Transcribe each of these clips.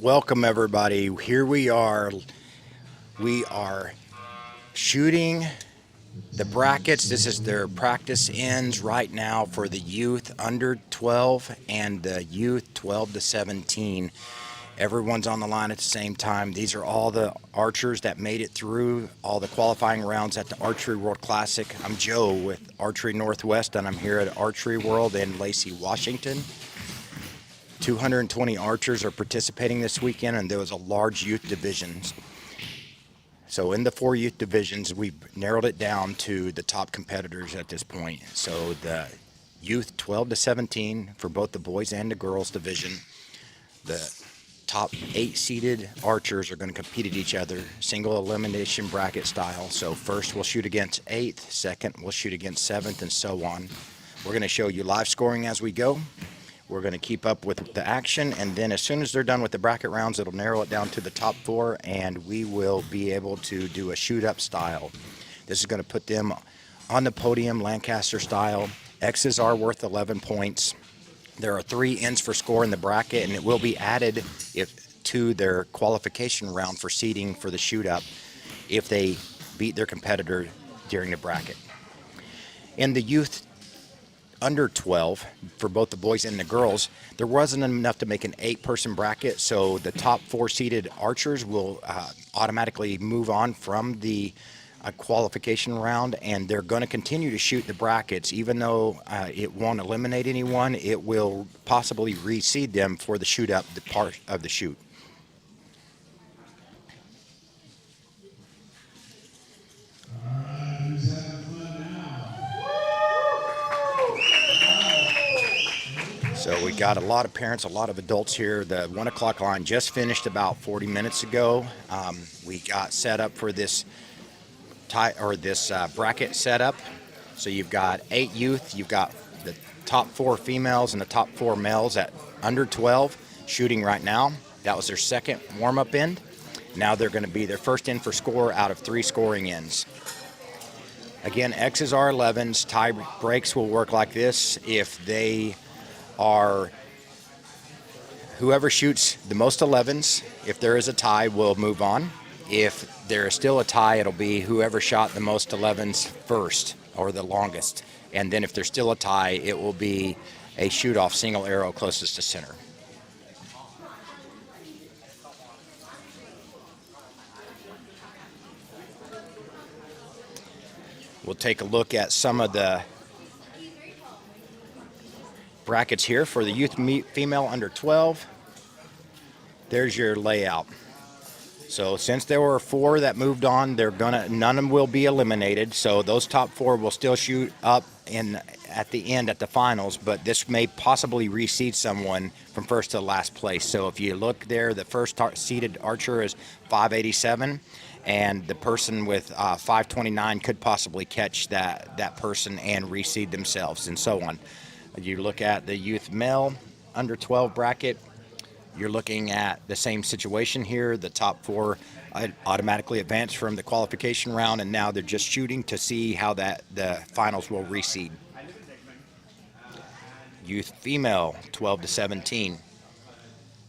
Welcome everybody. Here we are. We are shooting the brackets. This is their practice ends right now for the youth under 12 and the youth 12 to 17. Everyone's on the line at the same time. These are all the archers that made it through all the qualifying rounds at the Archery World Classic. I'm Joe with Archery Northwest, and I'm here at Archery World in Lacey, Washington. 220 archers are participating this weekend, and there was a large youth divisions. So in the 4 youth divisions, we've narrowed it down to the top competitors at this point. So the youth 12 to 17 for both the boys and the girls division, the top 8 seeded archers are going to compete at each other, single elimination bracket style. So first we'll shoot against 8th, second we'll shoot against 7th, and so on. We're going to show you live scoring as we go. We're going to keep up with the action, and then as soon as they're done with the bracket rounds, it'll narrow it down to the top 4, and we will be able to do a shoot-up style. This is going to put them on the podium, Lancaster style. X's are worth 11 points. There are 3 ends for score in the bracket, and it will be added to their qualification round for seeding for the shoot-up if they beat their competitor during the bracket. In the youth under 12 for both the boys and the girls, there wasn't enough to make an 8-person bracket, so the top 4 seeded archers will automatically move on from the qualification round, and they're going to continue to shoot the brackets. Even though it won't eliminate anyone, it will possibly reseed them for the shoot up, the part of the shoot. So we got a lot of parents, a lot of adults here. The 1 o'clock line just finished about 40 minutes ago. We got set up for this bracket setup. So you've got 8 youth, you've got the top 4 females and the top 4 males at under 12 shooting right now. That was their second warm-up end. Now they're going to be their first in for score out of 3 scoring ends. Again, X's are 11s. Tie breaks will work like this. If they are whoever shoots the most 11s, if there is a tie, will move on. If there is still a tie, it'll be whoever shot the most 11s first or the longest. And then if there's still a tie, it will be a shoot-off single arrow closest to center. We'll take a look at some of the brackets here for the youth female under 12. There's your layout. So since there were 4 that moved on, none of them will be eliminated. So those top 4 will still shoot up at the end at the finals, but this may possibly reseed someone from first to last place. So if you look there, the first seeded archer is 587, and the person with 529 could possibly catch that person and reseed themselves, and so on. You look at the youth male under 12 bracket, you're looking at the same situation here. The top 4 automatically advance from the qualification round, and now they're just shooting to see how the finals will reseed. Youth female 12 to 17.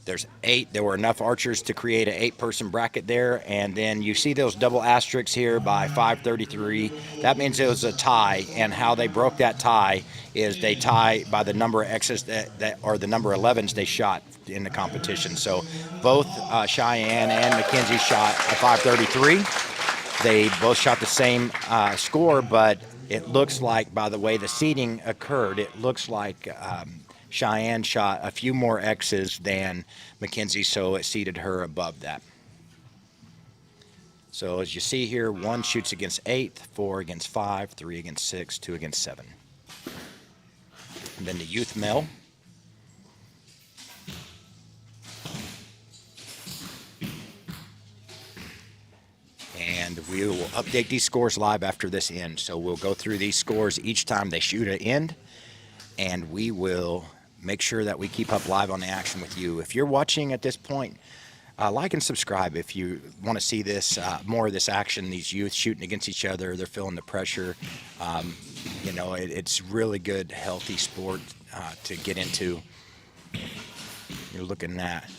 There's 8. There were enough archers to create an 8-person bracket there, and then you see those double asterisks here by 533. That means it was a tie, and how they broke that tie is they tie by the number of X's or the number of 11s they shot in the competition. So both Cheyenne and Mackenzie shot a 533. They both shot the same score, but it looks like by the way the seeding occurred, it looks like Cheyenne shot a few more X's than Mackenzie, so it seeded her above that. So as you see here, 1 shoots against 8, 4 against 5, 3 against 6, 2 against 7. And then the youth male. And we will update these scores live after this end. So we'll go through these scores each time they shoot an end, and we will make sure that we keep up live on the action with you. If you're watching at this point, like and subscribe if you want to see this more of this action, these youth shooting against each other. They're feeling the pressure. You know, it's really good, healthy sport to get into. You're looking at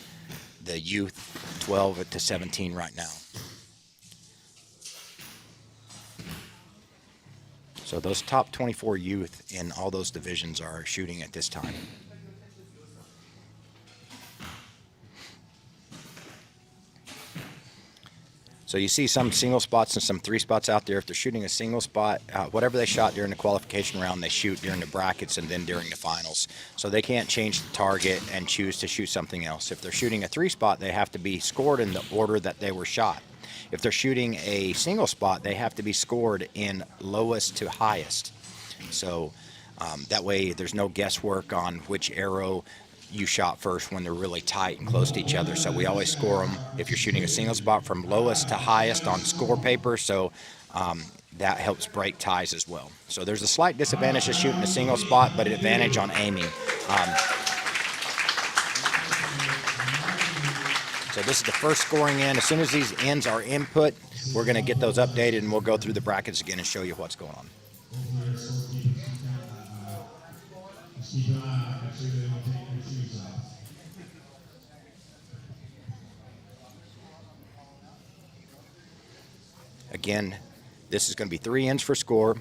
the youth 12 to 17 right now. So those top 24 youth in all those divisions are shooting at this time. So you see some single spots and some three spots out there. If they're shooting a single spot, whatever they shot during the qualification round, they shoot during the brackets and then during the finals. So they can't change the target and choose to shoot something else. If they're shooting a three spot, they have to be scored in the order that they were shot. If they're shooting a single spot, they have to be scored in lowest to highest. So that way there's no guesswork on which arrow you shot first when they're really tight and close to each other. So we always score them if you're shooting a single spot from lowest to highest on score paper. So that helps break ties as well. So there's a slight disadvantage to shooting a single spot, but an advantage on aiming. So this is the first scoring end. As soon as these ends are input, we're going to get those updated and we'll go through the brackets again and show you what's going on. Again, this is going to be 3 ends for score.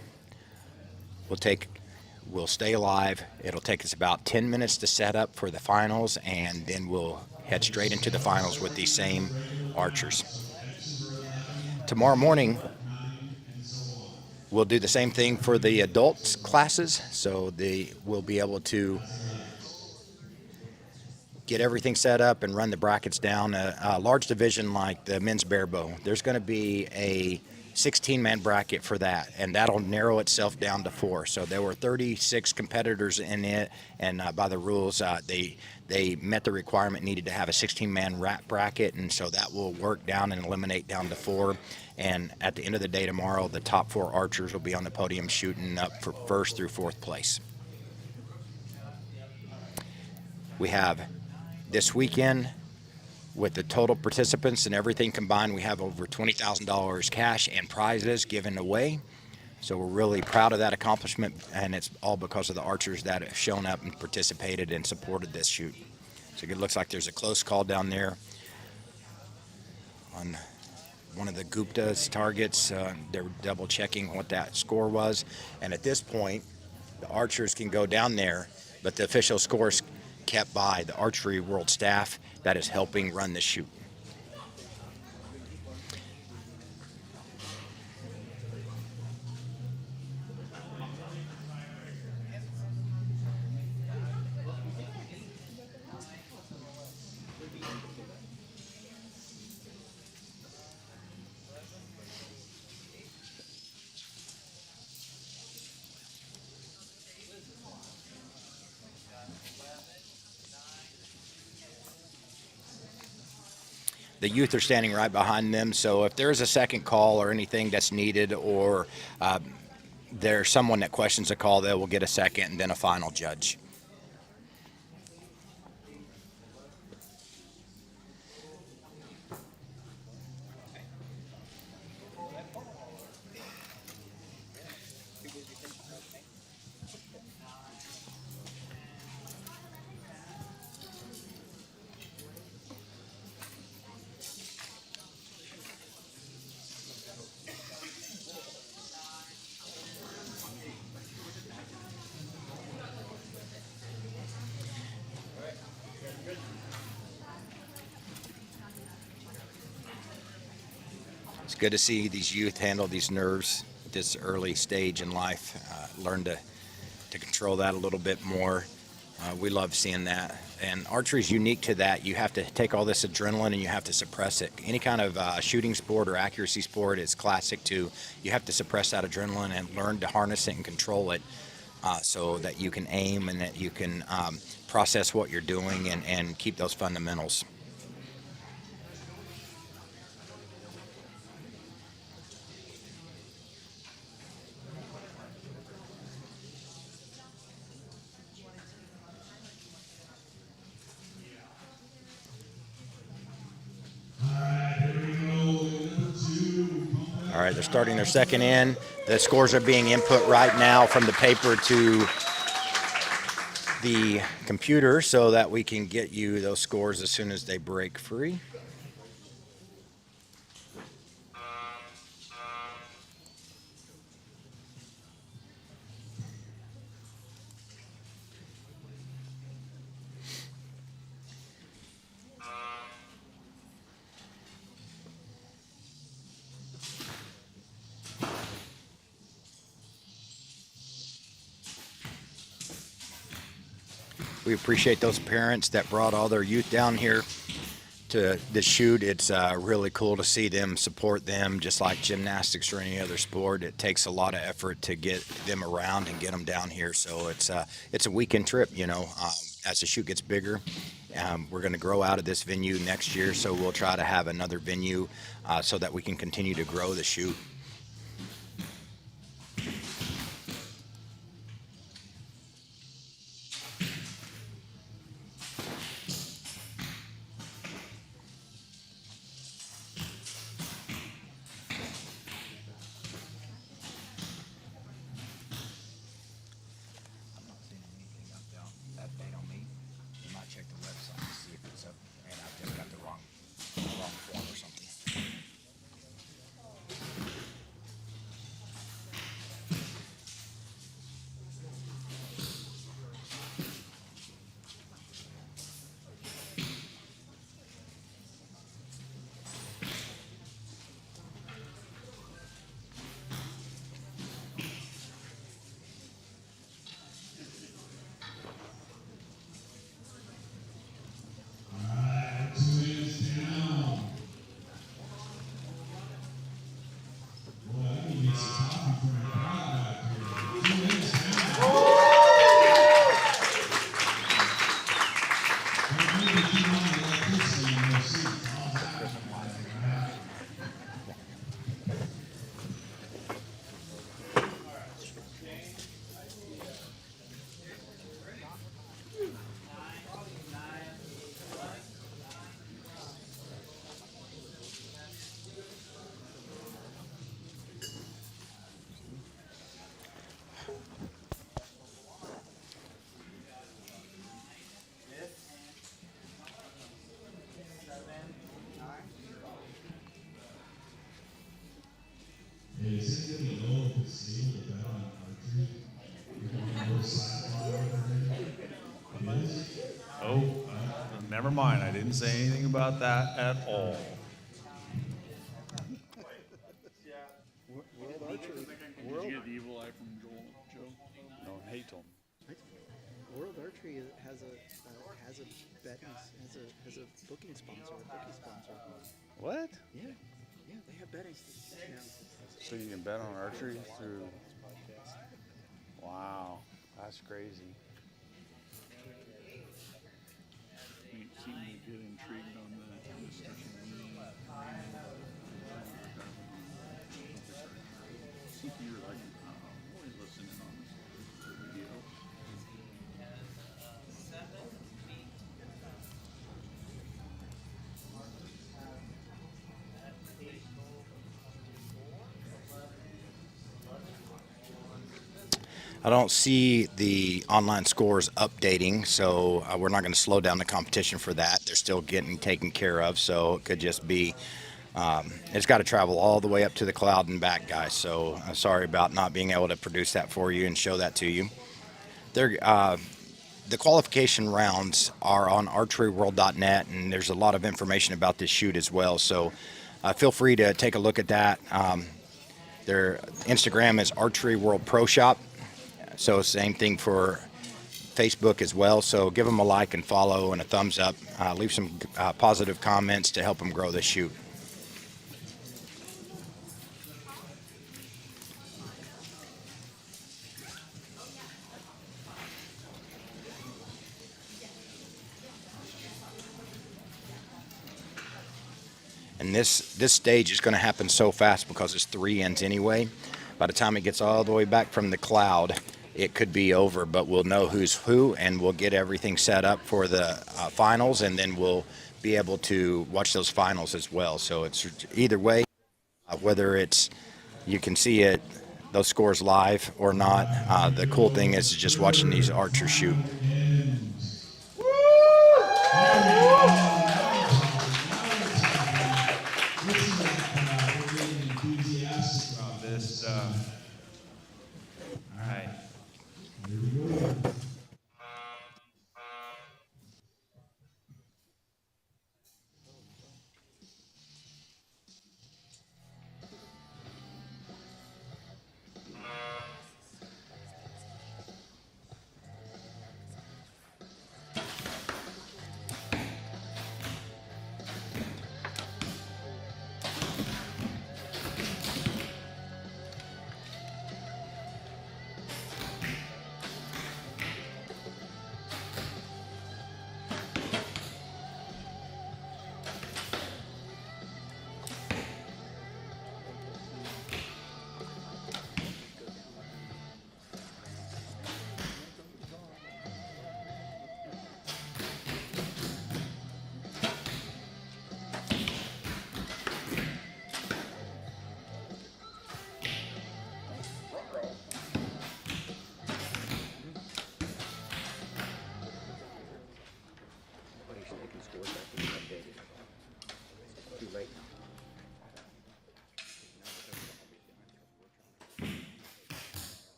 We'll stay alive. It'll take us about 10 minutes to set up for the finals, and then we'll head straight into the finals with these same archers. Tomorrow morning, we'll do the same thing for the adults classes, so we'll be able to get everything set up and run the brackets down. A large division like the men's barebow, there's going to be a 16-man bracket for that, and that'll narrow itself down to 4. So there were 36 competitors in it, and by the rules, they met the requirement, needed to have a 16-man bracket, and so that will work down and eliminate down to 4. And at the end of the day tomorrow, the top 4 archers will be on the podium shooting up for 1st through 4th place. We have this weekend, with the total participants and everything combined, we have over $20,000 cash and prizes given away. So we're really proud of that accomplishment, and it's all because of the archers that have shown up and participated and supported this shoot. So it looks like there's a close call down there on one of the Gupta's targets. They're double checking what that score was, and at this point the archers can go down there, but the official scores kept by the Archery World staff that is helping run the shoot. The youth are standing right behind them, so if there's a second call or anything that's needed, or there's someone that questions a call, they will get a second and then a final judge. It's good to see these youth handle these nerves at this early stage in life, learn to control that a little bit more. We love seeing that. And archery is unique to that. You have to take all this adrenaline and you have to suppress it. Any kind of shooting sport or accuracy sport is classic too. You have to suppress that adrenaline and learn to harness it and control it so that you can aim and that you can process what you're doing and keep those fundamentals. All right, they're starting their second in. The scores are being input right now from the paper to the computer so that we can get you those scores as soon as they break free. We appreciate those parents that brought all their youth down here to the shoot. It's really cool to see them support them, just like gymnastics or any other sport. It takes a lot of effort to get them around and get them down here. So it's a weekend trip, you know. As the shoot gets bigger, we're going to grow out of this venue next year. So we'll try to have another venue so that we can continue to grow the shoot. Oh, never mind. I didn't say anything about that at all. World Archery. Did you get the evil eye from Joe? No, hate him. World Archery has a betting has a booking sponsor, a bookie sponsor. What? Yeah, they have betting now. So you can bet on archery through. Wow, that's crazy. You seem to get intrigued on the discussion. You're like, always listening on this video. I don't see the online scores updating, so we're not going to slow down the competition for that. They're still getting taken care of, so it could just be, it's got to travel all the way up to the cloud and back, guys. So sorry about not being able to produce that for you and show that to you. The qualification rounds are on archeryworld.net, and there's a lot of information about this shoot as well. So feel free to take a look at that. Their Instagram is Archery World Pro Shop. So same thing for Facebook as well. So give them a like and follow and a thumbs up. Leave some positive comments to help them grow this shoot. And this stage is going to happen so fast because it's 3 ends anyway. By the time it gets all the way back from the cloud, it could be over, but we'll know who's who, and we'll get everything set up for the finals, and then we'll be able to watch those finals as well. So it's either way, whether it's you can see it, those scores live or not. The cool thing is just watching these archers shoot.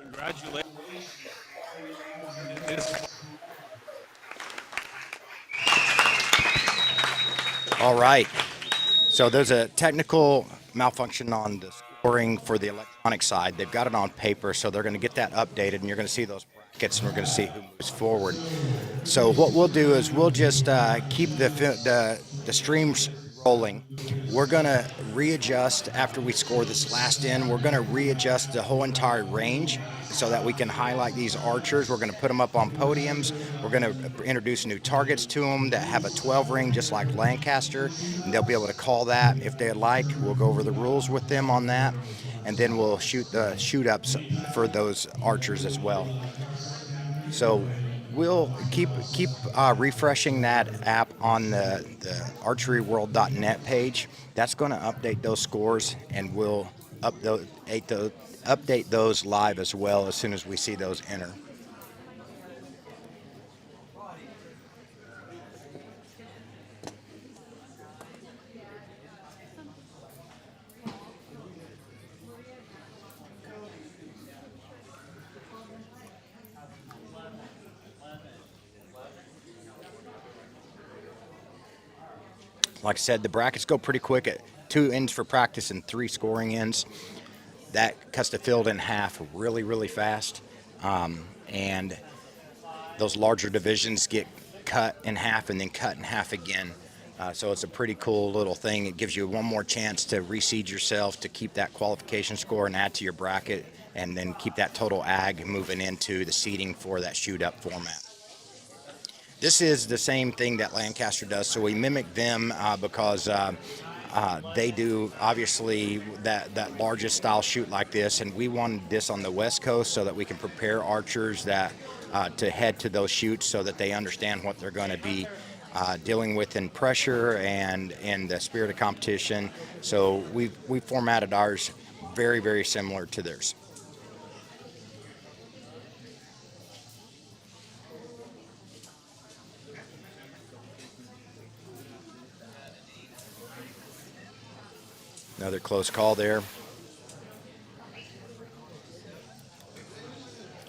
Congratulations. It is All right. So there's a technical malfunction on the scoring for the electronic side. They've got it on paper, so they're going to get that updated, and you're going to see those brackets, and we're going to see who moves forward. So what we'll do is we'll just keep the streams rolling. We're going to readjust after we score this last in. We're going to readjust the whole entire range so that we can highlight these archers. We're going to put them up on podiums. We're going to introduce new targets to them that have a 12 ring just like Lancaster, and they'll be able to call that if they'd like. We'll go over the rules with them on that, and then we'll shoot the shoot ups for those archers as well. So we'll keep refreshing that app on the archeryworld.net page. That's going to update those scores, and we'll update those live as well as soon as we see those enter. Like I said, the brackets go pretty quick at 2 ends for practice and 3 scoring ends. That cuts the field in half really, really fast. And those larger divisions get cut in half and then cut in half again. So it's a pretty cool little thing. It gives you one more chance to reseed yourself to keep that qualification score and add to your bracket, and then keep that total ag moving into the seeding for that shoot up format. This is the same thing that Lancaster does, so we mimic them because they do obviously that largest style shoot like this, and we wanted this on the West Coast so that we can prepare archers that to head to those shoots so that they understand what they're going to be dealing with in pressure and in the spirit of competition. So we formatted ours very, very similar to theirs. Another close call there.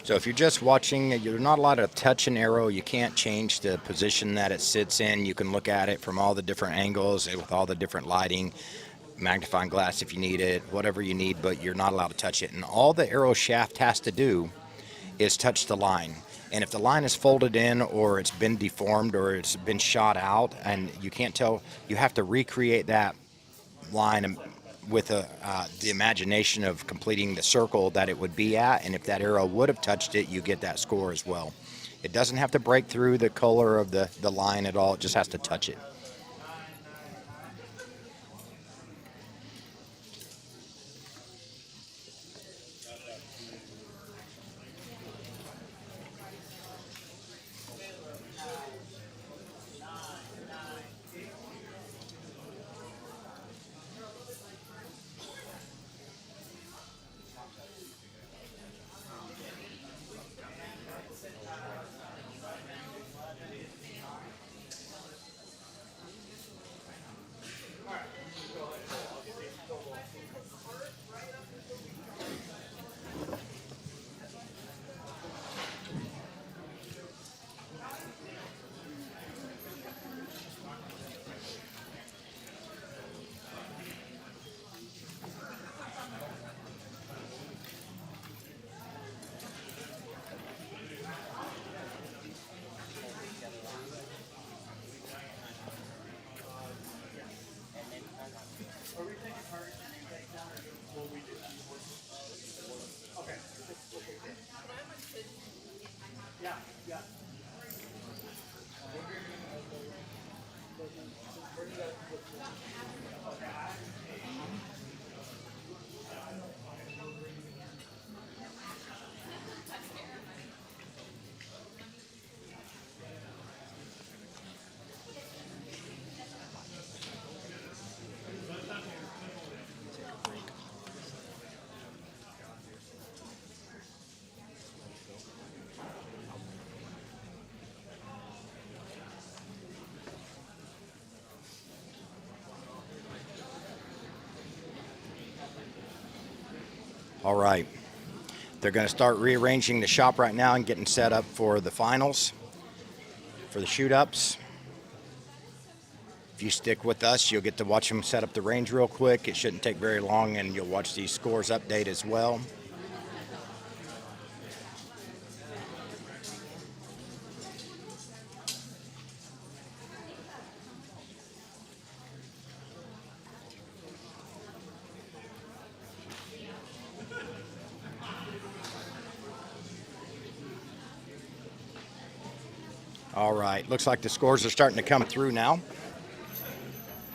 So if you're just watching, you're not allowed to touch an arrow. You can't change the position that it sits in. You can look at it from all the different angles with all the different lighting, magnifying glass if you need it, whatever you need, but you're not allowed to touch it. And all the arrow shaft has to do is touch the line. And if the line is folded in or it's been deformed or it's been shot out and you can't tell, you have to recreate that line with the imagination of completing the circle that it would be at, and if that arrow would have touched it, you get that score as well. It doesn't have to break through the color of the line at all, it just has to touch it. All right. They're going to start rearranging the shop right now and getting set up for the finals, for the shoot-ups. If you stick with us, you'll get to watch them set up the range real quick. It shouldn't take very long, and you'll watch these scores update as well. All right, looks like the scores are starting to come through now.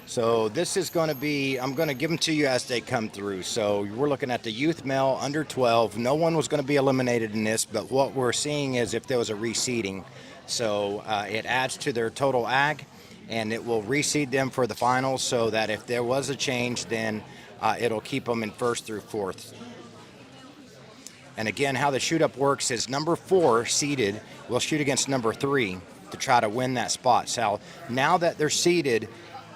So this is going to be, I'm going to give them to you as they come through. So we're looking at the youth male under 12. No one was going to be eliminated in this, but what we're seeing is if there was a reseeding. So it adds to their total ag, and it will reseed them for the finals so that if there was a change, then it'll keep them in first through fourth. And again, how the shoot-up works is number 4 seeded will shoot against number 3 to try to win that spot. So now that they're seeded,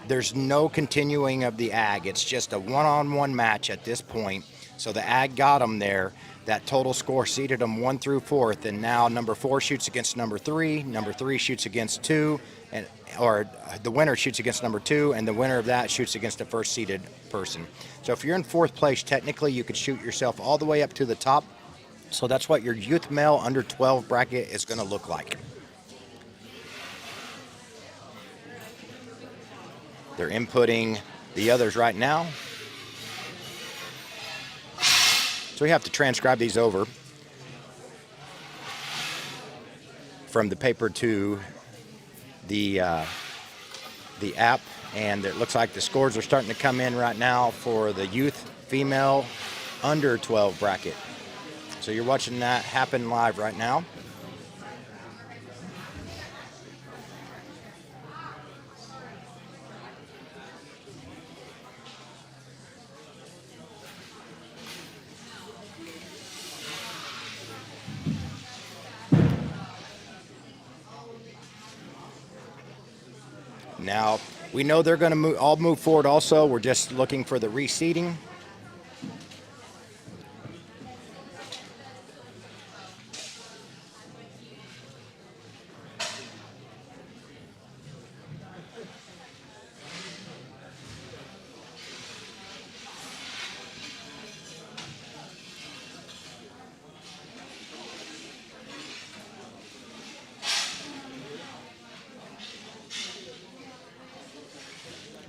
there's no continuing of the ag. It's just a one-on-one match at this point. So the ag got them there. That total score seeded them 1 through 4th, and now number 4 shoots against number 3. Number 3 shoots against 2, or the winner shoots against number 2, and the winner of that shoots against the first seeded person. So if you're in 4th place, technically you could shoot yourself all the way up to the top. So that's what your youth male under 12 bracket is going to look like. They're inputting the others right now. So we have to transcribe these over from the paper to the app, and it looks like the scores are starting to come in right now for the youth female under 12 bracket. So you're watching that happen live right now. Now, we know they're going to all move forward also. We're just looking for the reseeding.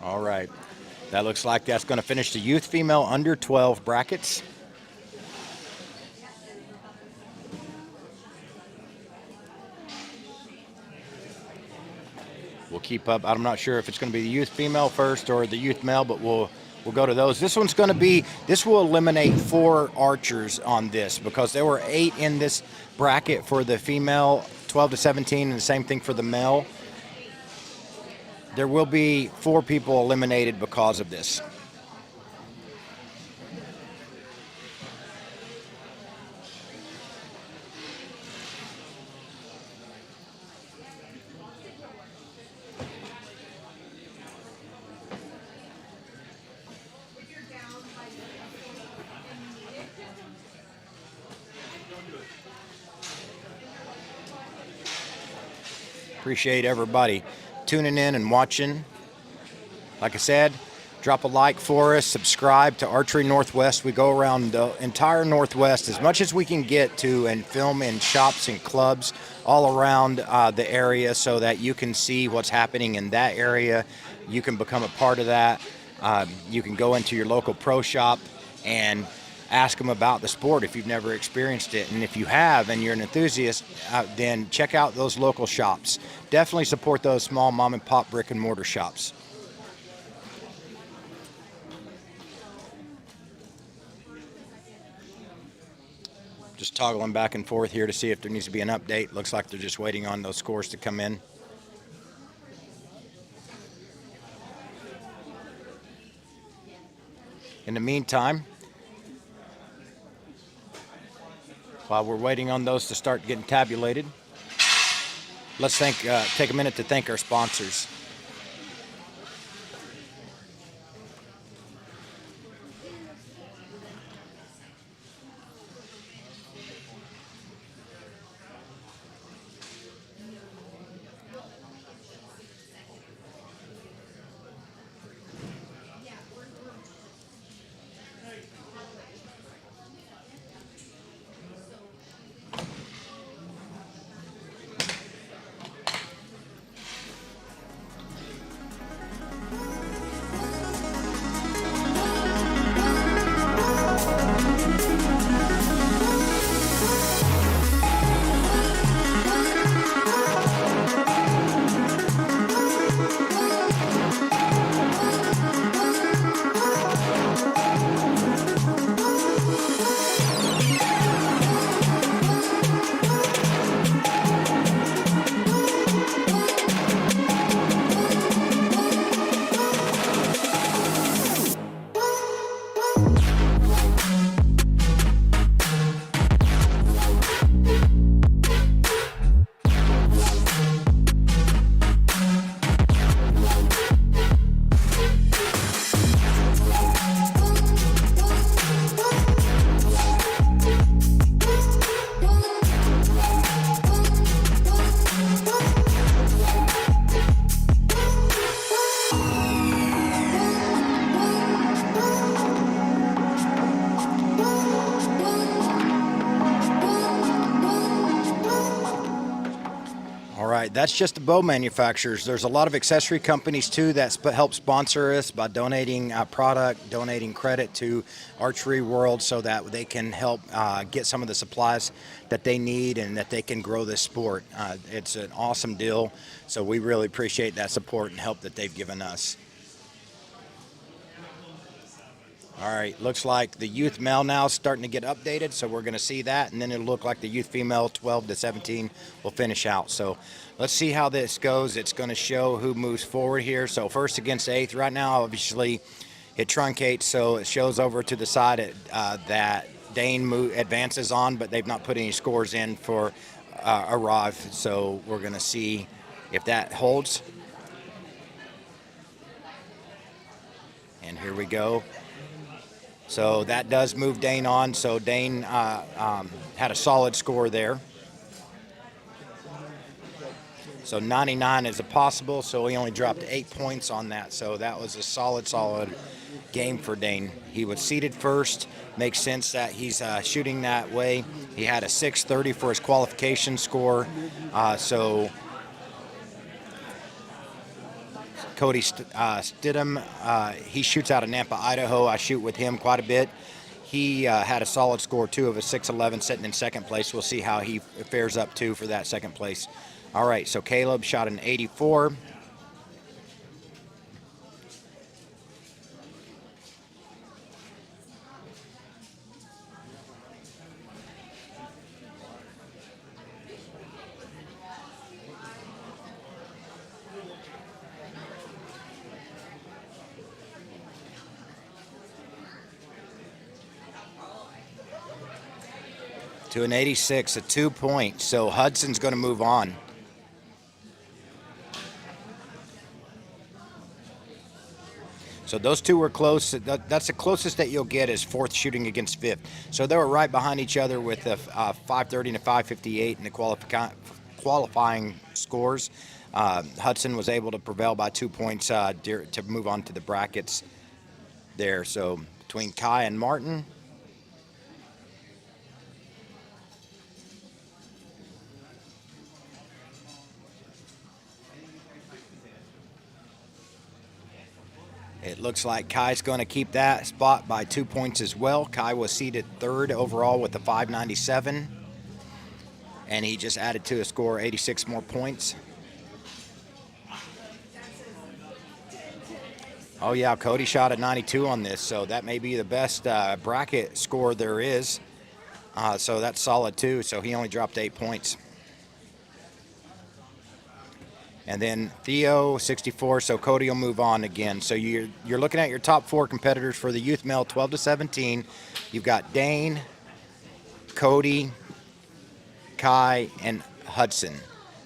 All right. That looks like that's going to finish the youth female under 12 brackets. We'll keep up. I'm not sure if it's going to be the youth female first or the youth male, but we'll go to those. This one's going to be, this will eliminate 4 archers on this because there were 8 in this bracket for the female, 12 to 17, and the same thing for the male. There will be 4 people eliminated because of this. Appreciate everybody tuning in and watching. Like I said, drop a like for us, subscribe to Archery Northwest. We go around the entire Northwest as much as we can get to and film in shops and clubs all around the area so that you can see what's happening in that area. You can become a part of that. You can go into your local pro shop and ask them about the sport if you've never experienced it. And if you have and you're an enthusiast, then check out those local shops. Definitely support those small mom and pop brick and mortar shops. Just toggling back and forth here to see if there needs to be an update. Looks like they're just waiting on those scores to come in. In the meantime, while we're waiting on those to start getting tabulated, let's take a minute to thank our sponsors. right, that's just the bow manufacturers. There's a lot of accessory companies too that help sponsor us by donating product, donating credit to Archery World so that they can help get some of the supplies that they need and that they can grow this sport. It's an awesome deal, so we really appreciate that support and help that they've given us. All right, looks like the youth male now is starting to get updated, so we're going to see that, and then it'll look like the youth female 12 to 17 will finish out. So let's see how this goes. It's going to show who moves forward here. So first against eighth. Right now, obviously, it truncates, so it shows over to the side that Dane advances on, but they've not put any scores in for arrive. So we're going to see if that holds. And here we go. So that does move Dane on. So Dane had a solid score there. So 99 is a possible. So he only dropped 8 points on that. So that was a solid game for Dane. He was seated first. Makes sense that he's shooting that way. He had a 630 for his qualification score. So Cody Stidham, he shoots out of Nampa, Idaho. I shoot with him quite a bit. He had a solid score, too, of a 611, sitting in second place. We'll see how he fares up, too, for that second place. All right, so Caleb shot an 84. To an 86, a 2 point. So Hudson's going to move on. So those two were close. That's the closest that you'll get is fourth shooting against fifth. So they were right behind each other with a 530 and a 558 in the qualifying scores. Hudson was able to prevail by 2 points to move on to the brackets there. So between Kai and Martin. It looks like Kai's going to keep that spot by 2 points as well. Kai was seated third overall with a 597, and he just added to his score 86 more points. Oh, yeah, Cody shot a 92 on this, so that may be the best bracket score there is. So that's solid, too, so he only dropped 8 points. And then Theo, 64, so Cody will move on again. So you're looking at your top four competitors for the youth male 12 to 17. You've got Dane, Cody, Kai, and Hudson.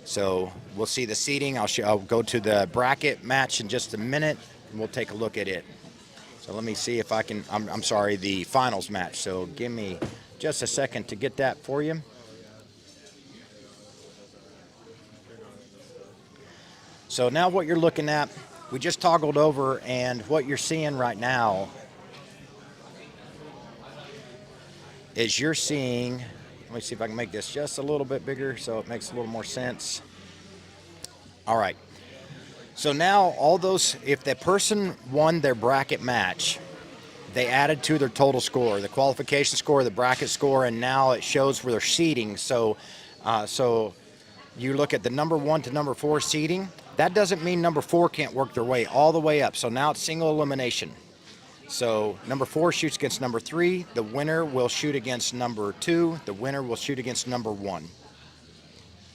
So we'll see the seating. I'll go to the bracket match in just a minute, and we'll take a look at it. So let me see if I can, I'm sorry, the finals match. So give me just a second to get that for you. So now what you're looking at, we just toggled over, and what you're seeing right now is you're seeing, let me see if I can make this just a little bit bigger so it makes a little more sense. All right. So now all those, if the person won their bracket match, they added to their total score, the qualification score, the bracket score, and now it shows where they're seeding. So you look at the number 1 to number 4 seeding. That doesn't mean number 4 can't work their way all the way up. So now it's single elimination. So number 4 shoots against number 3. The winner will shoot against number 2. The winner will shoot against number 1.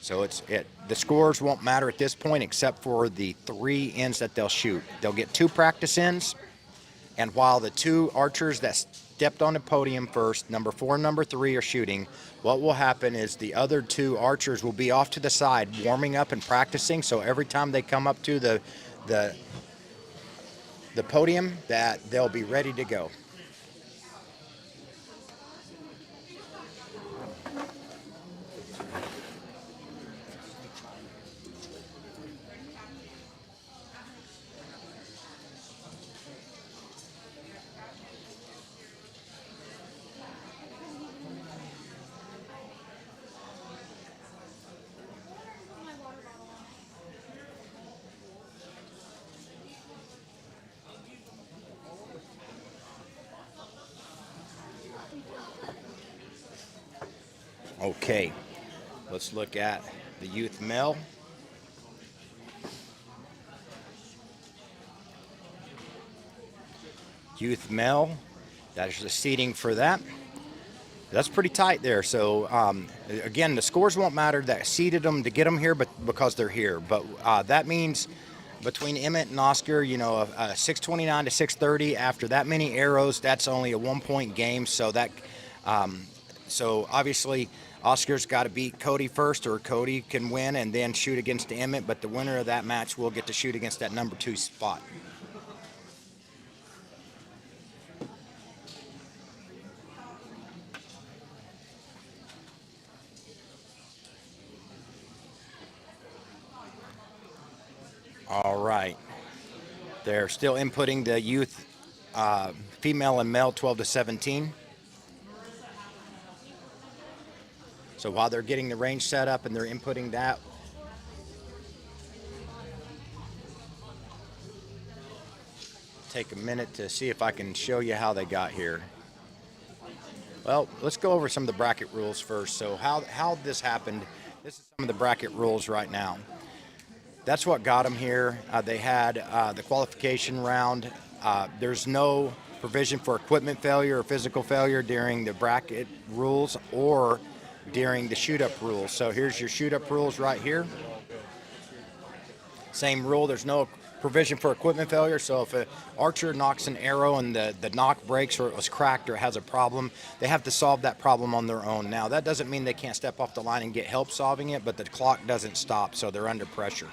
So the scores won't matter at this point except for the 3 ends that they'll shoot. They'll get 2 practice ends. And while the 2 archers that stepped on the podium first, number 4 and number 3 are shooting, what will happen is the other 2 archers will be off to the side warming up and practicing. So every time they come up to the podium, that they'll be ready to go. Okay, let's look at the youth male. Youth male, that's the seating for that. That's pretty tight there. So again, the scores won't matter that seeded them to get them here, but because they're here. But that means between Emmett and Oscar, you know, a 629 to 630. After that many arrows, that's only a 1-point game. So that, so obviously Oscar's got to beat Cody first, or Cody can win and then shoot against Emmett. But the winner of that match will get to shoot against that number 2 spot. All right. They're still inputting the youth female and male 12 to 17. So while they're getting the range set up and they're inputting that, take a minute to see if I can show you how they got here. Well, let's go over some of the bracket rules first. So how this happened, this is some of the bracket rules right now. That's what got them here. They had the qualification round. There's no provision for equipment failure or physical failure during the bracket rules or during the shoot-up rules. So here's your shoot-up rules right here. Same rule. There's no provision for equipment failure. So if an archer knocks an arrow and the knock breaks, or it was cracked, or it has a problem, they have to solve that problem on their own. Now, that doesn't mean they can't step off the line and get help solving it, but the clock doesn't stop, so they're under pressure.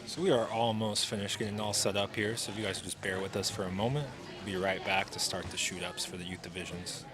So we are almost finished getting all set up here, so if you guys would just bear with us for a moment, we'll be right back to start the shoot-ups for the youth divisions.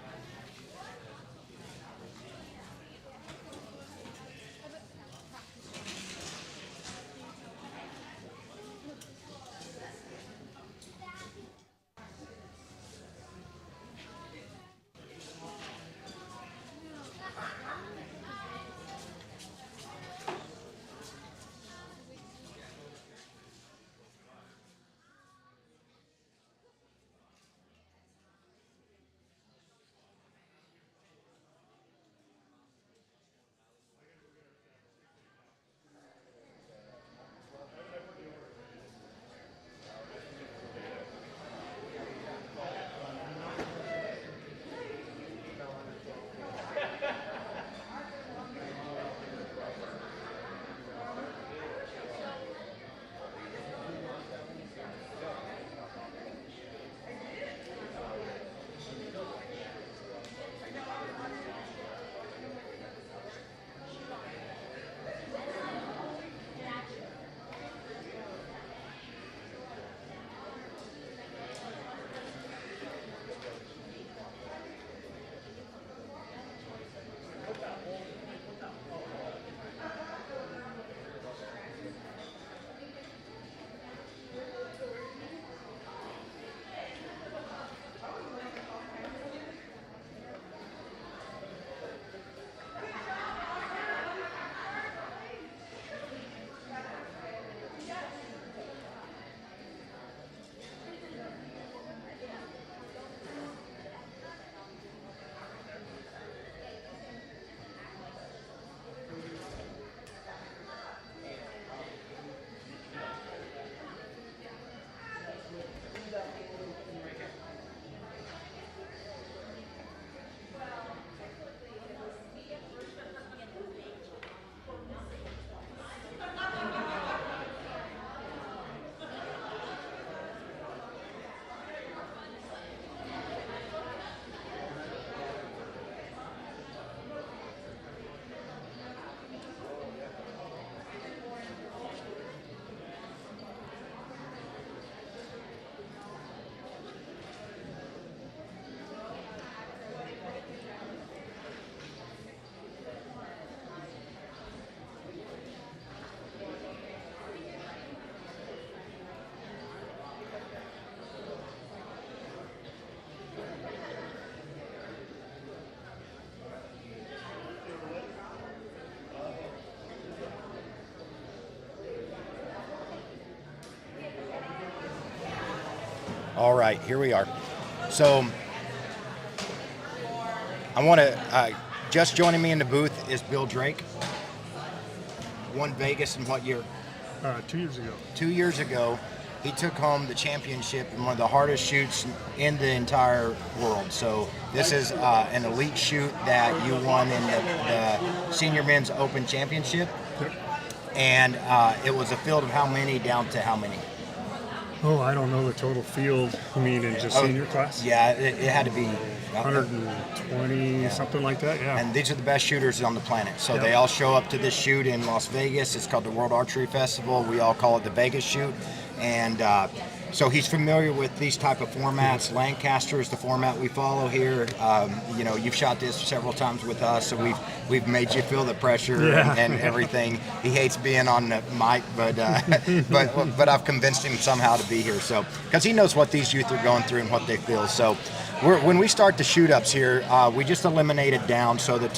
All right, here we are. So I want to, just joining me in the booth is Bill Drake. Won Vegas in what year? 2 years ago. 2 years ago. He took home the championship in one of the hardest shoots in the entire world. So this is an elite shoot that you won in the Senior Men's Open Championship. Yep. And it was a field of how many down to how many? Oh, I don't know the total field. You mean in just senior class? Yeah, it had to be 120, something like that, yeah. And these are the best shooters on the planet. So Yep. they all show up to this shoot in Las Vegas. It's called the World Archery Festival. We all call it the Vegas shoot. And so he's familiar with these type of formats. Lancaster is the format we follow here. You've shot this several times with us, so we've made you feel the pressure and everything. He hates being on the mic, but but I've convinced him somehow to be here. So because he knows what these youth are going through and what they feel. So when we start the shoot ups here, we just eliminated down. So the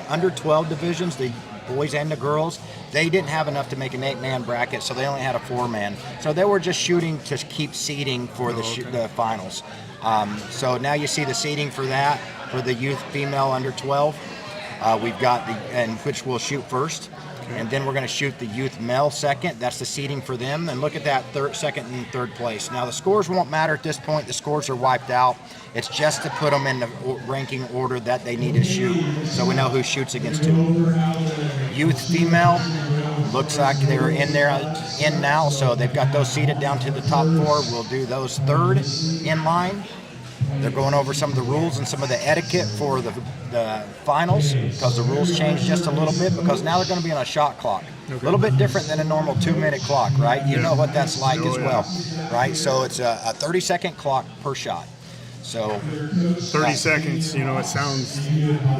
under 12 divisions, the boys and the girls, they didn't have enough to make an 8-man bracket, so they only had a 4-man. So they were just shooting to keep seeding for the finals. So now you see the seeding for that, for the youth female under 12. We've got which we'll shoot first. And then we're going to shoot the youth male second. That's the seeding for them. And look at that second and third place. Now the scores won't matter at this point. The scores are wiped out. It's just to put them in the ranking order that they need to shoot, so we know who shoots against who. Youth female, looks like they're in now. So they've got those seated down to the top 4. We'll do those third in line. They're going over some of the rules and some of the etiquette for the finals, because the rules changed just a little bit, because now they're going to be on a shot clock. A little bit different than a normal 2-minute clock, right? You know what that's like as well, right? So it's a 30-second clock per shot. So 30 seconds, it sounds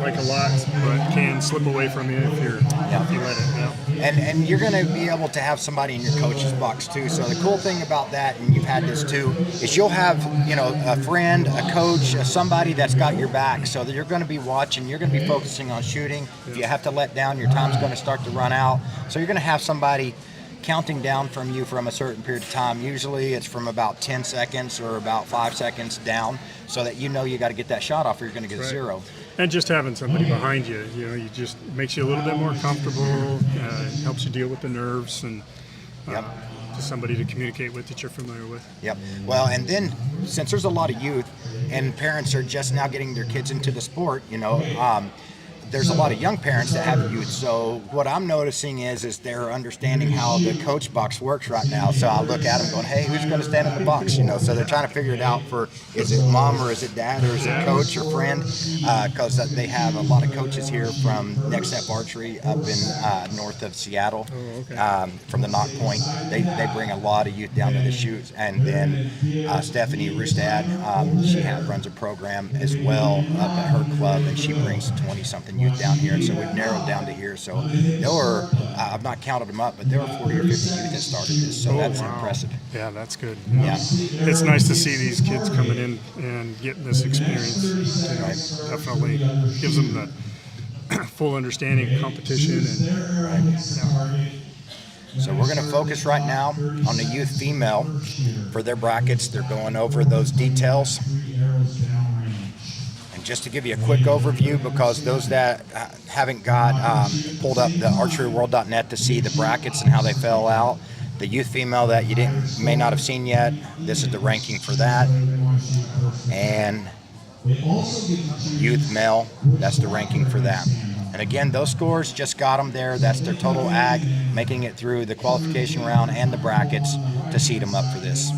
like a lot, but can slip away from you if you let it. Yeah. And you're going to be able to have somebody in your coach's box too. So the cool thing about that, and you've had this too, is you'll have a friend, a coach, somebody that's got your back, so that you're going to be watching. You're going to be focusing on shooting. If you have to let down, your time's going to start to run out. So you're going to have somebody counting down from you from a certain period of time. Usually it's from about 10 seconds or about 5 seconds down, so that you got to get that shot off or you're going to get a zero. And just having somebody behind you, you just makes you a little bit more comfortable, helps you deal with the nerves, and just somebody to communicate with that you're familiar with. Yep. Well, and then since there's a lot of youth and parents are just now getting their kids into the sport, there's a lot of young parents that have youth. So what I'm noticing is they're understanding how the coach box works right now. So I look at them going, hey, who's going to stand in the box? So they're trying to figure it out for, is it mom or is it dad or is it coach or friend? Because they have a lot of coaches here from Next Step Archery up in north of Seattle. From the Knock Point. They bring a lot of youth down to the shoots. And then Stephanie Rustad, she runs a program as well up at her club, and she brings 20-something youth down here, and so we've narrowed down to here. So there were, I've not counted them up, but there were 40 or 50 youth that started this, so that's impressive. Yeah, that's good. Yeah. It's nice to see these kids coming in and getting this experience. Definitely gives them the full understanding of competition. So we're going to focus right now on the youth female for their brackets. They're going over those details. Just to give you a quick overview, because those that haven't got pulled up the archeryworld.net to see the brackets and how they fell out, the youth female that you may not have seen yet, this is the ranking for that. And youth male, that's the ranking for that. And again, those scores, just got them there. That's their total ag, making it through the qualification round and the brackets to seed them up for this.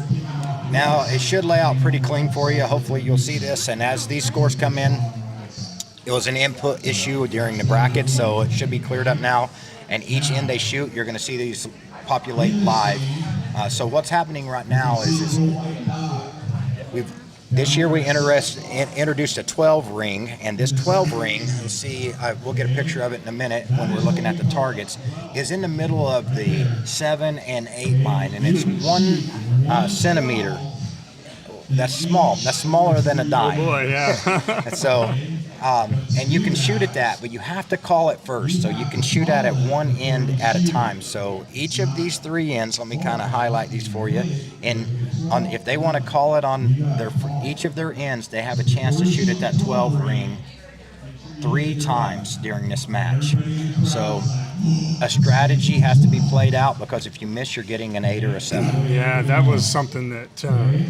Now, it should lay out pretty clean for you. Hopefully you'll see this. And as these scores come in, it was an input issue during the bracket, so it should be cleared up now. And each end they shoot, you're going to see these populate live. So what's happening right now is this year we introduced a 12 ring, and this 12 ring, you'll see, we'll get a picture of it in a minute when we're looking at the targets, is in the middle of the 7 and 8 line, and it's 1 centimeter. That's small. That's smaller than a dime. Oh boy, yeah. So And you can shoot at that, but you have to call it first. So you can shoot at it one end at a time. So each of these 3 ends, let me kind of highlight these for you. And if they want to call it on each of their ends, they have a chance to shoot at that 12 ring 3 times during this match. So a strategy has to be played out, because if you miss, you're getting an 8 or a 7. Yeah, that was something that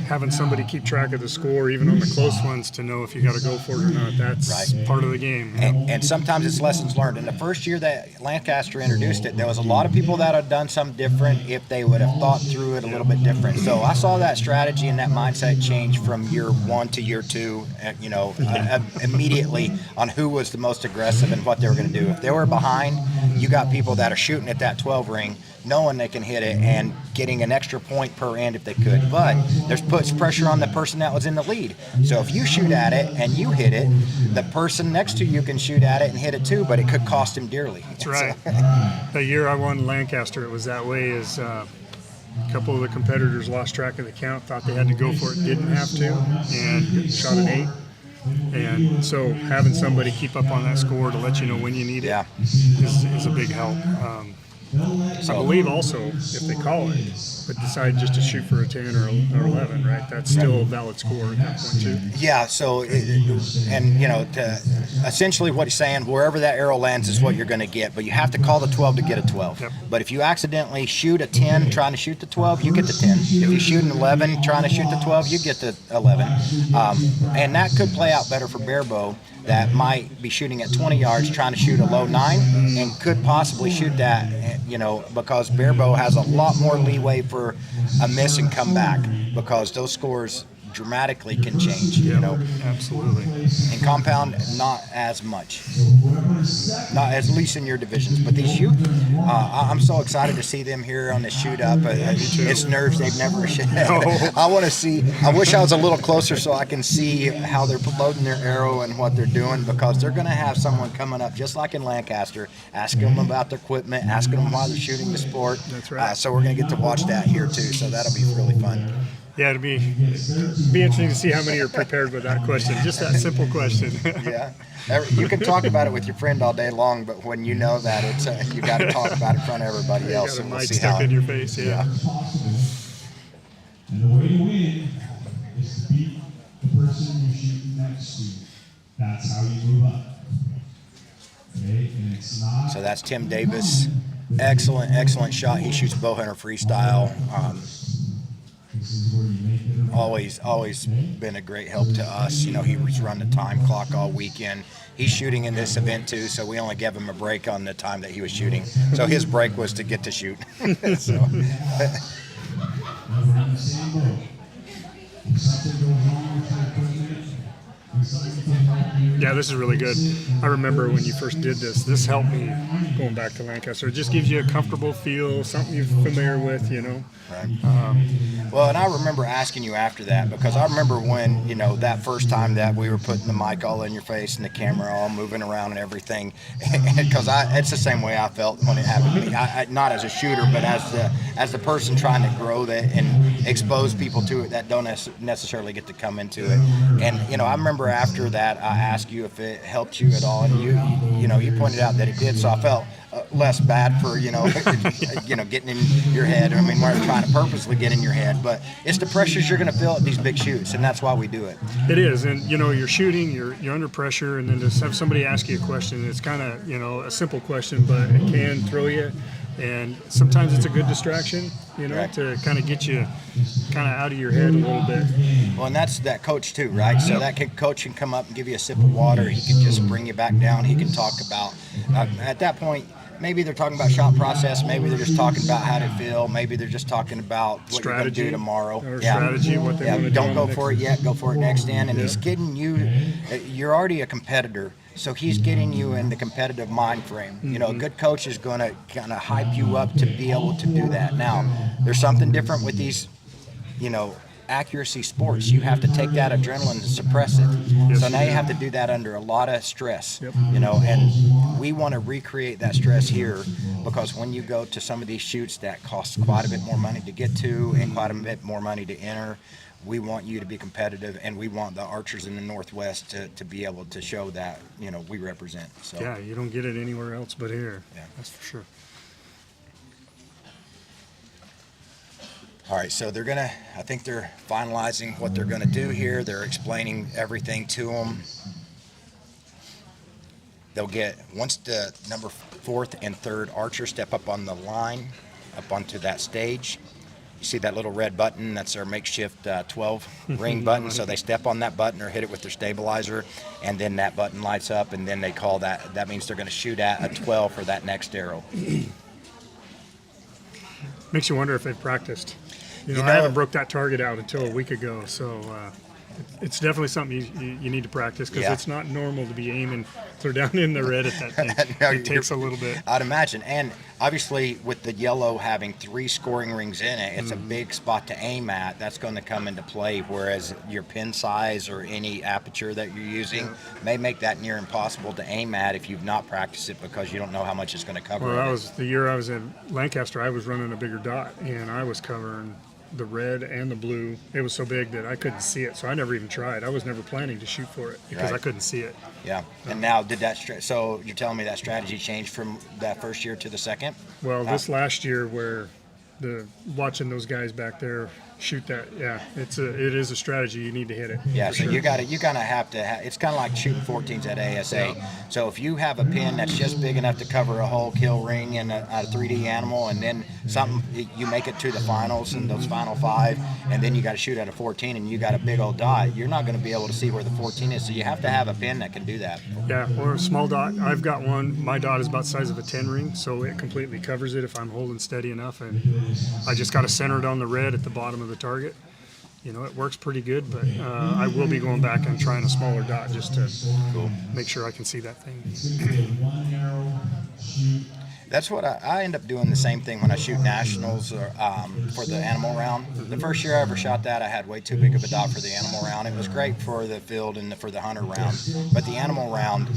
having somebody keep track of the score, even on the close ones, to know if you got to go for it or not, that's Right. part of the game. And sometimes it's lessons learned. In the first year that Lancaster introduced it, there was a lot of people that had done something different if they would have thought through it a little bit different. So I saw that strategy and that mindset change from year 1 to year 2, immediately on who was the most aggressive and what they were going to do. If they were behind, you got people that are shooting at that 12 ring, knowing they can hit it and getting an extra point per end if they could. But there's puts pressure on the person that was in the lead. So if you shoot at it and you hit it, the person next to you can shoot at it and hit it too, but it could cost him dearly. That's right. The year I won Lancaster, it was that way. Is a couple of the competitors lost track of the count, thought they had to go for it, didn't have to, and shot an 8. And so having somebody keep up on that score to let you know when you need it is a big help. I believe also if they call it, but decide just to shoot for a 10 or 11, right? That's still a valid score at that point too. Yeah, so, essentially what he's saying, wherever that arrow lands is what you're going to get, but you have to call the 12 to get a 12. Yep. But if you accidentally shoot a 10 trying to shoot the 12, you get the 10. If you shoot an 11 trying to shoot the 12, you get the 11. And that could play out better for Barebow, that might be shooting at 20 yards trying to shoot a low 9 and could possibly shoot that, because Barebow has a lot more leeway for a miss and come back, because those scores dramatically can change, Absolutely. And compound, not as much, not at least in your divisions. But these shoot, I'm so excited to see them here on the shoot up. It's nerves they've never I want to see. I wish I was a little closer so I can see how they're loading their arrow and what they're doing, because they're going to have someone coming up just like in Lancaster, asking them about their equipment, asking them why they're shooting the sport. That's right. So we're going to get to watch that here too. So that'll be really fun. Yeah, it'd be interesting to see how many are prepared with that question. Just that simple question. Yeah, you can talk about it with your friend all day long, but when you know that, it's you got to talk about it in front of everybody else. Got a And we'll mic see stuck how in your face. Yeah. And the way to win is to beat the person you're shooting next to. That's how you move up. Okay, and it's not. So that's Tim Davis. Excellent shot. He shoots bowhunter freestyle. Always been a great help to us. He was running the time clock all weekend. He's shooting in this event too, so we only gave him a break on the time that he was shooting. So his break was to get to shoot. So. We're in the same boat. If something goes wrong with your equipment, if something can help you. Yeah, this is really good. I remember when you first did this. This helped me going back to Lancaster. It just gives you a comfortable feel, something you're familiar with, Right. Well, and I remember asking you after that, because I remember when, that first time that we were putting the mic all in your face and the camera all moving around and everything, because it's the same way I felt when it happened to me. I, not as a shooter, but as the person trying to grow that and expose people to it that don't necessarily get to come into it. And, I remember after that, I asked you if it helped you at all, and you pointed out that it did, so I felt less bad for, getting in your head. I mean, we're trying to purposely get in your head, but it's the pressures you're going to feel at these big shoots, and that's why we do it. It is, and you're shooting, you're under pressure, and then to have somebody ask you a question, it's kind of a simple question, but it can throw you, and sometimes it's a good distraction, Right. to kind of get you kind of out of your head a little bit. Well, and that's that coach too, right? So that coach can come up and give you a sip of water. He can just bring you back down. He can talk about at that point. Maybe they're talking about shot process. Maybe they're just talking about how to feel. Maybe they're just talking about what Strategy, you're going to do tomorrow. or strategy, what they want to do Don't on go the for next- it yet. Go for it next in. And he's getting you. You're already a competitor, so he's getting you in the competitive mind frame. A good coach is going to kind of hype you up to be able to do that. Now, there's something different with these, accuracy sports. You have to take that adrenaline and suppress it. Yes, So now you you do. have to do that under a lot of stress. Yep. And we want to recreate that stress here, because when you go to some of these shoots that cost quite a bit more money to get to and quite a bit more money to enter, we want you to be competitive, and we want the archers in the Northwest to be able to show that, we represent. So Yeah, you don't get it anywhere else but here. Yeah. That's for sure. All right, so I think they're finalizing what they're gonna do here. They're explaining everything to them. They'll get, once the number 4th and 3rd archer step up on the line, up onto that stage, you see that little red button? That's their makeshift 12 ring button. So they step on that button or hit it with their stabilizer, and then that button lights up, and then they call that. That means they're gonna shoot at a 12 for that next arrow. Makes you wonder if they've practiced. You I know- haven't broke that target out until a week ago, so it's definitely something you need to practice, because Yeah. it's not normal to be aiming clear down in the red at that thing. No, It takes a little bit. I'd imagine. And obviously, with the yellow having 3 scoring rings in it, it's a big spot to aim at. That's going to come into play, whereas your pin size or any aperture that you're using may make that near impossible to aim at if you've not practiced it, because you don't know how much it's going to cover. Well, of that it. was the year I was in Lancaster. I was running a bigger dot, and I was covering the red and the blue. It was so big that I couldn't see it, so I never even tried. I was never planning to shoot for it because I Right. couldn't see it. Yeah. And now, did that? So you're telling me that strategy changed from that first year to the second? Well, this last year, where watching those guys back there shoot that, yeah, it is a strategy. You need to hit it. Yeah, for so sure. you kind of have to. It's kind of like shooting 14s at ASA. So if you have a pin that's just big enough to cover a whole kill ring and a 3D animal, and then you make it to the finals and those final 5, and then you got to shoot at a 14, and you got a big old dot, you're not going to be able to see where the 14 is. So you have to have a pin that can do that. Yeah, or a small dot. I've got one. My dot is about the size of a 10 ring, so it completely covers it if I'm holding steady enough, and I just got to center it on the red at the bottom of the target. It works pretty good, but I will be going back and trying a smaller dot just to make sure I can see that thing. It's going to be a 1-arrow shoot. That's what I end up doing, the same thing when I shoot nationals or, for the animal round. The first year I ever shot that, I had way too big of a dot for the animal round. It was great for the field and for the hunter round, but the animal round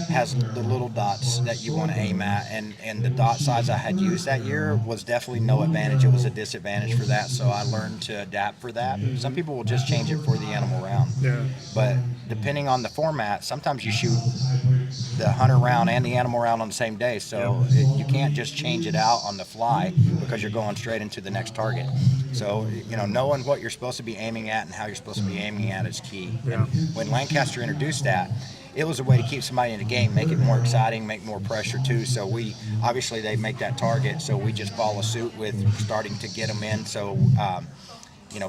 has the little dots that you want to aim at, and the dot size I had used that year was definitely no advantage. It was a disadvantage for that, so I learned to adapt for that. Some people will just change it for the animal round, Yeah. but depending on the format, sometimes you shoot the hunter round and the animal round on the same day, so you can't just change it out on the fly because you're going straight into the next target. So knowing what you're supposed to be aiming at and how you're supposed to be aiming at is key. Yeah. And when Lancaster introduced that, it was a way to keep somebody in the game, make it more exciting, make more pressure too. So obviously they make that target, so we just follow suit with starting to get them in. So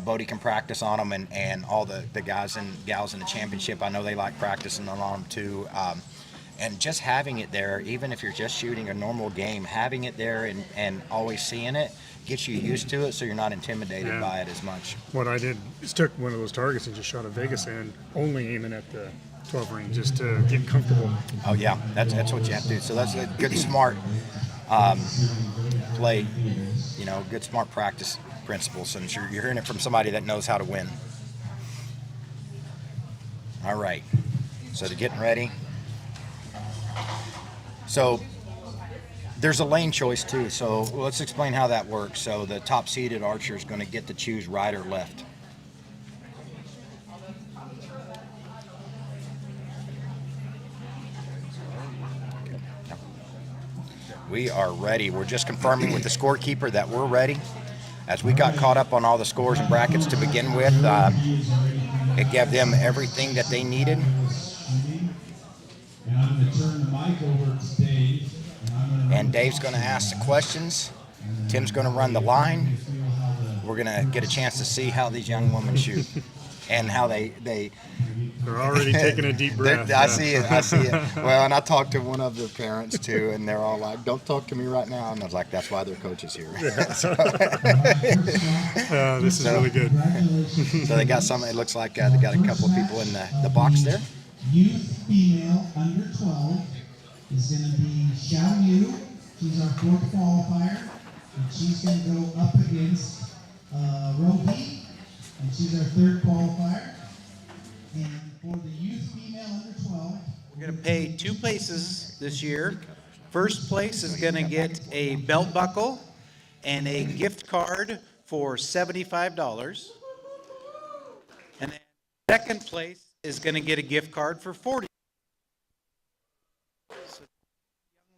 Bodie can practice on them, and all the guys and gals in the championship, I know they like practicing on them too. And just having it there, even if you're just shooting a normal game, having it there and always seeing it gets you used to it, so you're not intimidated Yeah. by it as much. What I did is took one of those targets and just shot a Vegas end, only aiming at the 12 ring, just to get comfortable. Oh yeah, that's what you have to do. So that's a good, smart play. Good, smart practice principles, and you're hearing it from somebody that knows how to win. All right, so they're getting ready. So there's a lane choice too. So let's explain how that works. So the top seeded archer is going to get to choose right or left. We are ready. We're just confirming with the scorekeeper that we're ready. As we got caught up on all the scores and brackets to begin with, it gave them everything that they needed. And I'm going to turn the mic over to Dave. And Dave's going to ask the questions. Tim's going to run the line. We're going to get a chance to see how these young women shoot and how they They're already taking a deep breath. I see it. Well, and I talked to one of the parents too, and they're all like, "Don't talk to me right now." And I was like, "That's why their coach is here." This is really good. So they got some. It looks like they got a couple of people in the box there. Youth female under 12 is going to be Xiao Yu. She's our 4th qualifier, and she's going to go up against Rohi, and she's our 3rd qualifier. And for the youth female under 12, We're going to pay 2 places this year. First place is going to get a belt buckle and a gift card for $75. Second place is going to get a gift card for 40. So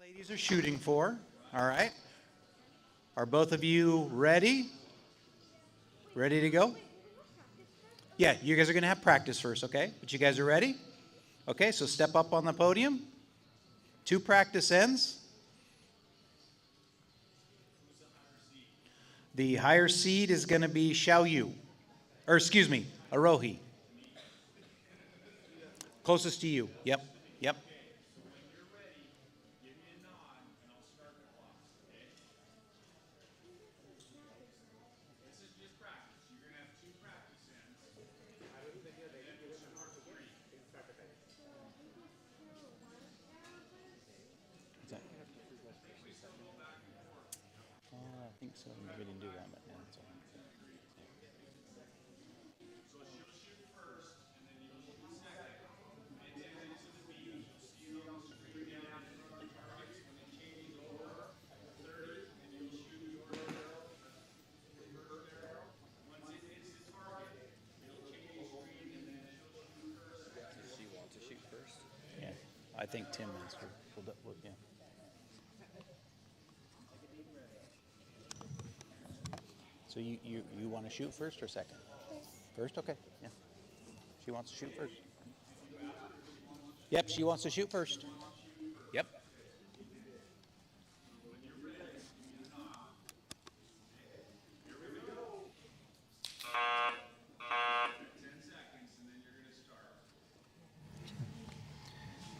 young ladies are shooting for. All right. Are both of you ready? Ready to go? Yeah, you guys are going to have practice first, okay? But you guys are ready? Okay, so step up on the podium. 2 practice ends. The higher seed is going to be Xiao Yu. Or excuse me, Arohi. Closest to you. Yep, yep. I think so. Maybe we didn't do that, but yeah, that's all right. Yeah, I think Tim is. Yeah. So you want to shoot first or second? First, okay. Yeah. She wants to shoot first. Yep, she wants to shoot first. Yep.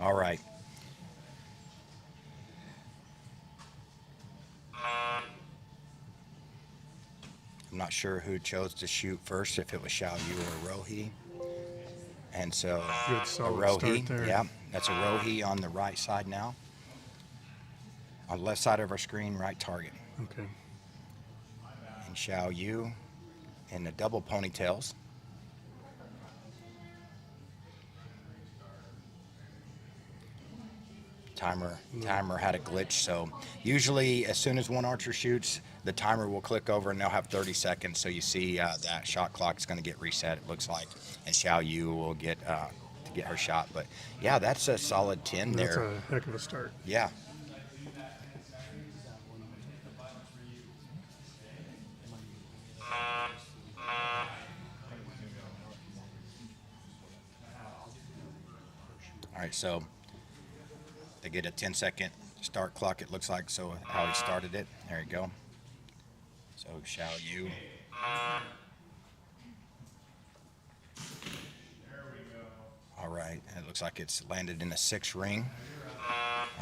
All right. I'm not sure who chose to shoot first, if it was Xiao Yu or Rohi. And so Good solid Arohi, start there. yeah, that's Arohi on the right side now. On the left side of our screen, right target. Okay. And Xiao Yu in the double ponytails. Timer had a glitch, so usually as soon as one archer shoots, the timer will click over and they'll have 30 seconds. So you see that shot clock is going to get reset, it looks like, and Xiao Yu will get to get her shot. But yeah, that's a solid 10 That's there. a heck of a start. Yeah. All right, so they get a 10-second start clock, it looks like, so how he started it. There you go. So Xiao Yu. All right, it looks like it's landed in a 6 ring.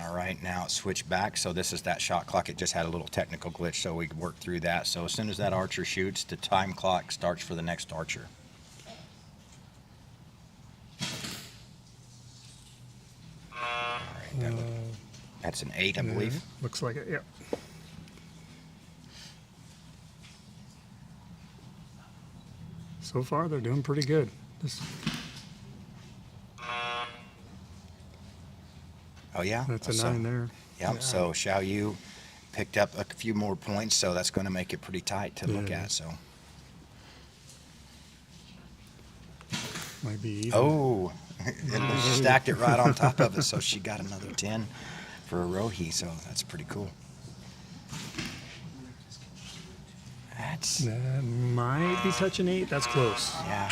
All right, now it's switched back. So this is that shot clock. It just had a little technical glitch, so we worked through that. So as soon as that archer shoots, the time clock starts for the next archer. All right, that's an 8, I believe. Looks like it, yep. So far, they're doing pretty good. Oh, yeah? That's a So- 9 there. Yep, so Xiao Yu picked up a few more points, so that's going to make it pretty tight to look Yeah. at. So, Might be even. oh, it stacked it right on top of it, so she got another 10 for a Rohi, so that's pretty cool. That's, That might be touching 8. That's close. yeah,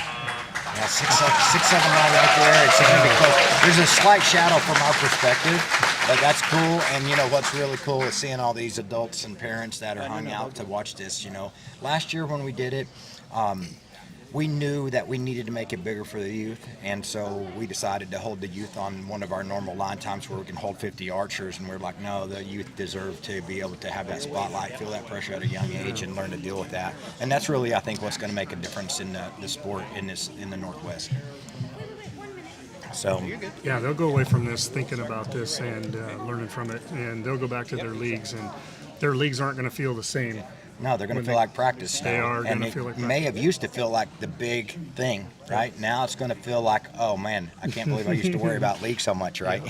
6-7 right there. It's going to be close. There's a slight shadow from our perspective, but that's cool. And you know what's really cool is seeing all these adults and parents that are hung out to watch this. You know, last year when we did it, we knew that we needed to make it bigger for the youth, and so we decided to hold the youth on one of our normal line times where we can hold 50 archers, and we're like, no, the youth deserve to be able to have that spotlight, feel that pressure at a young age, and learn to deal with that. And that's really, I think, what's going to make a difference in the sport in the Northwest. So, Yeah, they'll go away from this thinking about this and learning from it, and they'll go back to their leagues, and their leagues aren't going to feel the same. no, they're going to When feel like practice now. they are And gonna it feel like may have used to feel like the big thing, right? Now it's going to feel like, oh man, I can't believe I used to worry about league so much, right?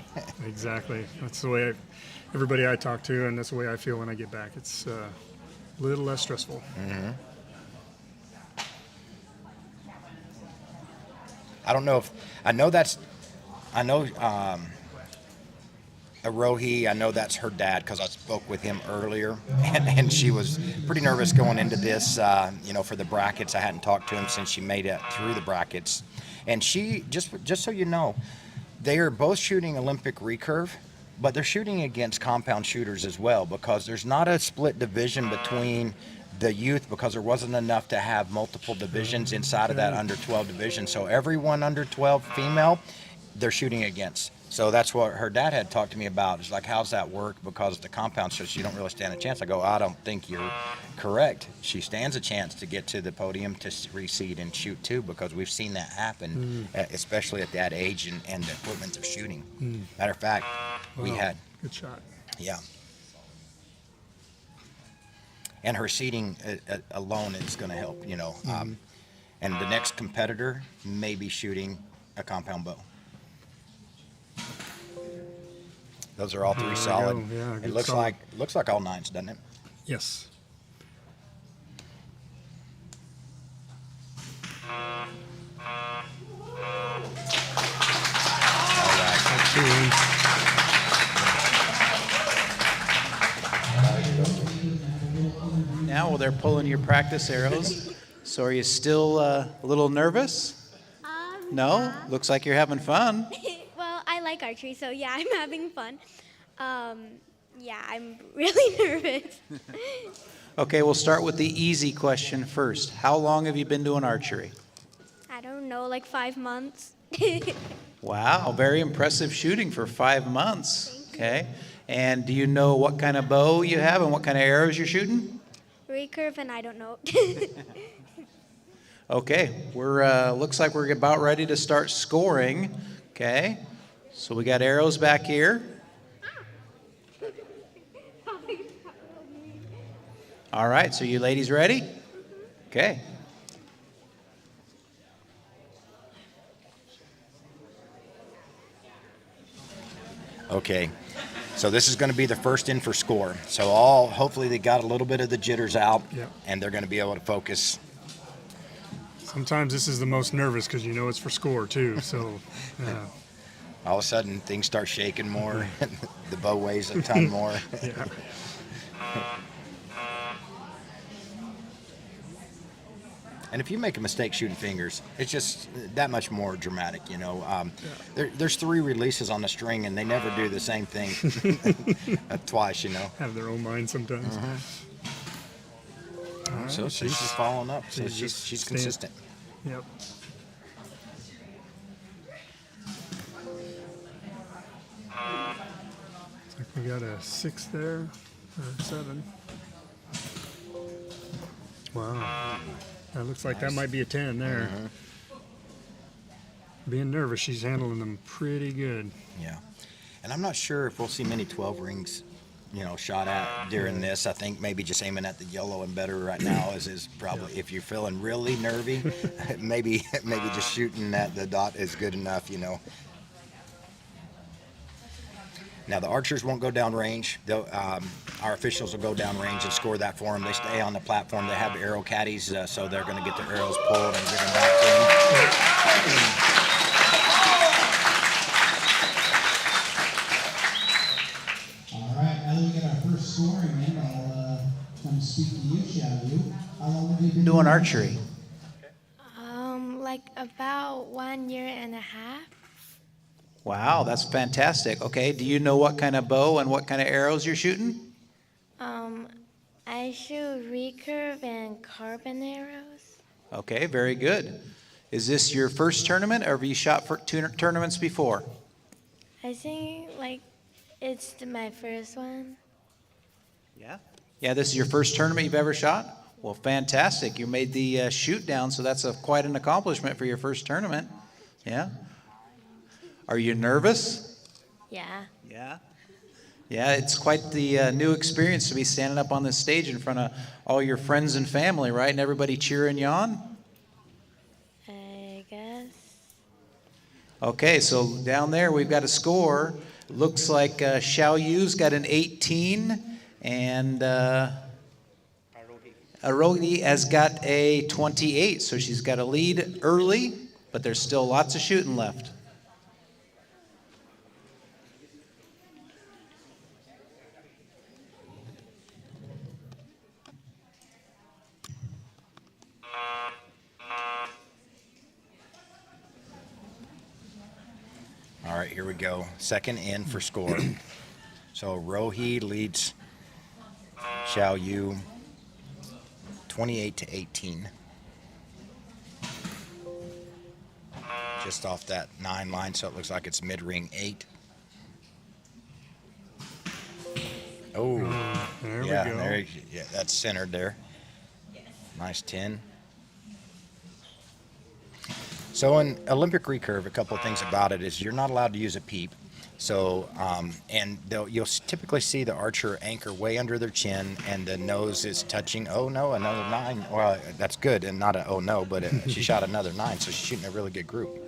Exactly. That's the way everybody I talk to, and that's the way I feel when I get back. It's a little less stressful. I don't know if I know that's I know Arohi, I know that's her dad because I spoke with him earlier, and she was pretty nervous going into this, for the brackets. I hadn't talked to him since she made it through the brackets, and she just so you know, they are both shooting Olympic recurve, but they're shooting against compound shooters as well because there's not a split division between the youth because there wasn't enough to have multiple divisions inside of that under 12 division. So everyone under 12 female, they're shooting against. So that's what her dad had talked to me about. It's like, how's that work? Because the compound shows you don't really stand a chance. I go, I don't think you're correct. She stands a chance to get to the podium to reseed and shoot too, because we've seen that happen, especially at that age and the equipment they're shooting. Matter of fact, we Wow. had, Good shot. yeah. And her seating alone is going to help, and the next competitor may be shooting a compound bow. Those are all three There we solid. go. Yeah, It good looks solid. like all nines, doesn't it? Yes. All right. That's 2 in. Now, while they're pulling your practice arrows, so are you still a little nervous? No? Looks like you're having fun. Well, I like archery, so yeah, I'm having fun. Yeah, I'm really nervous. Okay, we'll start with the easy question first. How long have you been doing archery? I don't know, like 5 months. Wow, very impressive shooting for 5 months. Okay. And do you know what kind of bow you have and what kind of arrows you're shooting? Recurve, and I don't know. Okay, we're looks like we're about ready to start scoring. Okay, so we got arrows back here. All right, so you ladies ready? Okay. Okay. So this is going to be the first in for score. So hopefully they got a little bit of the jitters out, Yep. and they're going to be able to focus. Sometimes this is the most nervous because you know it's for score too. So, All of a sudden, things start shaking more. The bow weighs a ton more. yeah. And if you make a mistake shooting fingers, it's just that much more dramatic, There's 3 releases on the string, and they never do the same thing twice, Have their own mind sometimes. All right, So she's following up. So she's she's just consistent. Yep. Looks like we got a 6 there, or 7. Wow. That looks like that might be a 10 there. Being nervous, she's handling them pretty good. Yeah. And I'm not sure if we'll see many 12 rings, shot at during this. I think maybe just aiming at the yellow and better right now is probably, if you're feeling really nervy, maybe just shooting at the dot is good enough, Now the archers won't go down range. Our officials will go down range and score that for them. They stay on the platform. They have arrow caddies, so they're going to get their arrows pulled and given back to them. All right, now that we get our first scoring in, I'll come speak to you, shall you? How long have you been Doing archery. Like about 1.5 years. Wow, that's fantastic. Okay, do you know what kind of bow and what kind of arrows you're shooting? I shoot recurve and carbon arrows. Okay, very good. Is this your first tournament, or have you shot for tournaments before? I think like it's my first one. Yeah. Yeah, this is your first tournament you've ever shot? Well, fantastic. You made the shoot down, so that's quite an accomplishment for your first tournament. Yeah. Are you nervous? Yeah. Yeah. Yeah, it's quite the new experience to be standing up on this stage in front of all your friends and family, right? And everybody cheering you on? I guess. Okay, so down there we've got a score. Looks like Xiao Yu's got an 18, and Arohi has got a 28. So she's got a lead early. but there's still lots of shooting left. All right, here we go. Second in for score. So Rohi leads Xiao Yu 28-18. Just off that 9 line, so it looks like it's mid-ring 8. Oh, There yeah, we go. yeah, that's centered there. Nice 10. So in Olympic recurve, a couple of things about it is you're not allowed to use a peep. So, and you'll typically see the archer anchor way under their chin and the nose is touching. Oh no, another 9. Well, that's good and not a oh no, but she shot another 9, so she's shooting a really good group.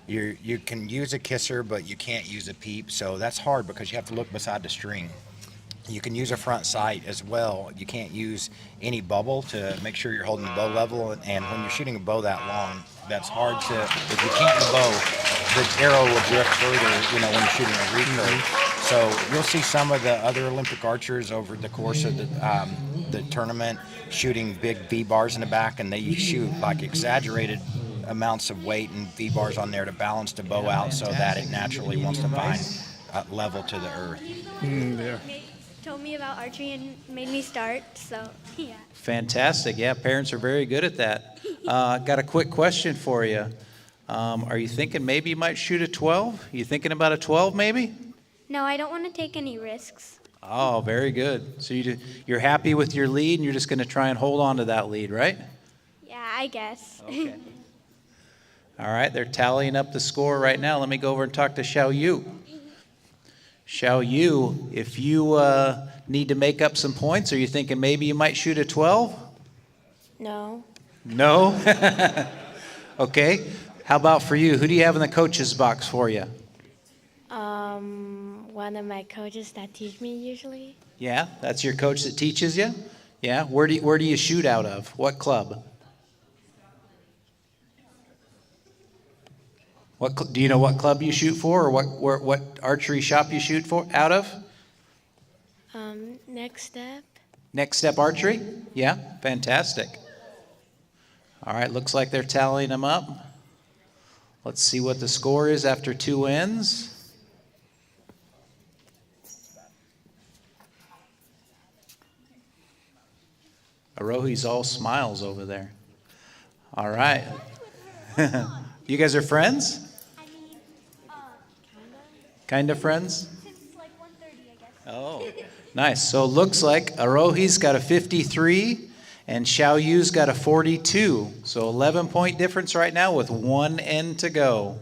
You can use a kisser, but you can't use a peep. So that's hard because you have to look beside the string. You can use a front sight as well. You can't use any bubble to make sure you're holding the bow level. And when you're shooting a bow that long, that's hard to, if you can't bow, the arrow will drift further, you know, when you're shooting a recurve. So you'll see some of the other Olympic archers over the course of the tournament shooting big V-bars in the back, and they shoot like exaggerated amounts of weight and V-bars on there to balance the bow out so that it naturally wants to find level to the earth. Yeah. Told me about archery and made me start, so yeah. Fantastic. Yeah, parents are very good at that. Got a quick question for you. Are you thinking maybe you might shoot a 12? You thinking about a 12 maybe? No, I don't want to take any risks. Oh, very good. So you're happy with your lead and you're just going to try and hold on to that lead, right? Yeah, I guess. Okay. All right, they're tallying up the score right now. Let me go over and talk to Xiao Yu. Xiao Yu, if you need to make up some points, are you thinking maybe you might shoot a 12? No. No? Okay. How about for you? Who do you have in the coach's box for you? One of my coaches that teach me usually. Yeah, that's your coach that teaches you? Yeah. Where do you shoot out of? What club? Do you know what club you shoot for, or what archery shop you shoot for out of? Next step. Next Step Archery? Yeah, fantastic. All right, looks like they're tallying them up. Let's see what the score is after 2 ends. Arohi's all smiles over there. All right. You guys are friends? I mean, Kind of friends? Since like 1:30, I guess. Oh, nice. So it looks like Arohi's got a 53 and Xiao Yu's got a 42. So 11-point difference right now with 1 end to go.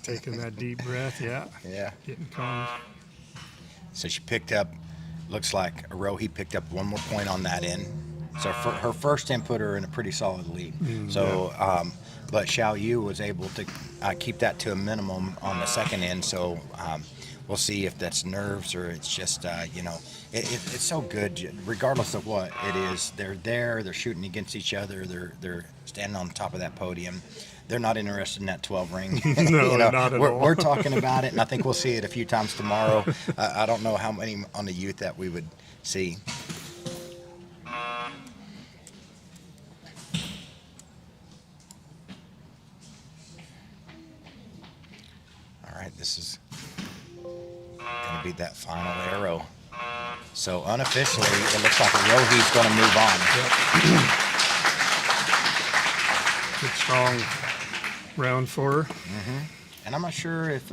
Taking that deep breath, yeah. Yeah. Getting calm. So she picked up, looks like Arohi picked up 1 more point on that end. So for her first end put her in a pretty solid lead. So, but Xiao Yu was able to keep that to a minimum on the second end. So we'll see if that's nerves or it's just, you know, it's so good, regardless of what it is. They're there, they're shooting against each other, they're standing on the top of that podium. They're not interested in that 12 ring. No, You know, not at all. we're talking about it, and I think we'll see it a few times tomorrow. I don't know how many on the youth that we would see. All right, this is going to be that final arrow. So unofficially, it looks like Rohi's going to move on. Good strong round for her. And I'm not sure if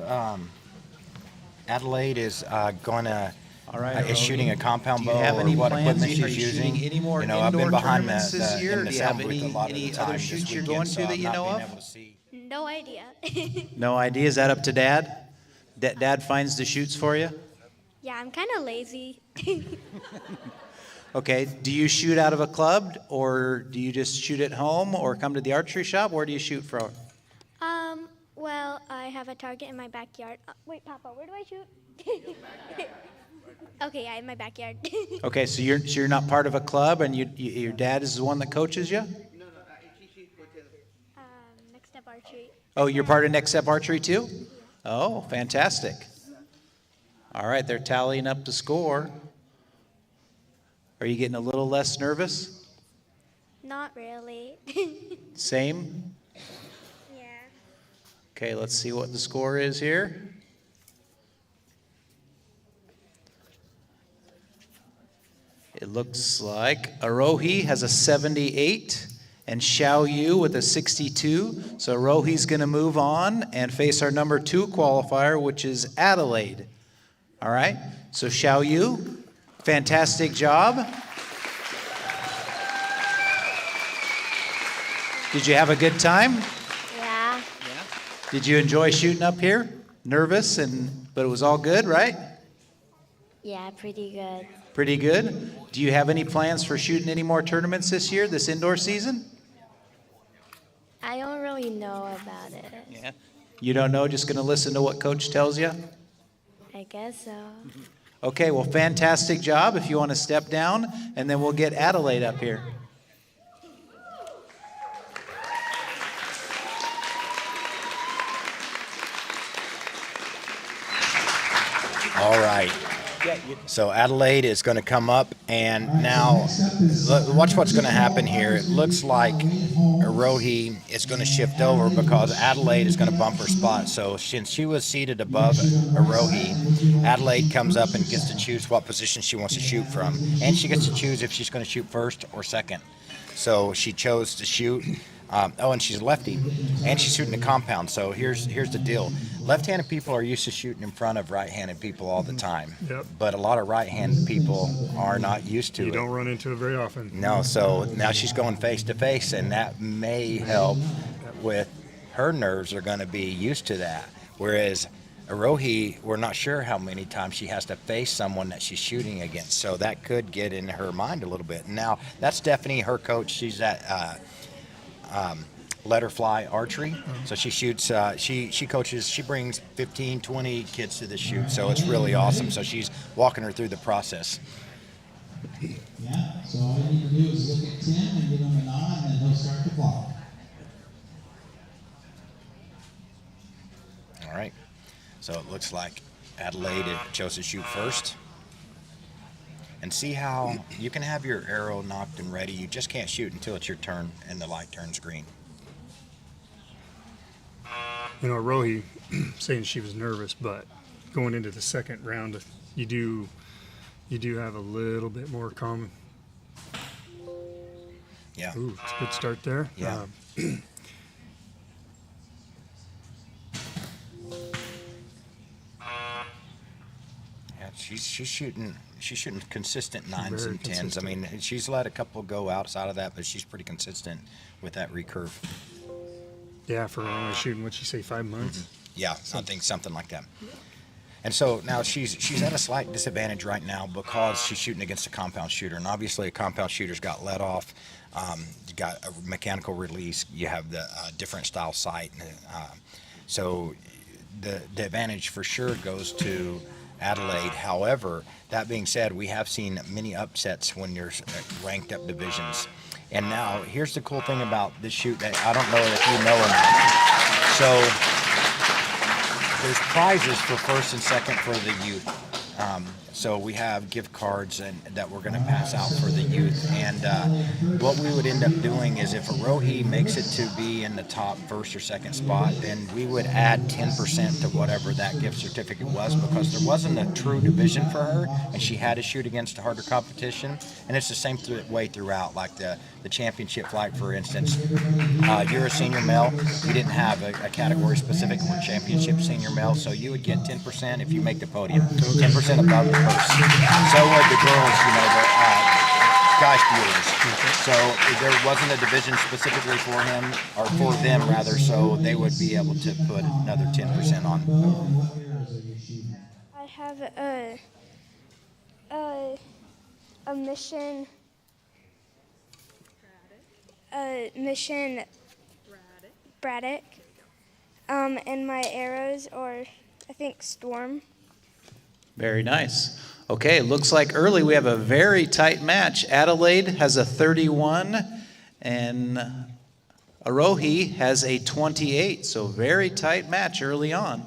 Adelaide is going to All right, is shooting a compound do you bow have or any what plans? equipment Are she's you using. shooting any more You know, I've been indoor behind tournaments this year? in the Do you have sound booth a any- lot of any the other time shoots this you're weekend, going so to that I've you not know been of? able to see. No idea. No idea. Is that up to Dad? Dad finds the shoots for you? Yeah, I'm kind of lazy. Okay. Do you shoot out of a club, or do you just shoot at home, or come to the archery shop? Where do you shoot from? have a target in my backyard. Wait, Papa, where do I shoot? Okay, yeah, in my backyard. Okay, so you're not part of a club, and your dad is the one that coaches you? Next Step Archery. Oh, you're part of Next Step Archery too? Oh, fantastic. All right, they're tallying up the score. Are you getting a little less nervous? Not really. Same? Yeah. Okay, let's see what the score is here. It looks like Arohi has a 78 and Xiao Yu with a 62. So Arohi's going to move on and face our number 2 qualifier, which is Adelaide. All right, so Xiao Yu, fantastic job. Did you have a good time? Yeah. Did you enjoy shooting up here? Nervous, but it was all good, right? Yeah, pretty good. Pretty good. Do you have any plans for shooting any more tournaments this year, this indoor season? I don't really know about it. Yeah. You don't know, just going to listen to what Coach tells you? I guess so. Okay, well, fantastic job. If you want to step down, and then we'll get Adelaide up here. All right. So Adelaide is going to come up, and now watch what's going to happen here. It looks like Arohi is going to shift over because Adelaide is going to bump her spot. So since she was seated above Arohi, Adelaide comes up and gets to choose what position she wants to shoot from, and she gets to choose if she's going to shoot first or second. So she chose to shoot. And she's a lefty, and she's shooting a compound. So here's the deal. Left-handed people are used to shooting in front of right-handed people all the time. Yep. But a lot of right-handed people are not used to it. You don't run into it very often. No, so now she's going face-to-face, and that may help with her nerves are going to be used to that. Whereas Arohi, we're not sure how many times she has to face someone that she's shooting against. So that could get in her mind a little bit. Now, that's Stephanie, her coach. She's at Letterfly Archery. So she shoots, she coaches, she brings 15, 20 kids to this shoot. So it's really awesome. So she's walking her through the process. Yeah, so all you need to do is look at Tim and give him a nod, and then he'll start the clock. All right. So it looks like Adelaide chose to shoot first. And see how you can have your arrow knocked and ready. You just can't shoot until it's your turn and the light turns green. You know, Rohi saying she was nervous, but going into the second round, you do have a little bit more calm. Yeah. Ooh, it's a good start there. Yeah. Yeah, she's shooting consistent 9s Very and 10s. consistent. I mean, she's let a couple go outside of that, but she's pretty consistent with that recurve. Yeah, for only shooting, what'd you say, 5 months? Yeah, I think something like that. And so now she's at a slight disadvantage right now because she's shooting against a compound shooter, and obviously a compound shooter's got let off. You got a mechanical release. You have the different style sight. So the advantage for sure goes to Adelaide. However, that being said, we have seen many upsets when you're ranked up divisions. And now, here's the cool thing about this shoot that I don't know if you know or not. So there's prizes for first and second for the youth. So we have gift cards that we're going to pass out for the youth. And what we would end up doing is if Arohi makes it to be in the top first or second spot, then we would add 10% to whatever that gift certificate was, because there wasn't a true division for her, and she had to shoot against a harder competition. And it's the same way throughout, like the championship flag, for instance. You're a senior male. You didn't have a category specific for championship senior male, so you would get 10% if you make the podium, 10% above the purse. So would the girls, the guys viewers. So there wasn't a division specifically for him, or for them rather, so they would be able to put another 10% on. I have a mission. Mission Braddock. And my arrows are, I think, storm. Very nice. Okay, looks like early we have a very tight match. Adelaide has a 31 and Arohi has a 28, so very tight match early on.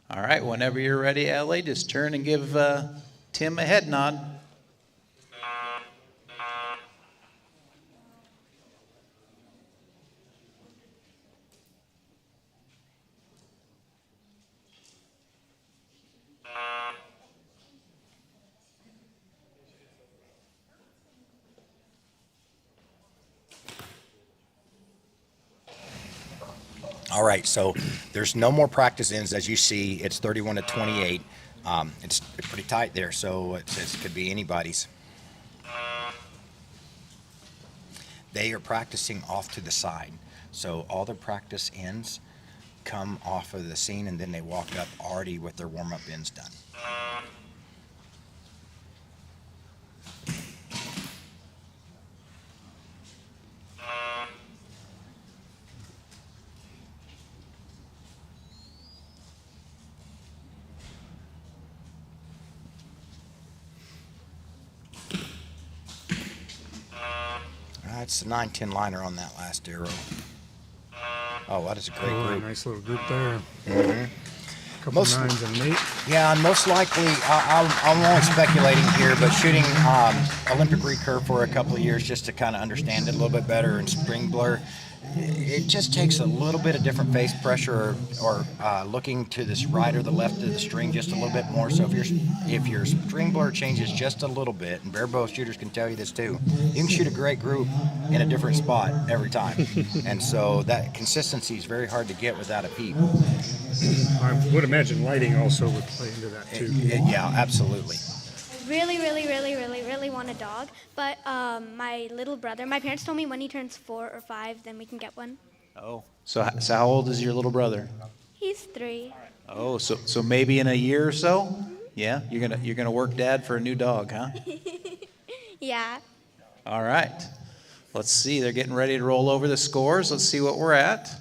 All right, whenever you're ready, Adelaide, just turn and give Tim a head nod. All right, so there's no more practice ends. As you see, it's 31 to 28. It's pretty tight there, so it could be anybody's. They are practicing off to the side, so all their practice ends come off of the scene, and then they walk up already with their warm-up ends done. It's a 9-10 liner on that last arrow. Oh, that is a great Oh, group. nice little group there. Couple Most- nines and an 8. Yeah, and most likely, I'm only speculating here, but shooting Olympic recurve for a couple of years just to kind of understand it a little bit better and spring blur, it just takes a little bit of different face pressure or looking to this right or the left of the string just a little bit more. So if your string blur changes just a little bit, and bare bow shooters can tell you this too, you can shoot a great group in a different spot every time. And so that consistency is very hard to get without a peep. I would imagine lighting also would play into that too. Yeah, absolutely. Really want a dog, but my little brother, my parents told me when he turns 4 or 5, then we can get one. Oh, so how old is your little brother? He's 3. Oh, so maybe in a year or so? Yeah, you're gonna work Dad for a new dog, huh? Yeah. All right. Let's see. They're getting ready to roll over the scores. Let's see what we're at.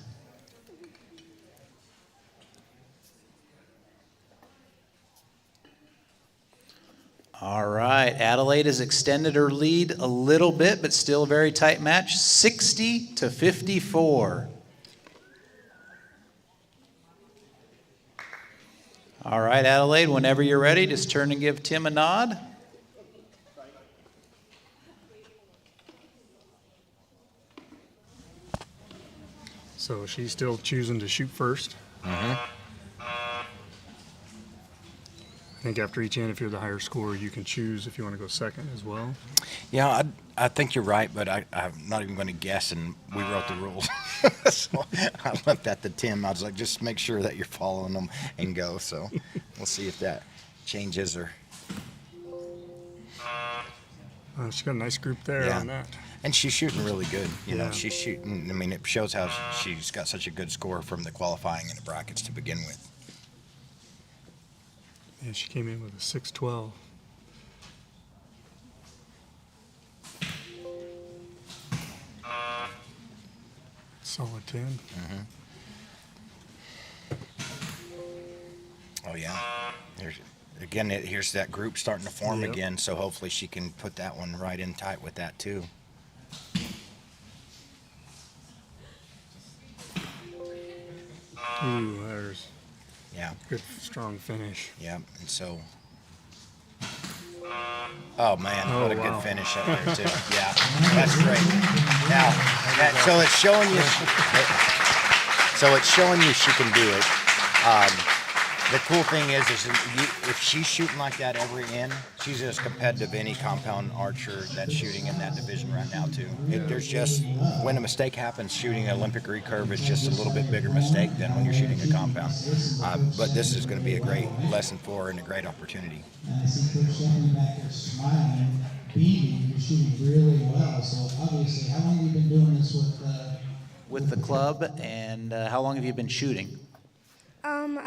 All right. Adelaide has extended her lead a little bit, but still a very tight match, 60 to 54. All right, Adelaide, whenever you're ready, just turn and give Tim a nod. So she's still choosing to shoot first. I think after each end, if you're the higher scorer, you can choose if you want to go second as well. Yeah, I think you're right, but I'm not even going to guess, and we wrote the rules. So I left that to Tim. I was like, just make sure that you're following them and go. So we'll see if that changes or. She's got a nice group there Yeah. on that. And she's shooting really good. You know, Yeah. she's shooting. I mean, it shows how she's got such a good score from the qualifying and the brackets to begin with. Yeah, she came in with a 612. Solid 10. Oh yeah. Here's that group starting to form Yep. again. So hopefully she can put that one right in tight with that too. Ooh, there's Yeah. good, strong finish. Yeah. And so. Oh man, Oh, what a wow. good finish up there too. Yeah, that's great. Now, so it's showing you. So it's showing you she can do it. The cool thing is if she's shooting like that every end, she's as competitive any compound archer that's shooting in that division right now too. There's just when a mistake happens, shooting an Olympic recurve is just a little bit bigger mistake than when you're shooting a compound. But this is going to be a great lesson for her and a great opportunity. And I see Coach Shannon back there smiling, beaming. You're shooting really well. So obviously, how long have you been doing this With the club, and how long have you been shooting?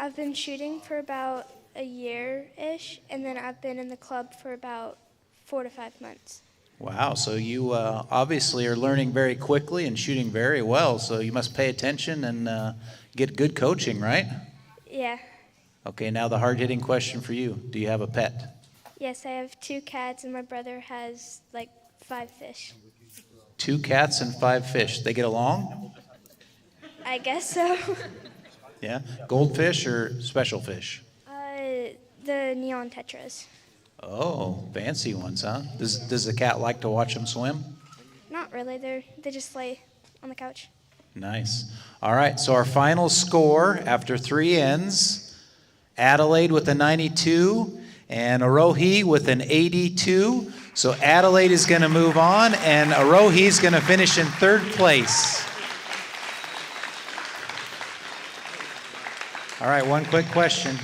I've been shooting for about a year-ish, and then I've been in the club for about 4 to 5 months. Wow, so you obviously are learning very quickly and shooting very well, so you must pay attention and get good coaching, right? Yeah. Okay, now the hard-hitting question for you. Do you have a pet? Yes, I have 2 cats, and my brother has like 5 fish. 2 cats and 5 fish. They get along? I guess so. Yeah? Goldfish or special fish? The neon tetras. Oh, fancy ones, huh? Does the cat like to watch them swim? Not really. They just lay on the couch. Nice. All right, so our final score after 3 ends, Adelaide with a 92 and Arohi with an 82. So Adelaide is going to move on and Arohi is going to finish in 3rd place. All right, one quick question.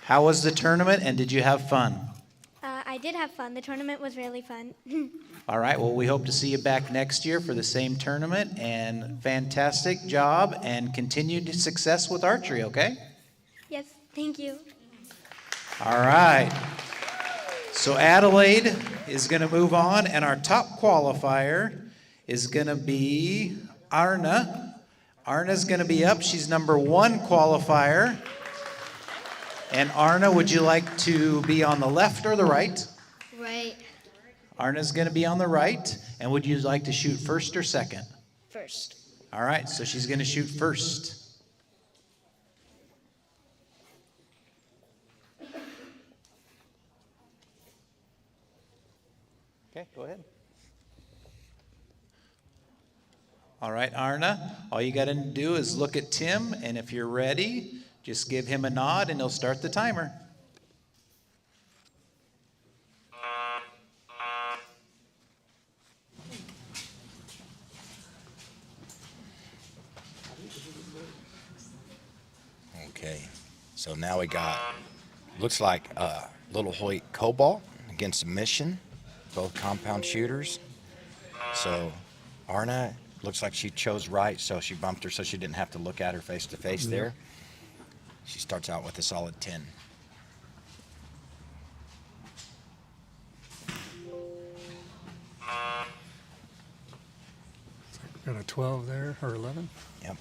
How was the tournament and did you have fun? I did have fun. The tournament was really fun. All right, well, we hope to see you back next year for the same tournament, and fantastic job and continued success with archery, okay? Yes, thank you. All right. So Adelaide is going to move on, and our top qualifier is going to be Arna. Arna's going to be up. She's number 1 qualifier. And Arna, would you like to be on the left or the right? Right. Arna's going to be on the right. And would you like to shoot first or second? First. All right, so she's going to shoot first. Okay, go ahead. All right, Arna, all you got to do is look at Tim, and if you're ready, just give him a nod and he'll start the timer. Okay, so now we got, looks like Little Hoyt Cobalt against Mission, both compound shooters. So Arna, looks like she chose right, so she bumped her so she didn't have to look at her face to face there. She starts out with a solid 10. Got a 12 there, or 11. Yep.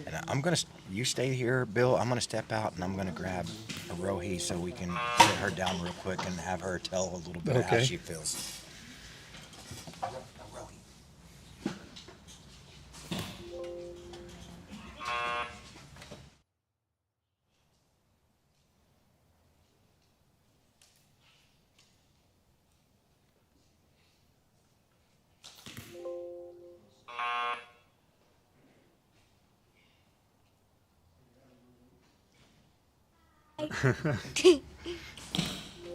And I'm going to, you stay here, Bill. I'm going to step out and I'm going to grab Arohi so we can get her down real quick and have her tell a little bit how Okay. she feels.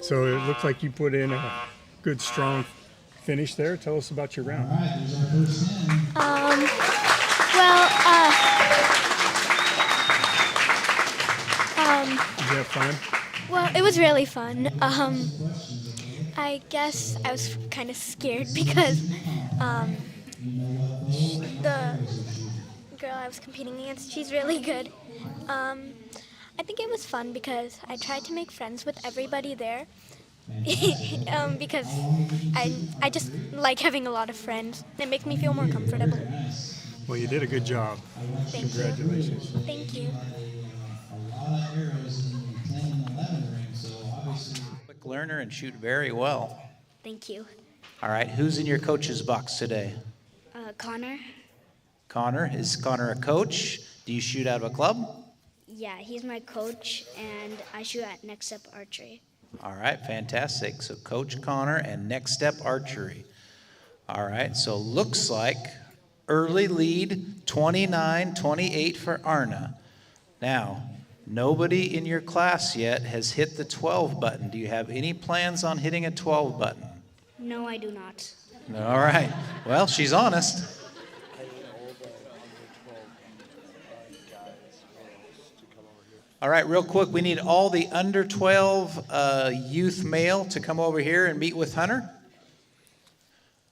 So it looked like you put in a good, strong finish there. Tell us about your All round. right, there's our first 10. Well, Did you have fun? well, it was really fun. I guess I was kind of scared because the girl I was competing against, she's really good. I think it was fun because I tried to make friends with everybody there. Because I just like having a lot of friends. It makes me feel more comfortable. Well, you did a good job. Thank Congratulations. you. Thank you. A lot of arrows in the 10 and 11 ring, so obviously. Quick learner and shoot very well. Thank you. All right, who's in your coach's box today? Connor? Connor. Is Connor a coach? Do you shoot out of a club? Yeah, he's my coach, and I shoot at Next Step Archery. All right, fantastic. So Coach Connor and Next Step Archery. All right, so looks like early lead 29-28 for Arna. Now, nobody in your class yet has hit the 12 button. Do you have any plans on hitting a 12 button? No, I do not. All right. Well, she's honest. All right, real quick, we need all the under 12 youth male to come over here and meet with Hunter.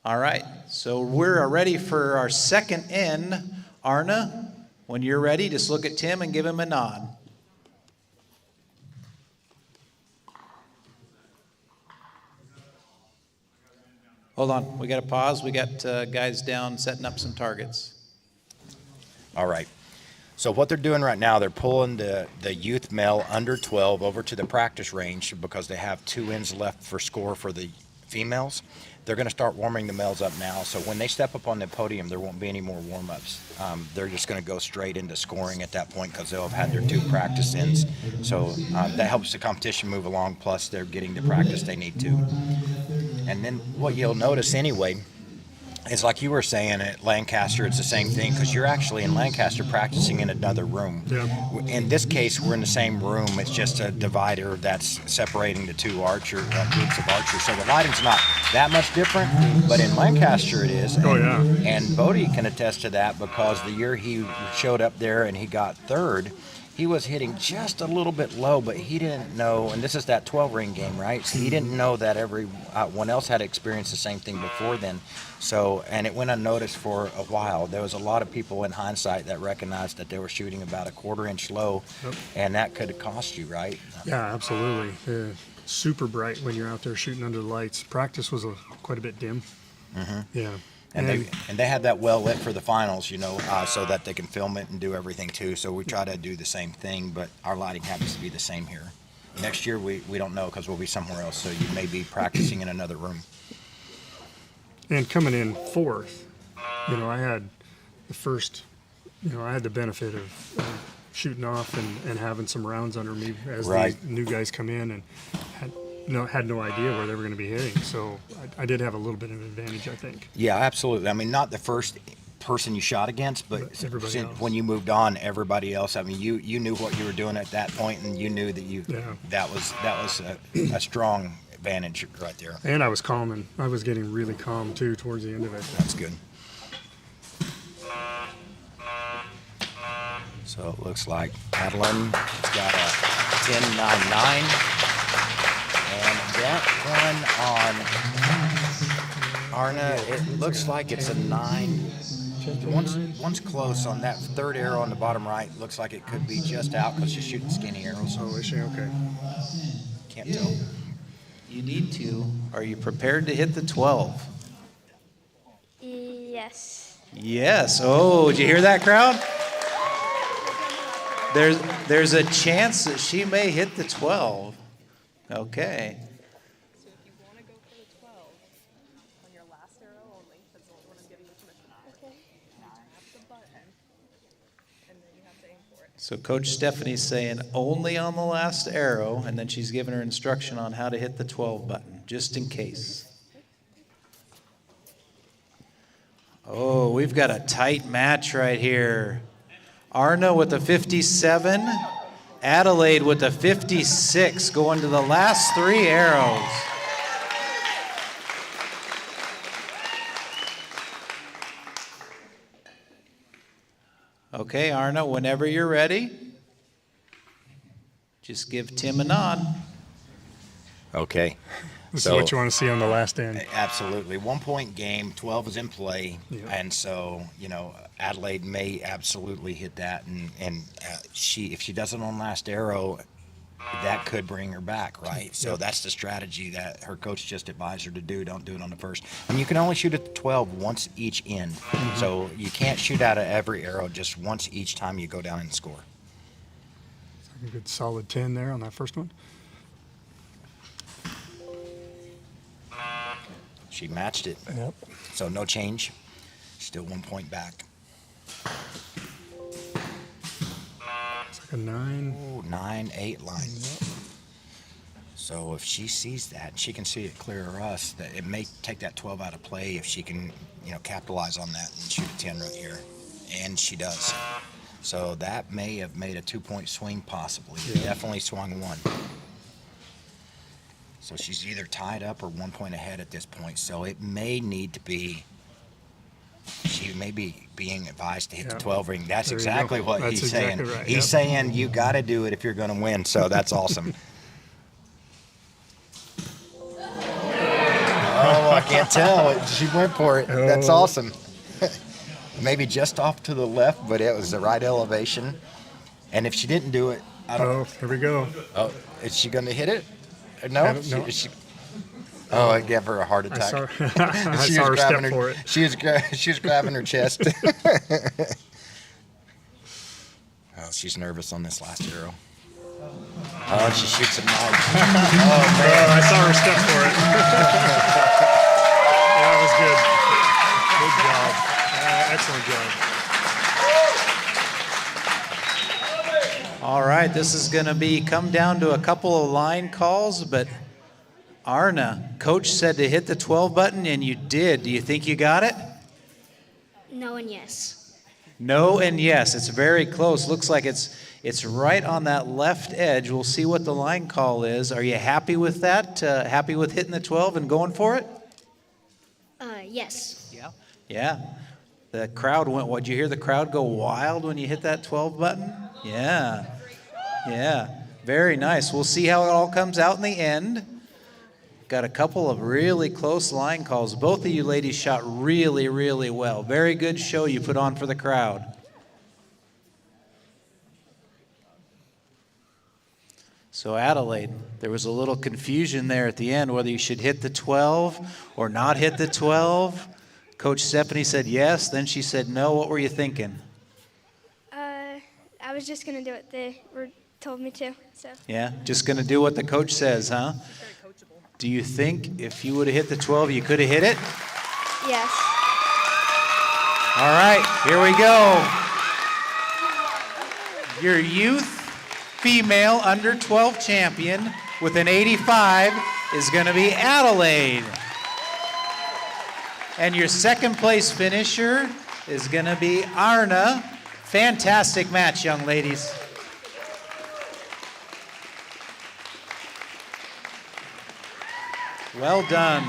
All right, so we're ready for our second end. Arna, when you're ready, just look at Tim and give him a nod. Hold on, we got to pause. We got guys down setting up some targets. All right. So what they're doing right now, they're pulling the youth male under 12 over to the practice range because they have 2 ends left for score for the females. They're going to start warming the males up now. So when they step up on the podium, there won't be any more warm-ups. They're just going to go straight into scoring at that point because they'll have had their 2 practice ends. So that helps the competition move along, plus they're getting the practice they need to. And then what you'll notice anyway, it's like you were saying at Lancaster, it's the same thing because you're actually in Lancaster practicing in another room. Yeah. In this case, we're in the same room. It's just a divider that's separating the 2 groups of archers. So the lighting's not that much different, but in Lancaster it is. Oh, yeah. And Bodie can attest to that because the year he showed up there and he got 3rd, he was hitting just a little bit low, but he didn't know, and this is that 12-ring game, right? So he didn't know that everyone else had experienced the same thing before then. So, and it went unnoticed for a while. There was a lot of people in hindsight that recognized that they were shooting about a 1/4 inch low, and that could have cost you, right? Yeah, absolutely. Super bright when you're out there shooting under the lights. Practice was quite a bit dim. Mm-hmm. Yeah. And they have that well lit for the finals, so that they can film it and do everything too. So we try to do the same thing, but our lighting happens to be the same here. Next year we don't know because we'll be somewhere else. So you may be practicing in another room. And coming in 4th, I had the first, I had the benefit of shooting off and having some rounds under me as Right. the new guys come in and had no idea where they were going to be hitting. So I did have a little bit of an advantage, I think. Yeah, absolutely. I mean, not the first person you shot against, but everybody else. when you moved on, everybody else. I mean, you knew what you were doing at that point, and you knew that that was a strong advantage right there. And I was calming. I was getting really calm too towards the end of it. That's good. So it looks like Madeline has got a 10.99, and that one on Arna, it looks like it's a 9. One's close on that 3rd arrow on the bottom right. Looks like it could be just out because she's shooting skinny arrows. Oh, is she? Okay. Can't tell. You need to. Are you prepared to hit the 12? Yes. Yes. Oh, did you hear that, crowd? There's a chance that she may hit the 12. Okay. So if you want to go for the 12, on your last arrow only, that's the only one I'm giving you permission on. Okay. Tap the button, and then you have to aim for it. So Coach Stephanie's saying only on the last arrow, and then she's giving her instruction on how to hit the 12 button, just in case. Oh, we've got a tight match right here. Arna with a 57, Adelaide with a 56, going to the last 3 arrows. Okay, Arna, whenever you're ready, just give Tim a nod. Okay. This is what you want to see on the last end. Absolutely. 1-point game, 12 is in play, Yeah. and so, Adelaide may absolutely hit that, and if she does it on last arrow, that could bring her back, right? So Yep. that's the strategy that her coach just advised her to do. Don't do it on the first. And you can only shoot at the 12 once each end, so you can't shoot out of every arrow, just once each time you go down and score. A good solid 10 there on that first one. She matched it, Yep. so no change. Still 1 point back. It's like a 9. Ooh, 9-8 line. So if she sees that, she can see it clearer us, that it may take that 12 out of play if she can, capitalize on that and shoot a 10 right here. And she does. So that may have made a 2-point swing possibly. Yeah. Definitely swung 1. So she's either tied up or 1 point ahead at this point. So it may need to be, she may be being advised to hit the Yeah. 12 ring. That's There you exactly go. what That's he's exactly saying. right. He's Yep. saying you got to do it if you're going to win. So that's awesome. Oh, I can't tell. She went for it. That's Oh. awesome. Maybe just off to the left, but it was the right elevation. And if she didn't do it, I don't. Oh, here we go. Oh, is she going to hit it? No. Haven't- no. Oh, it gave her a heart I attack. saw, I saw her step for it. She was grabbing her chest. Oh, she's nervous on this last arrow. Oh, she shoots a knife. Oh, man. I saw her step for it. That was good. Good job. Excellent job. All right, this is going to come down to a couple of line calls, but Arna, coach said to hit the 12 button, and you did. Do you think you got it? No and yes. No and yes. It's very close. Looks like it's right on that left edge. We'll see what the line call is. Are you happy with that? Happy with hitting the 12 and going for it? Yes. Yeah. Yeah. The crowd went, what, did you hear the crowd go wild when you hit that 12 button? Yeah. Yeah. Very nice. We'll see how it all comes out in the end. Got a couple of really close line calls. Both of you ladies shot really, really well. Very good show you put on for the crowd. So Adelaide, there was a little confusion there at the end whether you should hit the 12 or not hit the 12. Coach Stephanie said yes, then she said no. What were you thinking? I was just going to do what they told me to. So. Yeah, just going to do what the coach says, huh? Do you think if you would have hit the 12, you could have hit it? Yes. All right, here we go. Your youth female under 12 champion with an 85 is going to be Adelaide. And your second place finisher is going to be Arna. Fantastic match, young ladies. Well done.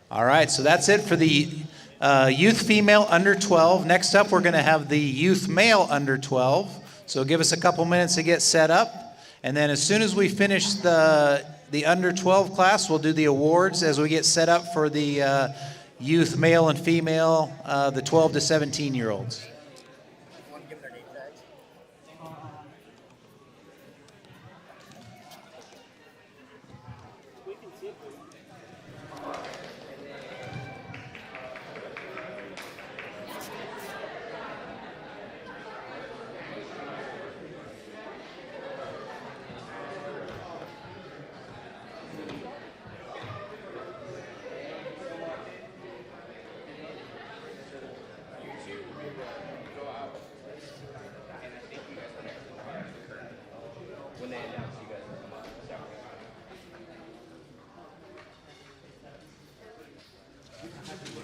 All right, so that's it for the youth female under 12. Next up, we're going to have the youth male under 12. So give us a couple minutes to get set up. And then as soon as we finish the under 12 class, we'll do the awards as we get set up for the youth male and female, the 12 to 17-year-olds.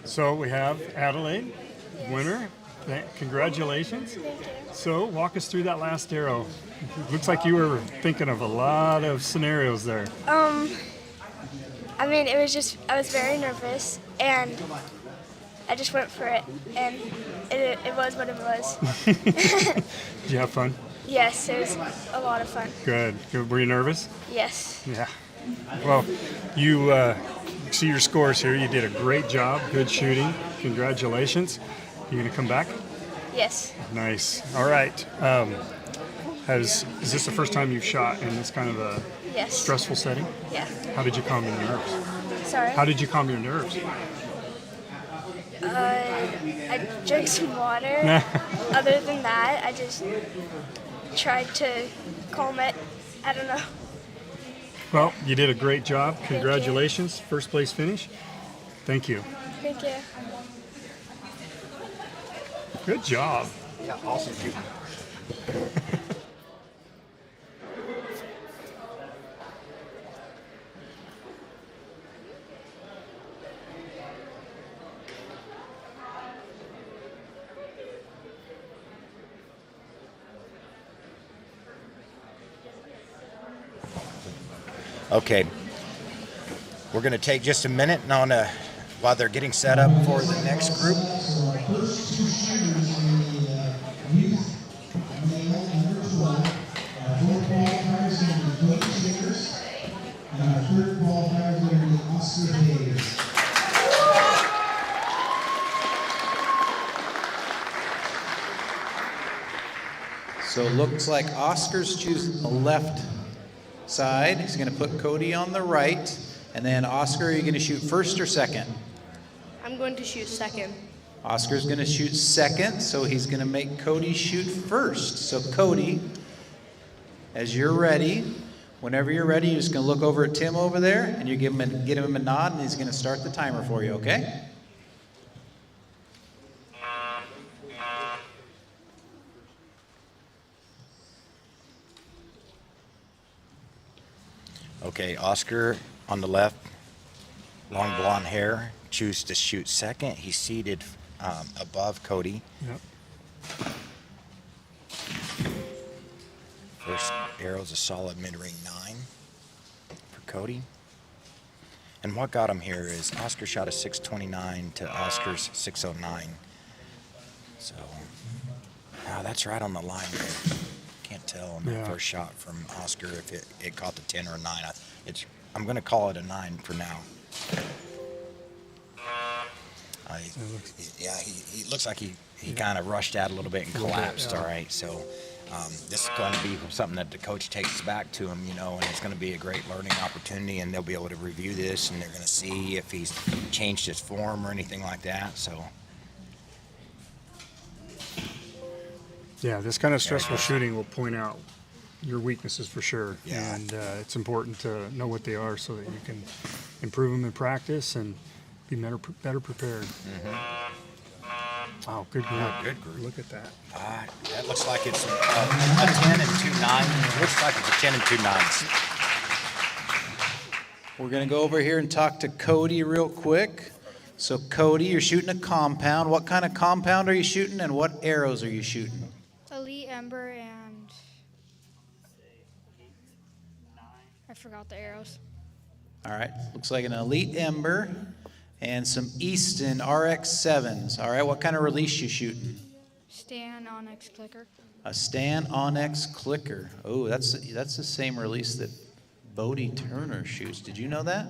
So we have Adelaide, winner. Congratulations. Thank you. So walk us through that last arrow. Looks like you were thinking of a lot of scenarios there. I mean, I was very nervous, and I just went for it, and it was what it was. Did you have fun? Yes, it was a lot of fun. Good. Were you nervous? Yes. Yeah. Well, you see your scores here. You did a great job. Good shooting. Congratulations. You gonna come back? Yes. Nice. All right. Is this the first time you've shot in this kind of a Yes. stressful setting? Yeah. How did you calm your nerves? Sorry. How did you calm your nerves? I drank some water. Other than that, I just tried to calm it. I don't know. Well, you did a great job. Congratulations. First place finish. Thank you. Thank you. Good job. Yeah, awesome shooting. Okay, we're going to take just a minute and while they're getting set up for the next group. First two shooters in the youth male under 12. Our fourth qualifier is going to be Cody Schickers, and our third qualifier is going to be Oscar Hayes. So it looks like Oscar's choosing the left side. He's going to put Cody on the right. And then Oscar, are you going to shoot first or second? I'm going to shoot second. Oscar's going to shoot second, so he's going to make Cody shoot first. So Cody, as you're ready, whenever you're ready, you're just going to look over at Tim over there, and you get him a nod, and he's going to start the timer for you, okay? Okay, Oscar on the left, long blonde hair, chooses to shoot second. He's seated above Cody. Yep. First arrow's a solid mid-ring 9 for Cody. And what got him here is Oscar shot a 629 to Oscar's 609. So, wow, that's right on the line there. Can't tell on the first shot from Oscar if it caught the 10 or a 9. I'm going to call it a 9 for now. He looks like he kind of rushed out a little bit and collapsed. All right, so this is going to be something that the coach takes back to him, and it's going to be a great learning opportunity, and they'll be able to review this, and they're going to see if he's changed his form or anything like that. So. Yeah, this kind of stressful shooting will point out your weaknesses for sure. Yeah. And it's important to know what they are so that you can improve them in practice and be better prepared. Mm-hmm. Wow, good group. Yeah, good group. Look at that. That looks like it's a 10 and 2 9. It looks like it's a 10 and 2 9s. We're going to go over here and talk to Cody real quick. So Cody, you're shooting a compound. What kind of compound are you shooting, and what arrows are you shooting? Elite Ember and I forgot the arrows. All right, looks like an Elite Ember and some Easton RX7s. All right, what kind of release you shooting? Stan Onyx Clicker. A Stan Onyx Clicker. Oh, that's the same release that Bodie Turner shoots. Did you know that?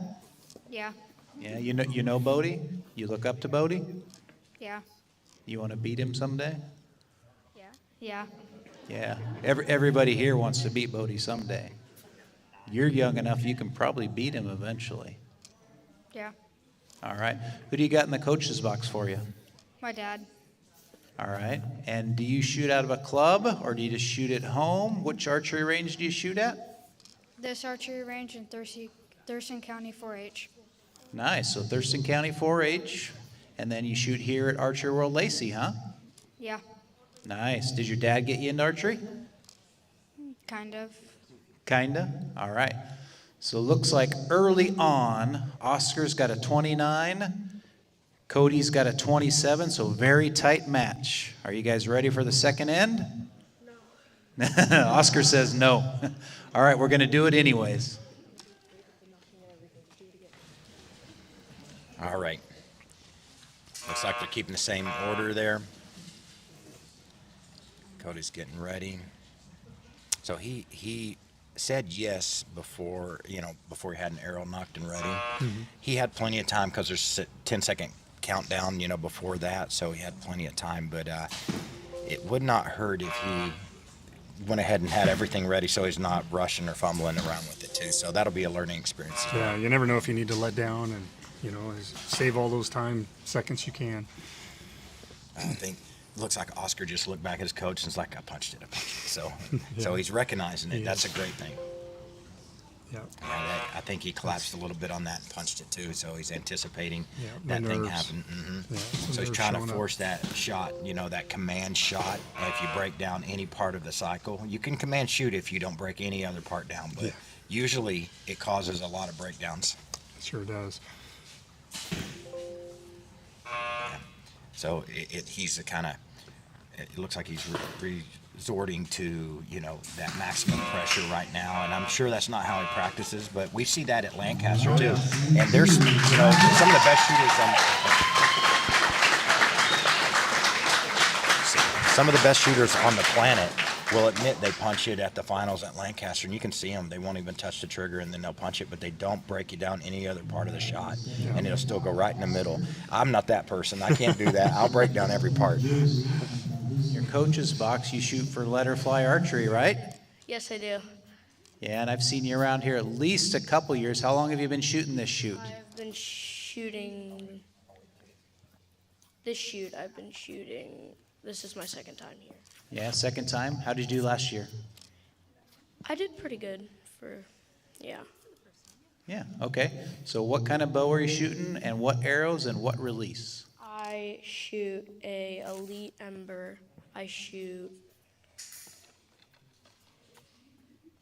Yeah. Yeah, you know Bodie? You look up to Bodie? Yeah. You want to beat him someday? Yeah. Yeah. Everybody here wants to beat Bodie someday. You're young enough, you can probably beat him eventually. Yeah. All right. Who do you got in the coach's box for you? My dad. All right. And do you shoot out of a club, or do you just shoot at home? Which archery range do you shoot at? This archery range in Thurston County 4-H. Nice. So Thurston County 4-H, and then you shoot here at Archery World Lacey, huh? Yeah. Nice. Did your dad get you into archery? Kind of. Kinda? All right. So it looks like early on, Oscar's got a 29, Cody's got a 27, so very tight match. Are you guys ready for the second end? No. Oscar says no. All right, we're going to do it anyways. All right. Looks like they're keeping the same order there. Cody's getting ready. So he said yes before he had an arrow knocked and ready. Mm-hmm. He had plenty of time because there's a 10-second countdown, before that, so he had plenty of time. But it would not hurt if he went ahead and had everything ready so he's not rushing or fumbling around with it too. So that'll be a learning experience. Yeah, you never know if you need to let down and, save all those seconds you can. I think it looks like Oscar just looked back at his coach and was like, I punched it. So so he's recognizing it. That's a great thing. Yeah. I think he collapsed a little bit on that and punched it too, so he's anticipating the that thing nerves. happened. Mm-hmm. Yeah, So he's trying to force that shot, that command shot. If you break down any part of the cycle, you can command shoot if you don't break any other part down, but usually it causes a lot of breakdowns. It sure does. So he's the kind of, it looks like he's resorting to, that maximum pressure right now. And I'm sure that's not how he practices, but we see that at Lancaster too. And there's, some of the best shooters some of the best shooters on the planet will admit they punch it at the finals at Lancaster, and you can see them. They won't even touch the trigger, and then they'll punch it, but they don't break you down any other part of the shot, and it'll still go right in the middle. I'm not that person. I can't do that. I'll break down every part. your coach's box, you shoot for letter fly archery, right? Yes, I do. Yeah, and I've seen you around here at least a couple years. How long have you been shooting this shoot? I've been shooting this shoot. I've been shooting. This is my second time here. Yeah, second time. How did you do last year? I did pretty good for, yeah. Yeah, okay. So what kind of bow are you shooting, and what arrows and what release? I shoot a Elite Ember. I shoot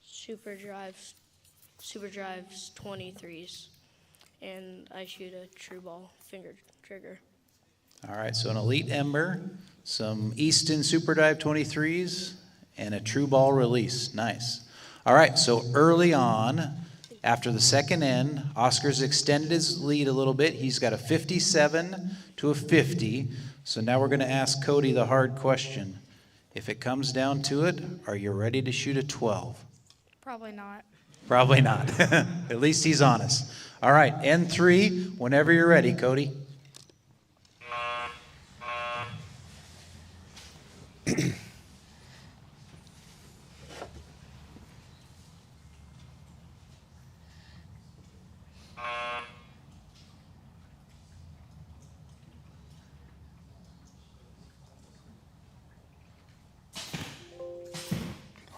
Super Drives 23s, and I shoot a True Ball finger trigger. All right, so an Elite Ember, some Easton Super Dive 23s, and a True Ball release. Nice. All right, so early on, after the second end, Oscar's extended his lead a little bit. He's got a 57 to a 50. So now we're going to ask Cody the hard question. If it comes down to it, are you ready to shoot a 12? Probably not. Probably not. At least he's honest. All right, N3, whenever you're ready, Cody.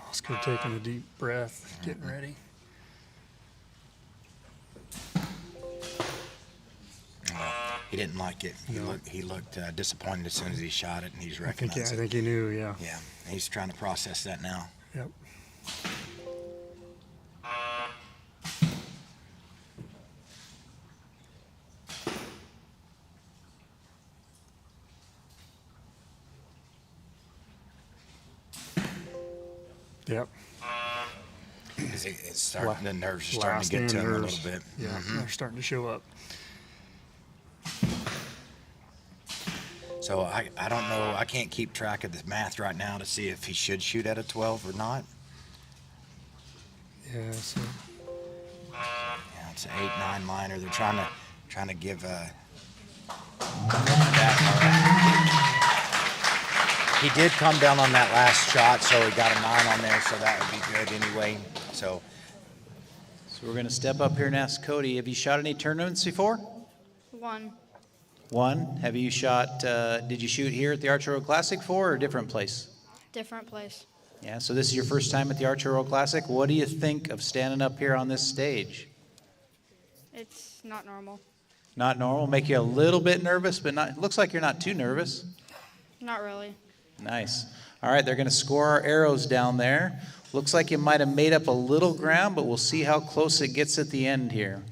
Oscar taking a deep breath, getting ready. He didn't like it. He looked disappointed as soon as he shot it, and he's I recognized it. think he knew, yeah. Yeah, he's trying to process that now. Yep. Yep. It's starting, the nerves are starting to get Last to him a nerves. little bit. Yeah, they're starting to show up. So I don't know. I can't keep track of the math right now to see if he should shoot at a 12 or not. Yeah, so Yeah, it's an 8-9 minor. They're trying to give that. He did come down on that last shot, so he got a 9 on there, so that would be good anyway. So we're going to step up here and ask Cody, have you shot any tournaments before? One. One. Have you shot, did you shoot here at the Archery World Classic for, or a different place? Different place. Yeah, so this is your first time at the Archery World Classic. What do you think of standing up here on this stage? It's not normal. Not normal? Make you a little bit nervous, but not, it looks like you're not too nervous. Not really. Nice. All right, they're going to score our arrows down there. Looks like you might have made up a little ground, but we'll see how close it gets at the end here.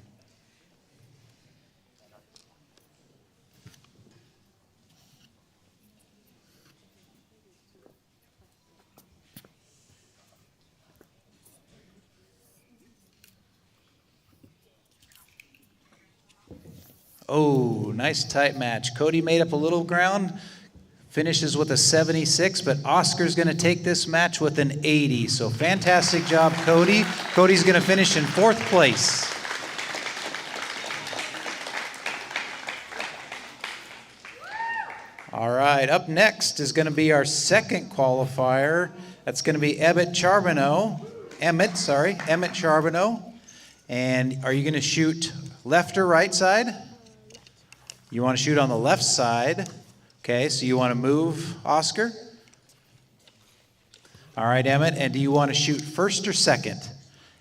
Oh, nice tight match. Cody made up a little ground, finishes with a 76, but Oscar's going to take this match with an 80. So fantastic job, Cody. Cody's going to finish in 4th place. All right, up next is going to be our second qualifier. That's going to be Emmett Charbonneau. Emmett Charbonneau. And are you going to shoot left or right side? You want to shoot on the left side. Okay, so you want to move, Oscar? All right, Emmett, and do you want to shoot first or second?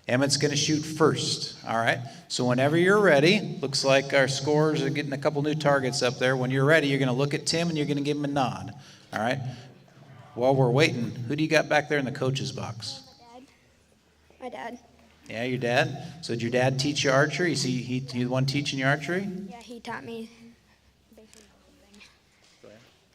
Emmett's going to shoot first. All right, so whenever you're ready, looks like our scorers are getting a couple new targets up there. When you're ready, you're going to look at Tim and you're going to give him a nod. All right, while we're waiting, who do you got back there in the coach's box? Dad. My dad. Yeah, your dad? So did your dad teach you archery? Is he the one teaching you archery? Yeah, he taught me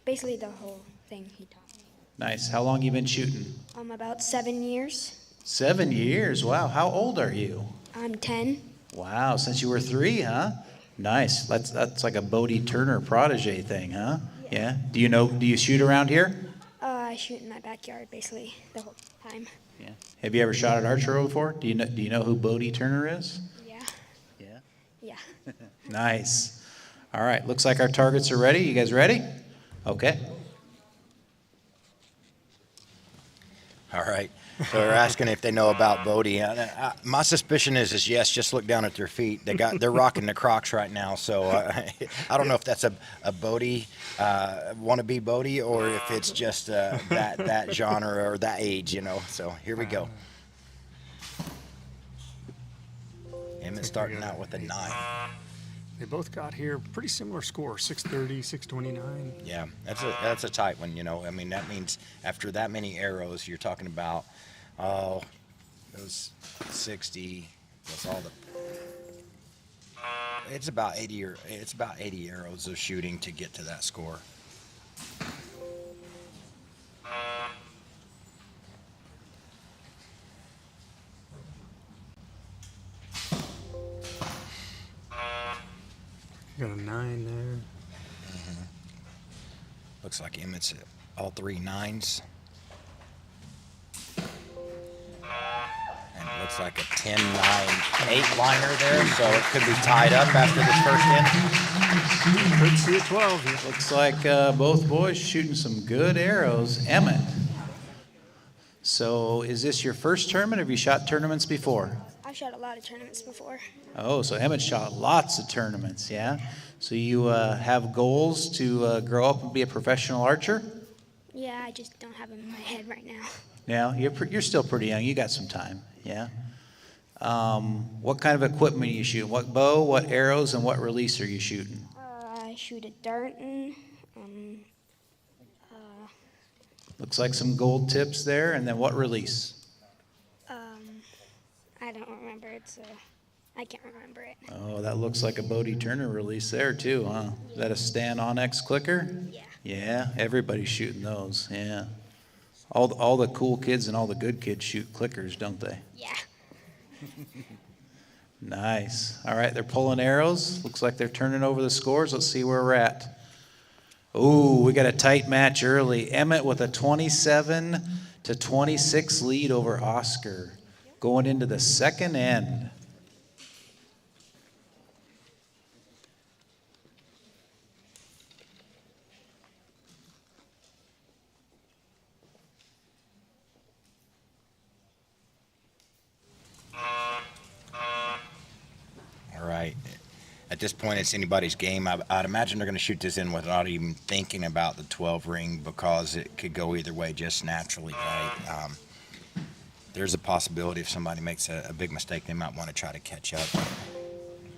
basically the whole thing he taught me. Nice. How long you been shooting? About 7 years. 7 years. Wow. How old are you? I'm 10. Wow. Since you were 3, huh? Nice. That's like a Bodie Turner protege thing, huh? Yeah. Do you shoot around here? I shoot in my backyard basically the whole time. Yeah. Have you ever shot at Archery before? Do you know who Bodie Turner is? Yeah. Yeah. Yeah. Nice. All right. Looks like our targets are ready. You guys ready? Okay. All right. So they're asking if they know about Bodie. My suspicion is yes. Just look down at their feet. They're rocking the Crocs right now. So I don't know if that's a Bodie wannabe Bodie or if it's just that genre or that age. So here we go. Emmett's starting out with a 9. They both got here pretty similar score, 630, 629. Yeah, that's a tight one. I mean, that means after that many arrows, you're talking about those 60. That's all the. It's about 80 arrows of shooting to get to that score. Got a 9 there. Looks like Emmett's at all 3 9s. And it looks like a 10, 9, 8 liner there, so it could be tied up after this first Could see a 12 here. Looks like both boys shooting some good arrows. Emmett. So is this your first tournament, or have you shot tournaments before? I've shot a lot of tournaments before. Oh, so Emmett shot lots of tournaments, yeah? So you have goals to grow up and be a professional archer? Yeah, I just don't have them in my head right now. Yeah, you're still pretty young. You got some time, yeah? What kind of equipment are you shooting? What bow, what arrows, and what release are you shooting? I shoot a Darton. Looks like some gold tips there, and then what release? I don't remember. I can't remember it. Oh, that looks like a Bodie Turner release there too, huh? Is that a Stan Onyx clicker? Yeah. Yeah, everybody's shooting those, yeah. All the cool kids and all the good kids shoot clickers, don't they? Yeah. Nice. All right, they're pulling arrows. Looks like they're turning over the scores. Let's see where we're at. Ooh, we got a tight match early. Emmett with a 27-26 lead over Oscar going into the second end. All right. At this point, it's anybody's game. I'd imagine they're going to shoot this in without even thinking about the 12 ring because it could go either way just naturally, right? There's a possibility if somebody makes a big mistake, they might want to try to catch up.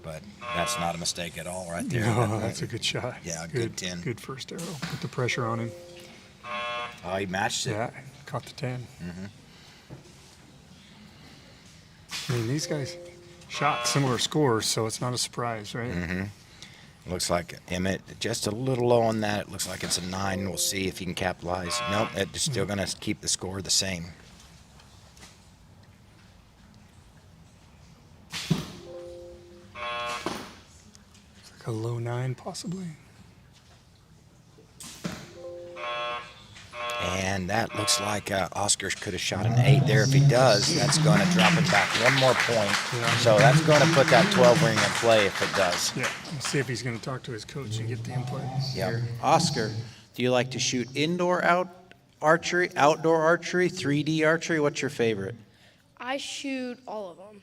But that's not a mistake at all right there. No, that's a good shot. Yeah, good 10. Good first arrow. Put the pressure on him. Oh, he matched it. Yeah, caught the 10. I mean, these guys shot similar scores, so it's not a surprise, right? Looks like Emmett just a little low on that. It looks like it's a 9. We'll see if he can capitalize. Nope, it's still going to keep the score the same. Like a low 9, possibly. And that looks like Oscar could have shot an 8 there. If he does, that's going to drop it back 1 more point. Yeah. So that's going to put that 12 ring in play if it does. Yeah, we'll see if he's going to talk to his coach and get the input. Yeah. Oscar, do you like to shoot indoor archery, outdoor archery, 3D archery? What's your favorite? I shoot all of them.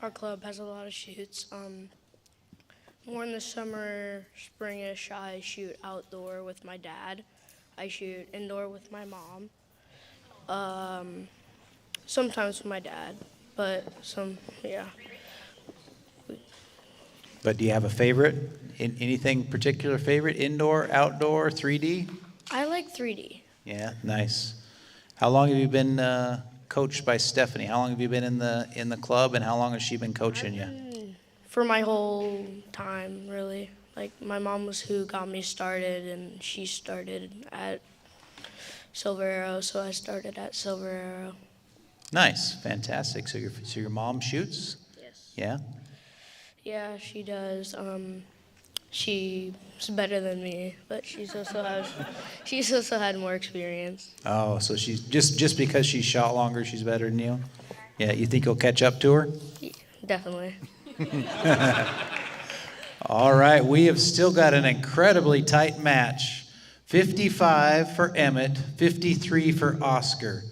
Our club has a lot of shoots. More in the summer, springish, I shoot outdoor with my dad. I shoot indoor with my mom. Sometimes with my dad, but yeah. But do you have a favorite? Anything particular favorite? Indoor, outdoor, 3D? I like 3D. Yeah, nice. How long have you been coached by Stephanie? How long have you been in the club, and how long has she been coaching you? For my whole time, really. Like, my mom was who got me started, and she started at Silver Arrow, so I started at Silver Arrow. Nice, fantastic. So your mom shoots? Yes. Yeah? Yeah, she does. She's better than me, but she's also had more experience. Oh, so she's just because she shot longer, she's better than you? Yeah, you think you'll catch up to her? Yeah, definitely. All right, we have still got an incredibly tight match. 55 for Emmett, 53 for Oscar.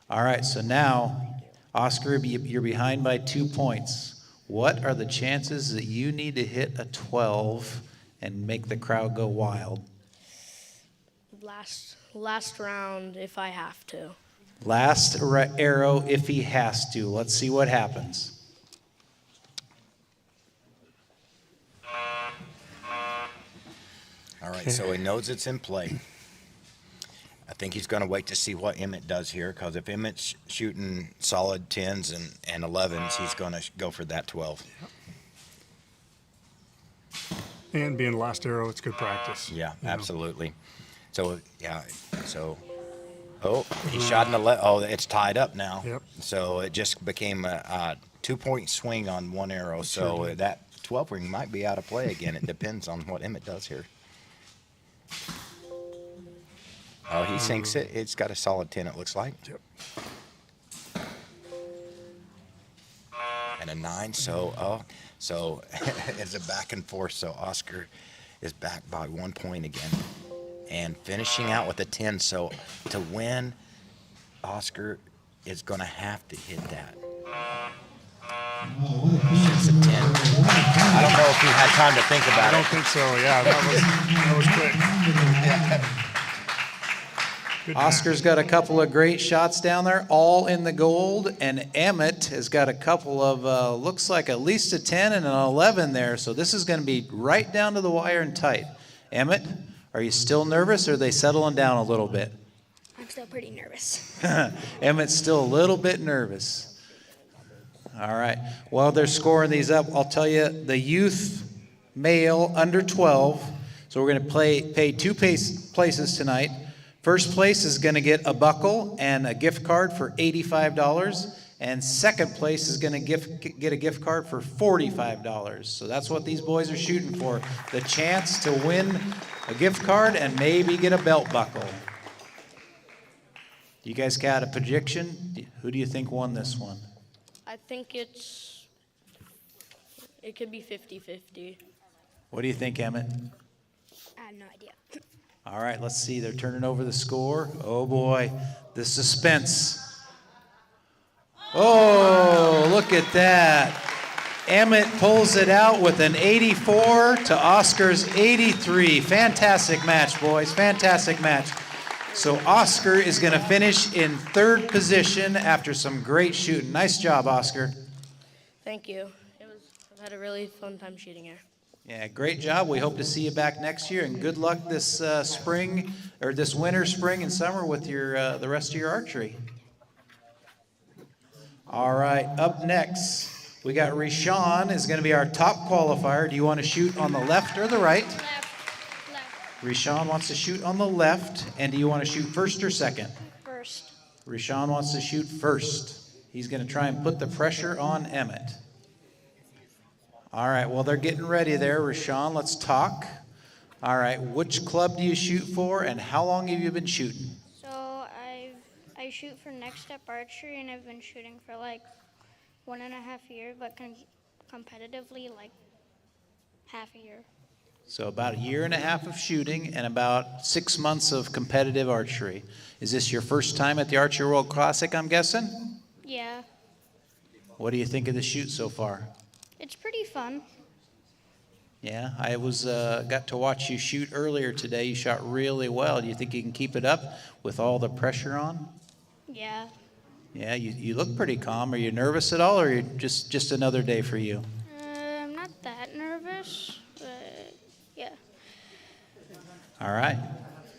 All right, so now, Oscar, you're behind by 2 points. What are the chances that you need to hit a 12 and make the crowd go wild? Last round if I have to. Last arrow if he has to. Let's see what happens. All right, so he knows it's in play. I think he's going to wait to see what Emmett does here, because if Emmett's shooting solid 10s and 11s, he's going to go for that 12. And being last arrow, it's good practice. Yeah, you know. absolutely. So, yeah, so, oh, he shot an 11. Oh, it's tied up now. Yep. So it just became a 2-point swing on one arrow. So Sure. that 12 ring might be out of play again. It depends on what Emmett does here. Oh, he sinks it. It's got a solid 10, it looks like. Yep. And a 9, so it's a back and forth. So Oscar is back by 1 point again, and finishing out with a 10. So to win, Oscar is going to have to hit that. It's a 10. I don't know if he had time to think about I it. don't think so. Yeah, that was quick. Good Oscar's got a couple of great shots down there, all in the gold, and Emmett has got a couple of, looks like at least a 10 and an 11 there, so this is going to be right down to the wire and tight. Emmett, are you still nervous, or are they settling down a little bit? I'm still pretty nervous. Emmett's still a little bit nervous. All right, while they're scoring these up, I'll tell you, the youth male under 12, so we're going to pay two places tonight. First place is going to get a buckle and a gift card for $85, and second place is going to get a gift card for $45. So that's what these boys are shooting for, the chance to win a gift card and maybe get a belt buckle. You guys got a prediction? Who do you think won this one? I think it could be 50-50. What do you think, Emmett? I have no idea. All right, let's see. They're turning over the score. Oh, boy. The suspense. Oh, look at that. Emmett pulls it out with an 84 to Oscar's 83. Fantastic match, boys. Fantastic match. So Oscar is going to finish in third position after some great shooting. Nice job, Oscar. Thank you. I've had a really fun time shooting here. Yeah, great job. We hope to see you back next year, and good luck this spring, or this winter, spring, and summer with your the rest of your archery. All right, up next, we got Rishawn is going to be our top qualifier. Do you want to shoot on the left or the right? Left. Rishawn wants to shoot on the left, and do you want to shoot first or second? First. Rishawn wants to shoot first. He's going to try and put the pressure on Emmett. All right, well, they're getting ready there. Rishawn, let's talk. All right, which club do you shoot for, and how long have you been shooting? So I shoot for Next Step Archery, and I've been shooting for like 1.5 years, but competitively like half a year. So about 1.5 years of shooting and about 6 months of competitive archery. Is this your first time at the Archery World Classic, I'm guessing? Yeah, What do you think of the shoot so far? it's pretty fun. Yeah, I got to watch you shoot earlier today. You shot really well. Do you think you can keep it up with all the pressure on? Yeah. Yeah, you look pretty calm. Are you nervous at all, or just another day for you? I'm not that nervous, but yeah. All right.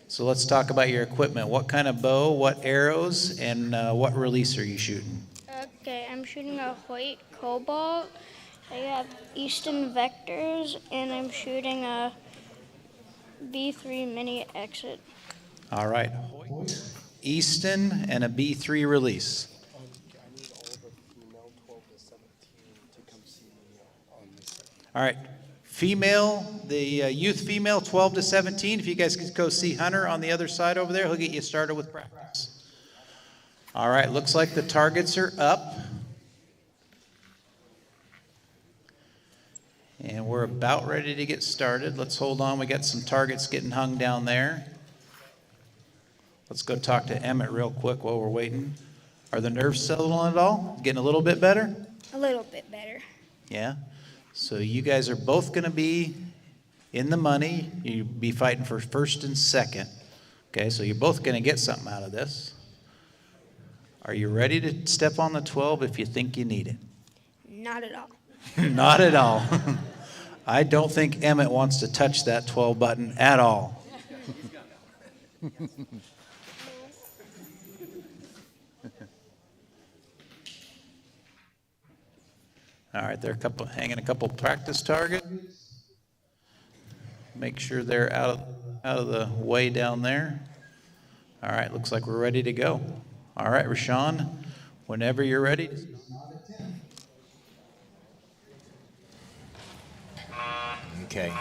So let's talk about your equipment. What kind of bow, what arrows, and what release are you shooting? Okay, I'm shooting a Hoyt Cobalt. I have Easton Vectors, and I'm shooting a B3 Mini Exit. All right. Easton and a B3 release. All right. Female, the youth female, 12 to 17. If you guys could go see Hunter on the other side over there, he'll get you started with practice. All right. Looks like the targets are up. And we're about ready to get started. Let's hold on. We got some targets getting hung down there. Let's go talk to Emmett real quick while we're waiting. Are the nerves settling at all? Getting a little bit better? A little bit better. Yeah? So you guys are both going to be in the money. You'll be fighting for first and second. Okay, so you're both going to get something out of this. Are you ready to step on the 12 if you think you need it? Not at all. Not at all. I don't think Emmett wants to touch that 12 button at all. All right, they're hanging a couple practice targets. Make sure they're out of the way down there. All right, looks like we're ready to go. All right, Rashawn, whenever you're ready. Okay,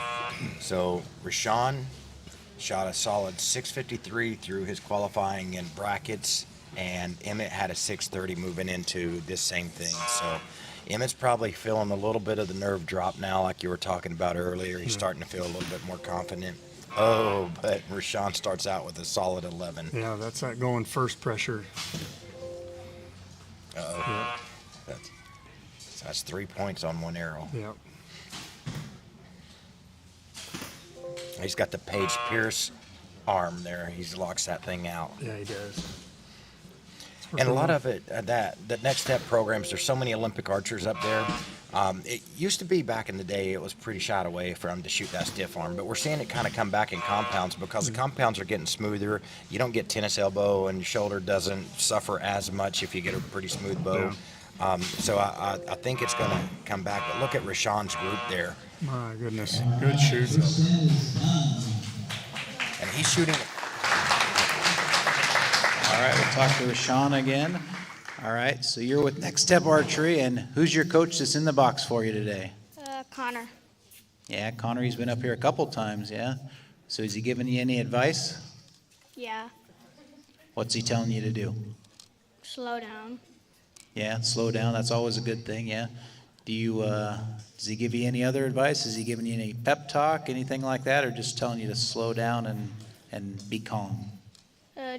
so Rashawn shot a solid 653 through his qualifying in brackets, and Emmett had a 630 moving into this same thing. So Emmett's probably feeling a little bit of the nerve drop now, like you were talking about earlier. He's starting to feel a little bit more confident. Oh, but Rashawn starts out with a solid 11. Yeah, that's that going first pressure. Uh-oh. Yep. That's 3 points on one arrow. Yep. He's got the Paige Pierce arm there. He locks that thing out. Yeah, he does. And a lot of it, the Next Step programs, there's so many Olympic archers up there. It used to be back in the day, it was pretty shied away for them to shoot that stiff arm, but we're seeing it kind of come back in compounds because the compounds are getting smoother. You don't get tennis elbow, and your shoulder doesn't suffer as much if you get a pretty smooth bow. Yeah. So I think it's going to come back. But look at Rashawn's group there. My goodness, good shoot. And he's shooting. All right, we'll talk to Rashawn again. All right, so you're with Next Step Archery, and who's your coach that's in the box for you today? Connor. Yeah, Connor, he's been up here a couple times, yeah? So is he giving you any advice? Yeah. What's he telling you to do? Slow down. Yeah, slow down, that's always a good thing, yeah? Does he give you any other advice? Is he giving you any pep talk, anything like that, or just telling you to slow down and be calm?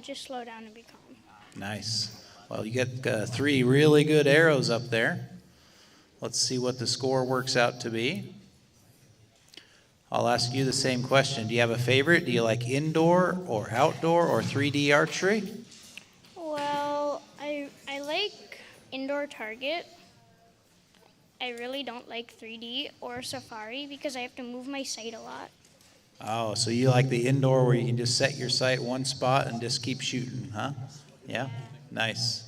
Just slow down and be calm. Nice. Well, you get 3 really good arrows up there. Let's see what the score works out to be. I'll ask you the same question. Do you have a favorite? Do you like indoor or outdoor or 3D archery? Well, I like indoor target. I really don't like 3D or safari because I have to move my sight a lot. Oh, so you like the indoor where you can just set your sight one spot and just keep shooting, huh? Yeah, nice.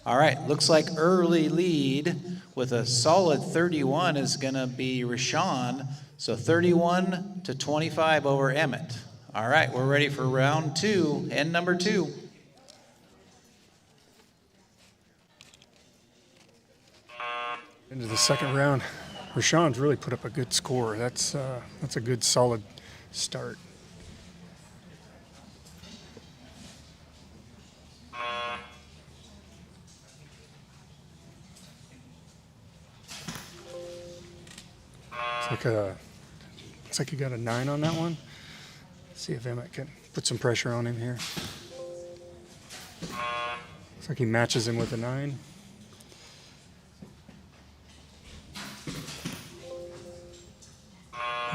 All right, looks like early lead with a solid 31 is going to be Rashawn. So 31-25 over Emmett. All right, we're ready for round 2 and number 2. Into the second round. Rashawn's really put up a good score. That's a good solid start. Looks like you got a 9 on that one. Let's see if Emmett can put some pressure on him here. Looks like he matches him with a 9.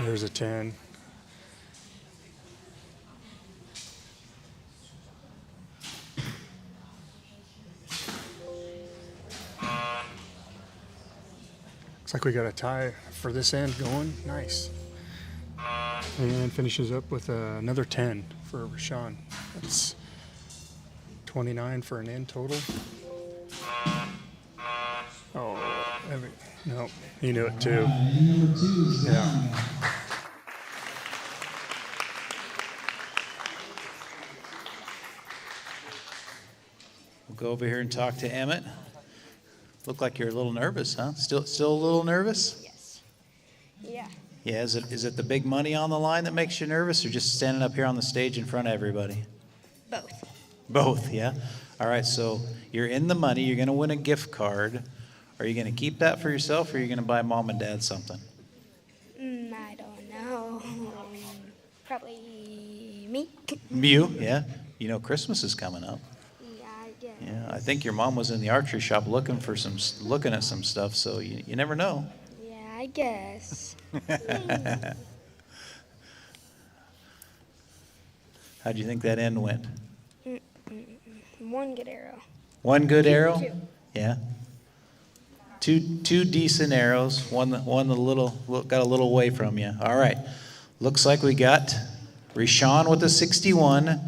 There's a 10. Looks like we got a tie for this end going. Nice. And finishes up with another 10 for Rashawn. That's 29 for an end total. Oh, no, he knew it too. Yeah. We'll go over here and talk to Emmett. Look like you're a little nervous, huh? Still a little nervous? Yes. Yeah. Yeah, is it the big money on the line that makes you nervous, or just standing up here on the stage in front of everybody? Both. Both, yeah? All right, so you're in the money. You're going to win a gift card. Are you going to keep that for yourself, or are you going to buy mom and dad something? I don't know. Probably me. You, yeah? You know Christmas is coming up. Yeah, I guess. Yeah, I think your mom was in the archery shop looking at some stuff, so you never know. Yeah, I guess. How'd you think that end went? One good arrow. One good arrow? Two. Yeah. Two decent arrows. One got a little away from you. All right. Looks like we got Rashawn with the 61,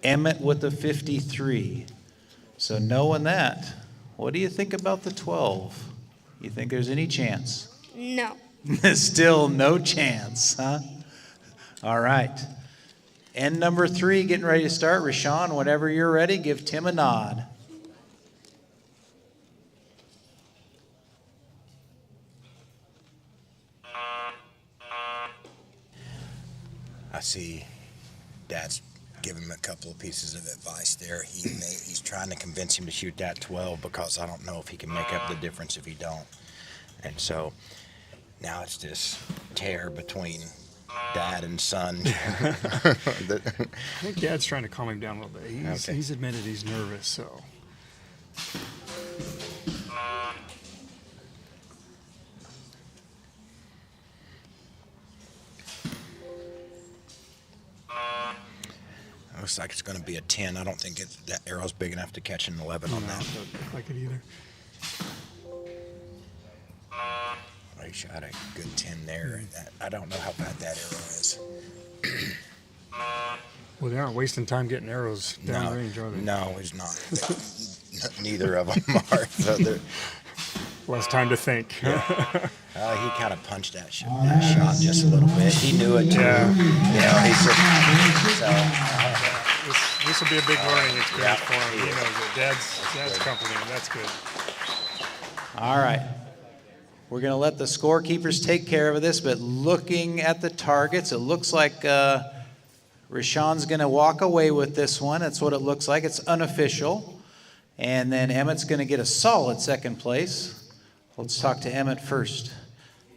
Emmett with the 53. So knowing that, what do you think about the 12? You think there's any chance? No. Still no chance, huh? All right. End number 3, getting ready to start. Rashawn, whenever you're ready, give Tim a nod. I see Dad's giving him a couple of pieces of advice there. He's trying to convince him to shoot that 12 because I don't know if he can make up the difference if he don't. And so now it's this tear between Dad and son. I think Dad's trying to calm him down a little bit. He's admitted he's nervous, so. Looks like it's going to be a 10. I don't think that arrow's big enough to catch an 11 on that. Doesn't look like it either. Well, he shot a good 10 there. I don't know how bad that arrow is. Well, they aren't wasting time getting arrows downrange, are they? No, he's not. Neither of them are. So less time to think. He kind of punched that shot just a little bit. He knew it too. Yeah. You know, This will be a big learning experience for him. He knows it. Dad's comforting him. That's good. All right. We're going to let the scorekeepers take care of this, but looking at the targets, it looks like Rashawn's going to walk away with this one. That's what it looks like. It's unofficial. And then Emmett's going to get a solid second place. Let's talk to Emmett first.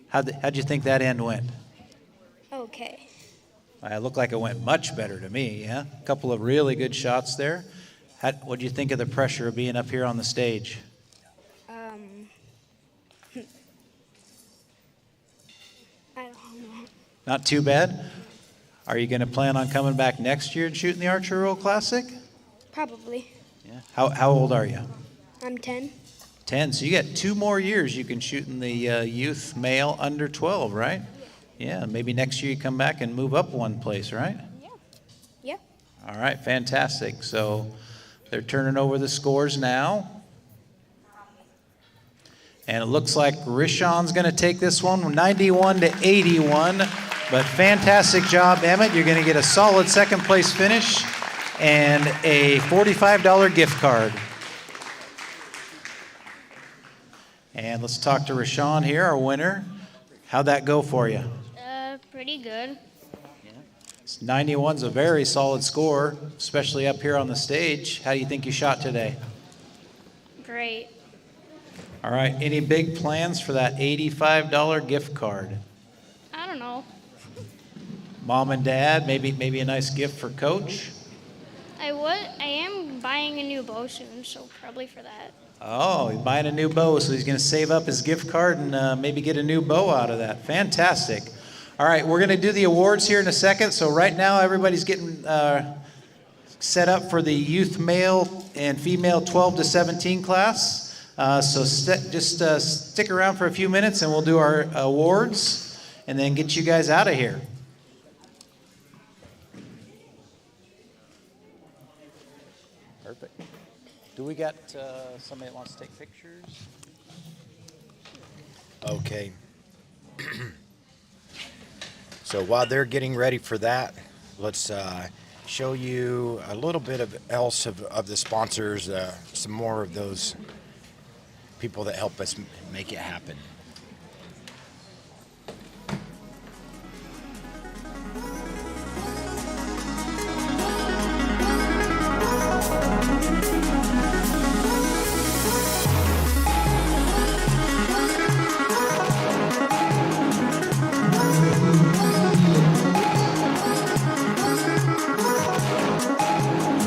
How'd you think that end went? Okay. It looked like it went much better to me, yeah? A couple of really good shots there. What'd you think of the pressure of being up here on the stage? I don't know. Not too bad? Are you going to plan on coming back next year and shooting the Archery World Classic? Probably. Yeah. How old are you? I'm 10. 10. So you got 2 more years you can shoot in the youth male under 12, right? Yeah. Maybe next year you come back and move up one place, right? Yeah. Yeah. All right. Fantastic. So they're turning over the scores now. And it looks like Rashawn's going to take this one 91 to 81. But fantastic job, Emmett. You're going to get a solid second place finish and a $45 gift card. And let's talk to Rashawn here, our winner. How'd that go for you? Pretty good. 91's a very solid score, especially up here on the stage. How do you think you shot today? Great. All right, any big plans for that $85 gift card? I don't know. Mom and Dad, maybe a nice gift for Coach? I am buying a new bow soon, so probably for that. Oh, he's buying a new bow, so he's going to save up his gift card and maybe get a new bow out of that. Fantastic. All right, we're going to do the awards here in a second. So right now, everybody's getting set up for the youth male and female 12 to 17 class. Just stick around for a few minutes, and we'll do our awards and then get you guys out of here. Perfect. Do we got somebody that wants to take pictures? Okay. So while they're getting ready for that, let's show you a little bit of the sponsors, some more of those people that help us make it happen. Thank you.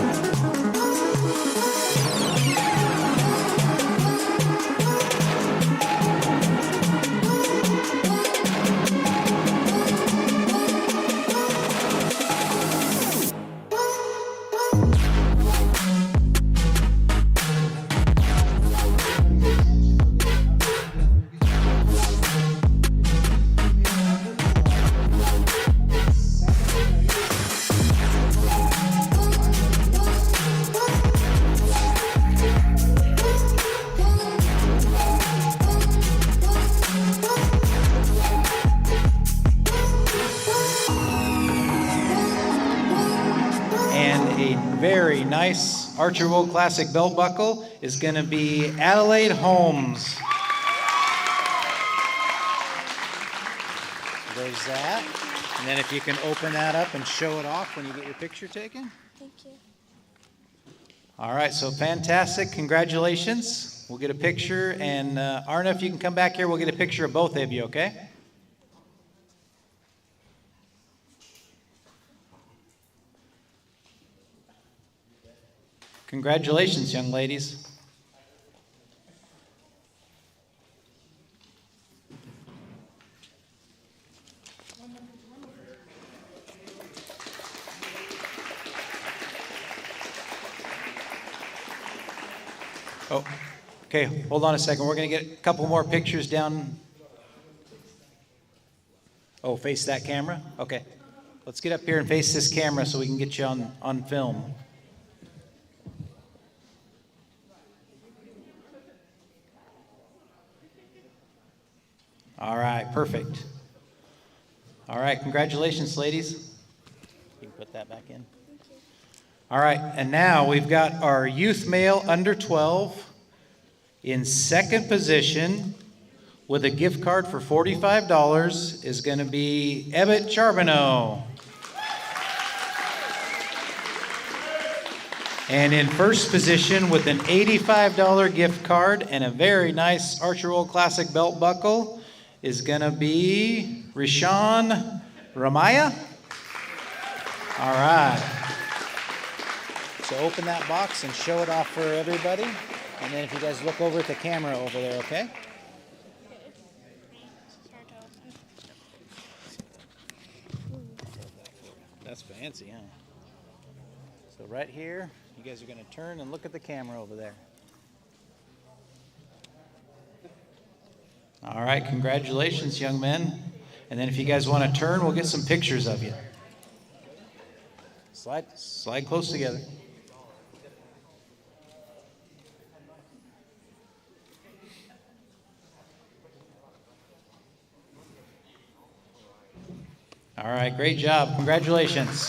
a very nice Archery World Classic belt buckle is going to be Adelaide Holmes. There's that. And then if you can open that up and show it off when you get your picture taken. Thank you. All right, so fantastic. Congratulations. We'll get a picture. And Arna, if you can come back here, we'll get a picture of both of you, okay? Congratulations, young ladies. Oh, okay, hold on a second. We're going to get a couple more pictures down. Oh, face that camera? Okay. Let's get up here and face this camera so we can get you on film. All right, perfect. All right, congratulations, ladies. You can put that back in. All right, and now we've got our youth male under 12 in second position with a gift card for $45 is going to be Ebbett Charbonneau. And in first position with an $85 gift card and a very nice Archery World Classic belt buckle is going to be Rishan Ramaya. All right. So open that box and show it off for everybody. And then if you guys look over at the camera over there, okay? That's fancy, huh? So right here, you guys are going to turn and look at the camera over there. All right, congratulations, young men. And then if you guys want to turn, we'll get some pictures of you. Slide close together. All right, great job. Congratulations.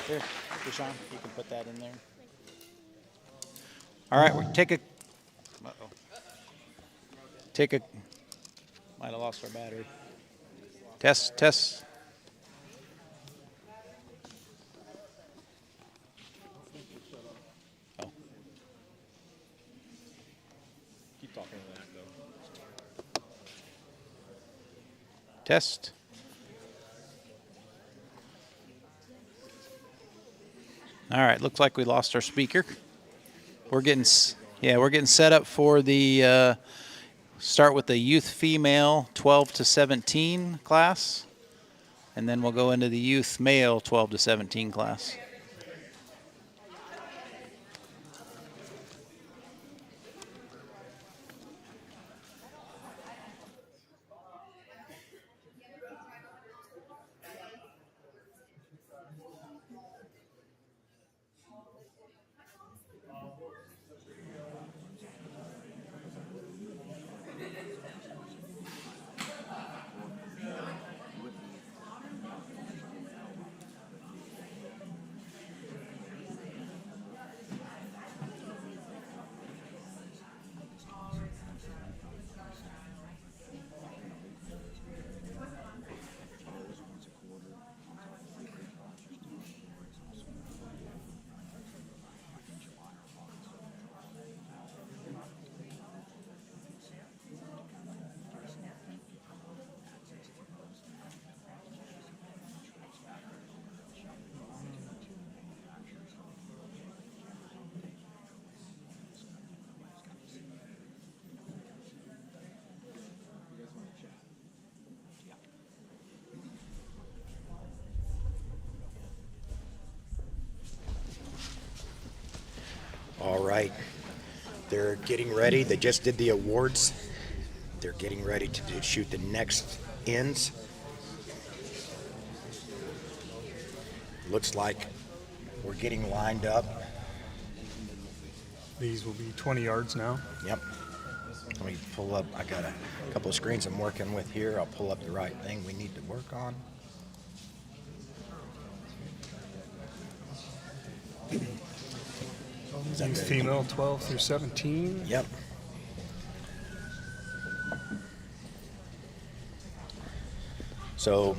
Here, Deshaun, you can put that in there. All right, we'll take a. Might have lost our battery. Test. Oh. Keep talking to that, though. Test. All right, looks like we lost our speaker. We're getting set up for the start with the youth female 12 to 17 class, and then we'll go into the youth male 12 to 17 class. All right, they're getting ready. They just did the awards. They're getting ready to shoot the next ends. Looks like we're getting lined up. These will be 20 yards now. Yep. Let me pull up. I got a couple of screens I'm working with here. I'll pull up the right thing we need to work on. that Youth very female 12 through 17. Yep. So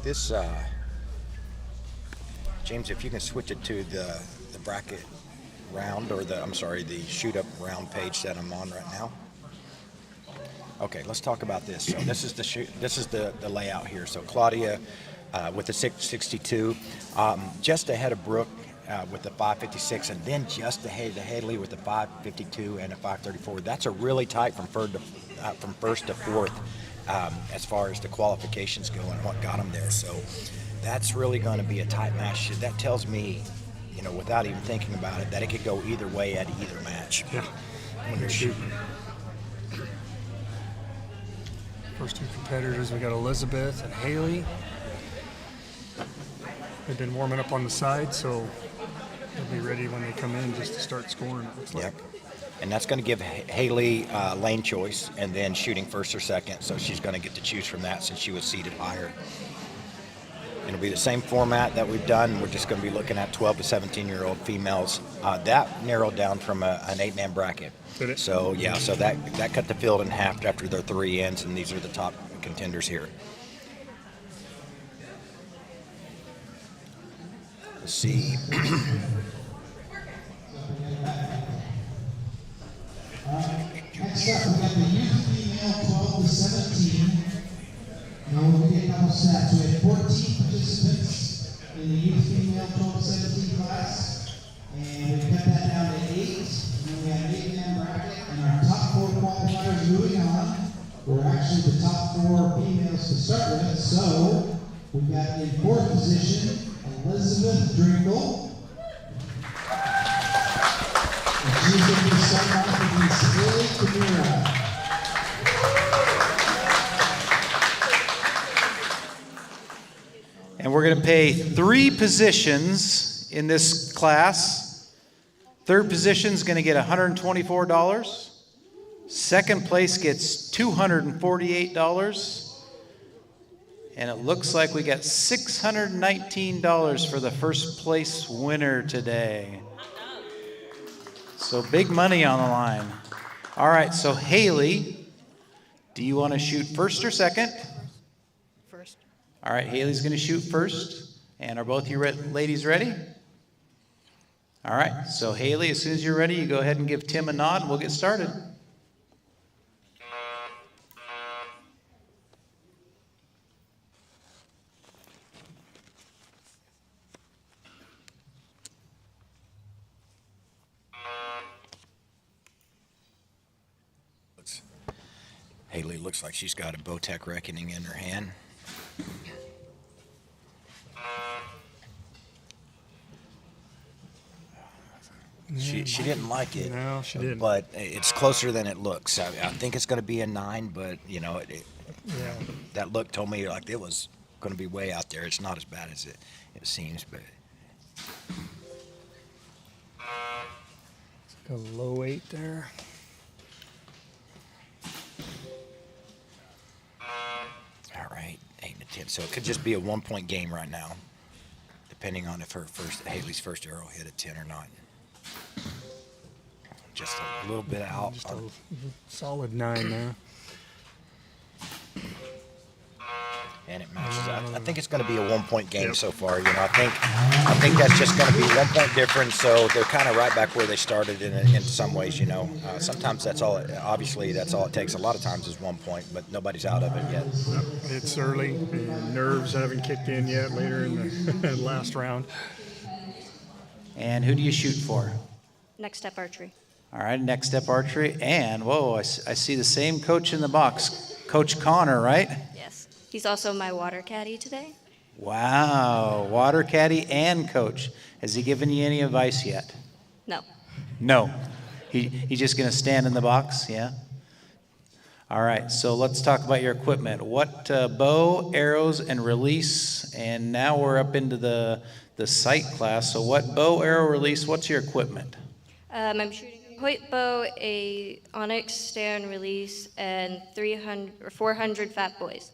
this, James, if you can switch it to the bracket round, or the shoot up round page that I'm on right now. Okay, let's talk about this. So this is the layout here. So Claudia with the 662, just ahead of Brooke with the 556, and then just ahead of Haley with the 552 and a 534. That's a really tight from first to fourth as far as the qualifications go and what got them there. So that's really going to be a tight match. That tells me, without even thinking about it, that it could go either way at either match. Yeah. When you're shooting. First two competitors, we got Elizabeth and Haley. They've been warming up on the side, so they'll be ready when they come in just to start scoring, it looks like. Yep. And that's going to give Haley lane choice and then shooting first or second, so she's going to get to choose from that since she was seated higher. It'll be the same format that we've done. We're just going to be looking at 12 to 17-year-old females. That narrowed down from an 8-man bracket. Did it? So, yeah, so that cut the field in half after their 3 ends, and these are the top contenders here. Let's see. Next up, we got the youth female 12 to 17. Now we'll get a couple stats. We had 14 participants in the youth female 12 to 17 class, and we cut that down to 8. And then we had an 8-man bracket, and our top 4 qualifiers moving on were actually the top 4 females to start with. So we got in 4th position Elizabeth Drinkle. And she's going to be starting off against Haley Kamira. And we're going to pay 3 positions in this class. 3rd position is going to get $124. 2nd place gets $248. And it looks like we got $619 for the first place winner today. So big money on the line. All right, so Haley, do you want to shoot first or second? First. All right, Haley's going to shoot first. And are both you ladies ready? All right, so Haley, as soon as you're ready, you go ahead and give Tim a nod and we'll get started. Haley looks like she's got a Bowtech Reckoning in her hand. She didn't like it. No, she didn't. But it's closer than it looks. I think it's going to be a 9, but Yeah. that look told me like it was going to be way out there. It's not as bad as it seems, but A low 8 there. all right, 8 to 10. So it could just be a 1-point game right now, depending on if Haley's first arrow hit a 10 or not. Just a little bit out. Just a solid 9 there. And it matches. I think it's going to be a 1-point game so far. I think that's just going to be 1-point difference. So they're kind of right back where they started in some ways. Sometimes that's all. Obviously, that's all it takes. A lot of times is 1 point, but nobody's out of it yet. It's early. The nerves haven't kicked in yet. Later in the last round. And who do you shoot for? Next Step Archery. All right, Next Step Archery. And, whoa, I see the same coach in the box, Coach Connor, right? Yes. He's also my water caddy today. Wow, water caddy and coach. Has he given you any advice yet? No. No. He's just going to stand in the box, yeah? All right, so let's talk about your equipment. What bow, arrows, and release, and now we're up into the sight class. So what bow, arrow, release, what's your equipment? I'm shooting a point bow, a onyx stand release, and 400 fat boys.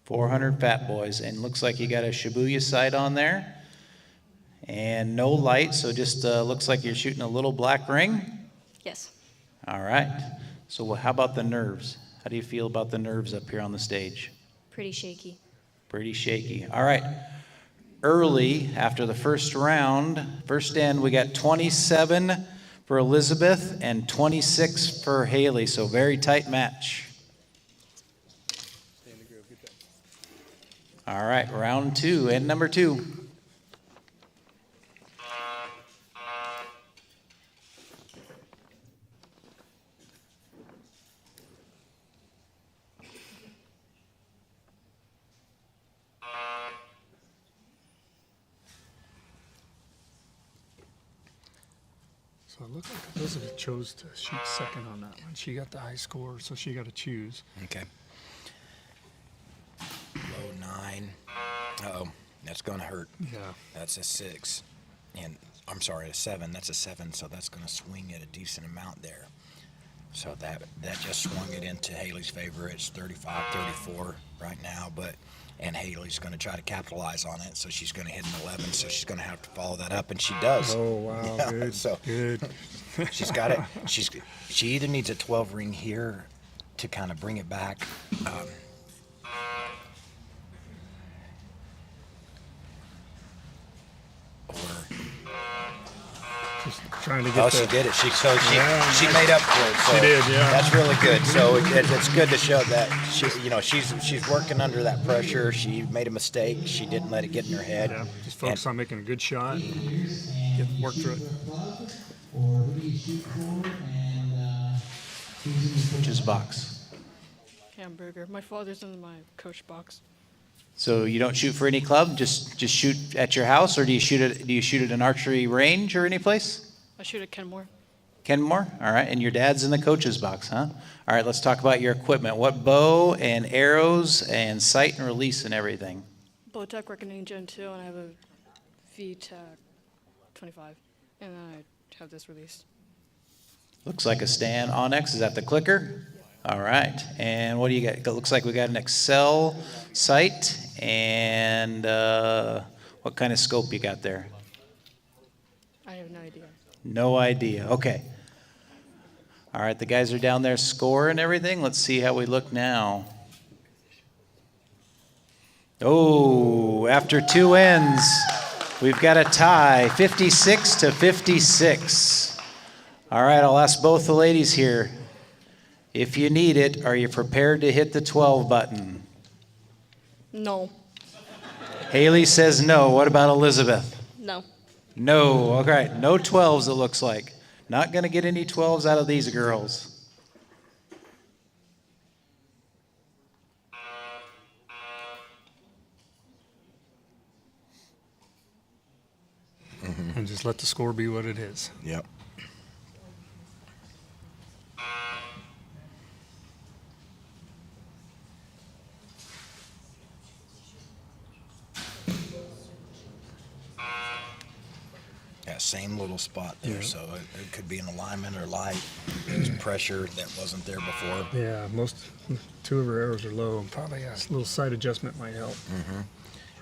400 fat boys, and looks like you got a Shibuya sight on there. And no light, so just looks like you're shooting a little black ring. Yes. All right. So how about the nerves? How do you feel about the nerves up here on the stage? Pretty shaky. Pretty shaky. All right. Early, after the first round, first end, we got 27 for Elizabeth and 26 for Haley, so very tight match. All right, round two, end number two. So it looked like Elizabeth chose to shoot second on that one. She got the high score, so she got to choose. Okay. Low 9. Uh-oh, that's going to hurt. Yeah. That's a 6. And I'm sorry, a 7. That's a 7, so that's going to swing at a decent amount there. So that just swung it into Haley's favor. It's 35-34 right now, and Haley's going to try to capitalize on it, so she's going to hit an 11, so she's going to have to follow that up, and she does. Oh, wow, Yeah, good, so good. she's got it. She either needs a 12 ring here to kind of bring it back. Or Just trying to get she did it. She Yeah, made up for it. So She did, yeah. That's really good. So it's good to show that she's working under that pressure. She made a mistake. She didn't let it get in her head. Yeah, just focus on making a good shot. Work through it. Or who do you shoot for? And who's in the Coach's box. Hamburger. My father's in my coach box. So you don't shoot for any club, just shoot at your house, or do you shoot at an archery range or any place? I shoot at Kenmore. Kenmore? All right, and your dad's in the coach's box, huh? All right, let's talk about your equipment. What bow and arrows and sight and release and everything? Bowtech Reckoning Gen 2, and I have a VTech 25. And then I have this release. Looks like a Stan Onyx. Is that the clicker? All right. And what do you got? It looks like we got an Excel sight. And what kind of scope you got there? I have no idea. No idea. Okay. All right. The guys are down there scoring everything. Let's see how we look now. Oh, after two ends, we've got a tie, 56-56. All right, I'll ask both the ladies here. If you need it, are you prepared to hit the 12 button? No. Haley says no. What about Elizabeth? No. No. All right, no 12s it looks like. Not going to get any 12s out of these girls. And just let the score be what it is. Yep. Yeah, same little spot there, so it could be an alignment or light. There's pressure that wasn't there before. Yeah, two of her arrows are low. Probably a little sight adjustment might help. Mm-hmm.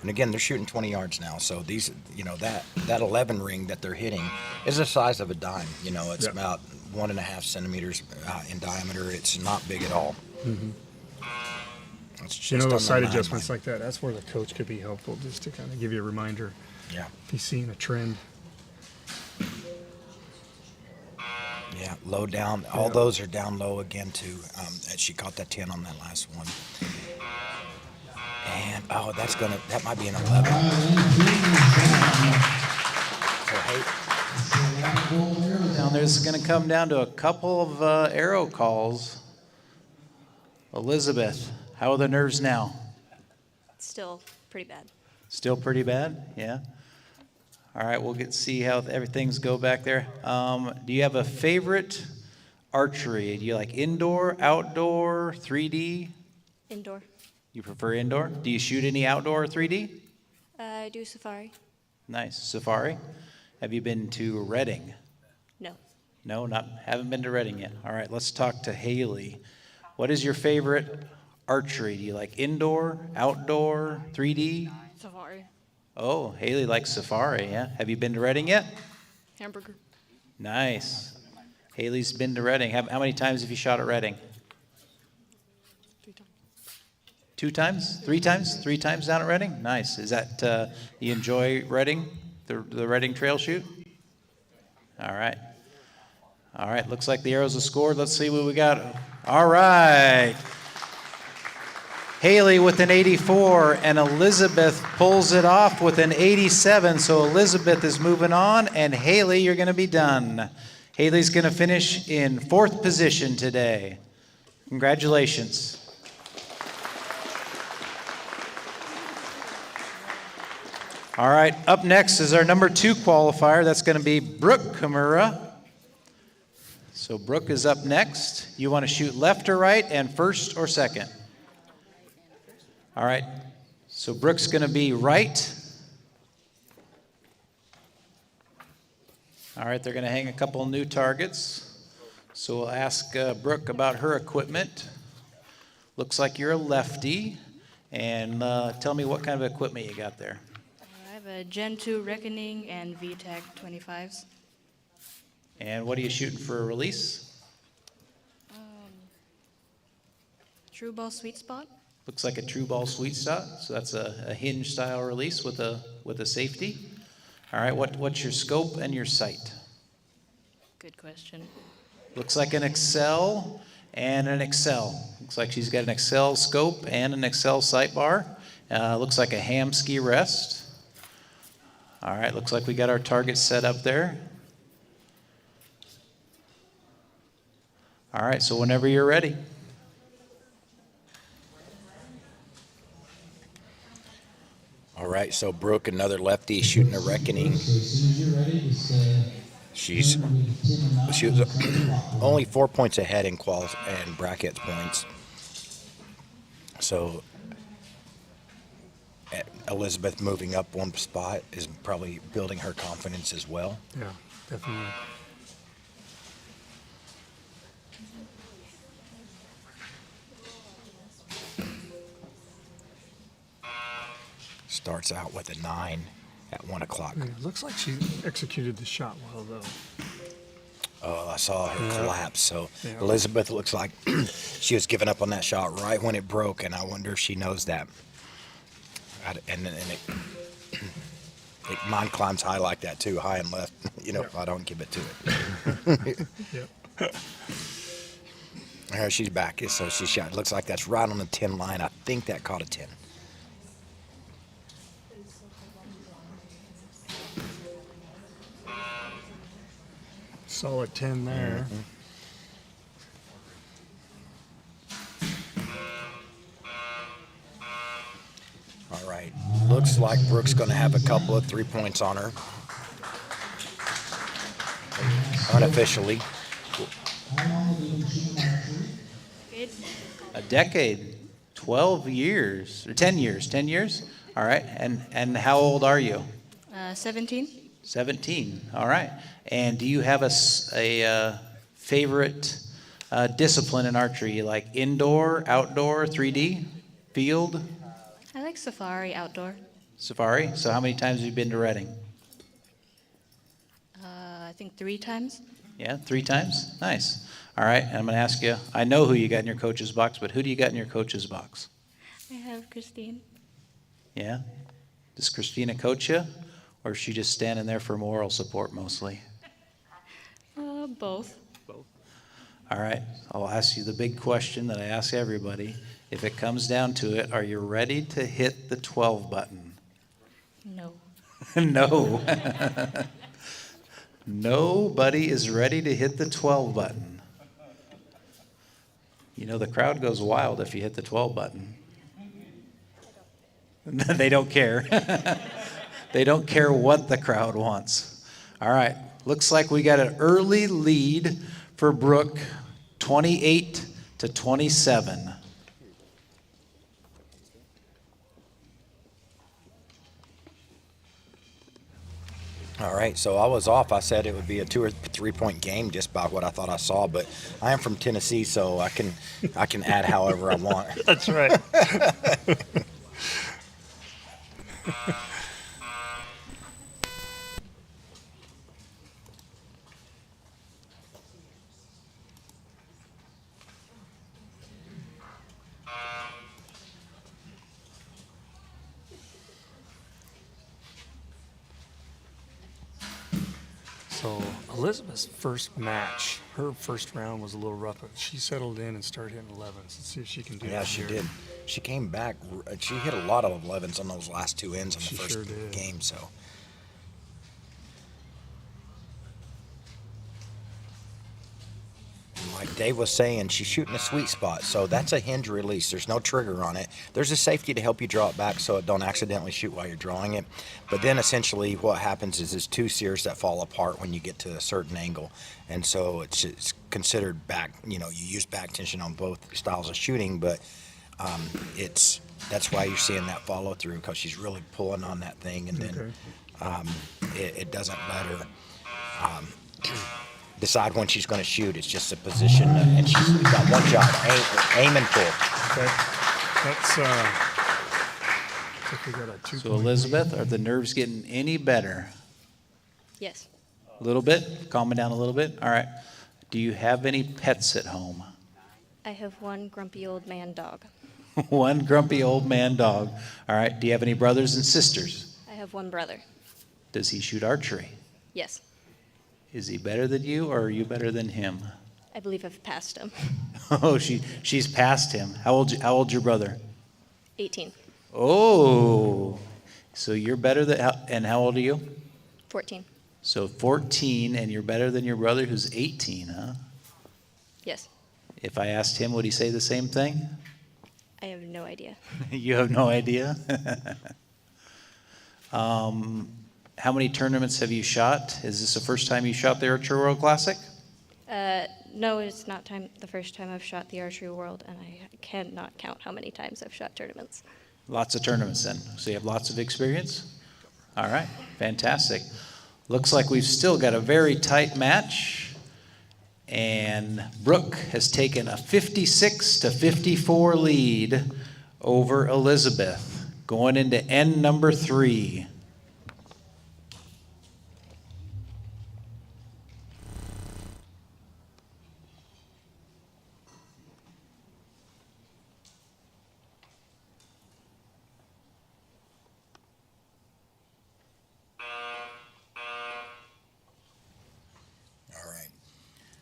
And again, they're shooting 20 yards now, so these, that 11 ring that they're hitting is the size of a dime. It's about 1.5 centimeters in diameter. It's not big at all. Mm-hmm. It's just Those on sight the 9 adjustments line. like that, that's where the coach could be helpful, just to kind of give you a reminder. Yeah. If he's seeing a trend. Yeah, low down. All those are down low again, too. She caught that 10 on that last one. And, that might be an 11. Now there's going to come down to a couple of arrow calls. Elizabeth, how are the nerves now? Still pretty bad. Still pretty bad? Yeah. All right, we'll see how everything's go back there. Do you have a favorite archery? Do you like indoor, outdoor, 3D? Indoor. You prefer indoor? Do you shoot any outdoor or 3D? I do safari. Nice. Safari? Have you been to Reading? No. No, haven't been to Reading yet. All right, let's talk to Haley. What is your favorite archery? Do you like indoor, outdoor, 3D? Safari. Oh, Haley likes safari, yeah? Have you been to Reading yet? Hamburger. Nice. Haley's been to Reading. How many times have you shot at Reading? 3 times. 2 times? 3 times? 3 times down at Reading? Nice. Is that, you enjoy Reading, the Reading trail shoot? All right. All right, looks like the arrows have scored. Let's see what we got. All right. Haley with an 84, and Elizabeth pulls it off with an 87. So Elizabeth is moving on, and Haley, you're going to be done. Haley's going to finish in 4th position today. Congratulations. All right, up next is our number 2 qualifier. That's going to be Brooke Kimura. So Brooke is up next. You want to shoot left or right, and first or second? All right, so Brooke's going to be right. All right, they're going to hang a couple new targets. So we'll ask Brooke about her equipment. Looks like you're a lefty. And tell me what kind of equipment you got there. I have a Gen 2 Reckoning and VTEC 25s. And what are you shooting for a release? True Ball Sweet Spot. Looks like a true ball sweet spot. So that's a hinge style release with a safety. All right, what's your scope and your sight? Good question. Looks like an Excel and an Excel. Looks like she's got an Excel scope and an Excel sight bar. Looks like a ham ski rest. All right, looks like we got our target set up there. All right, so whenever you're ready. All right, so Brooke, another lefty, shooting a Reckoning. She was only 4 points ahead in quals and brackets points. So Elizabeth moving up 1 spot is probably building her confidence as well. Yeah, definitely. Starts out with a 9 at 1 o'clock. Yeah, it looks like she executed the shot well, though. Oh, I saw her collapse. So Yeah. Elizabeth looks like she was giving up on that shot right when it broke, and I wonder if she knows that. Mine climbs high like that too, high and left. You know, if I don't give it to it. Yep. She's back. So she shot. Looks like that's right on the 10 line. I think that caught a 10. Solid 10 there. All right. Looks like Brooke's going to have a couple of 3 points on her. Unofficially. Good. A decade, 12 years, or 10 years, 10 years? All right, and how old are you? 17. 17, all right. And do you have a favorite discipline in archery? You like indoor, outdoor, 3D, field? I like safari outdoor. Safari? So how many times have you been to Reading? I think 3 times. Yeah, 3 times? Nice. All right, and I'm going to ask you, I know who you got in your coach's box, but who do you got in your coach's box? I have Christine. Yeah? Does Christina coach you, or is she just standing there for moral support mostly? Both. All right, I'll ask you the big question that I ask everybody. If it comes down to it, are you ready to hit the 12 button? No. No. Nobody is ready to hit the 12 button. You know, the crowd goes wild if you hit the 12 button. They don't care. They don't care what the crowd wants. All right, looks like we got an early lead for Brooke, 28-27. All right, so I was off. I said it would be a 2 or 3 point game just by what I thought I saw, but I am from Tennessee, so I can add however I want. That's right. So Elizabeth's first match, her first round was a little rough, but she settled in and started hitting 11s. Let's see if she can do that. Yeah, she here. did. She came back. She hit a lot of 11s on those last two ends on the She first sure did. game. So, like Dave was saying, she's shooting a sweet spot. So that's a hinge release. There's no trigger on it. There's a safety to help you draw it back so it don't accidentally shoot while you're drawing it. But then essentially what happens is there's two sears that fall apart when you get to a certain angle. And so it's considered back, you use back tension on both styles of shooting, but that's why you're seeing that follow through, because she's really pulling on that thing, and then it doesn't let her decide when she's going to shoot. It's just a position, and she's got one job: aim and pull. Okay. That's I think we got a 2 So point. Elizabeth, are the nerves getting any better? Yes. A little bit? Calming down a little bit? All right. Do you have any pets at home? I have one grumpy old man dog. One grumpy old man dog. All right. Do you have any brothers and sisters? I have one brother. Does he shoot archery? Yes. Is he better than you, or are you better than him? I believe I've passed him. Oh, she's past him. How old's your brother? 18. Oh, so you're better than, and how old are you? 14. So 14, and you're better than your brother who's 18, huh? Yes. If I asked him, would he say the same thing? I have no idea. You have no idea? How many tournaments have you shot? Is this the first time you shot the Archery World Classic? No, it's not the first time I've shot the Archery World, and I cannot count how many times I've shot tournaments. Lots of tournaments then. So you have lots of experience? All right, fantastic. Looks like we've still got a very tight match. And Brooke has taken a 56-54 lead over Elizabeth, going into end number 3.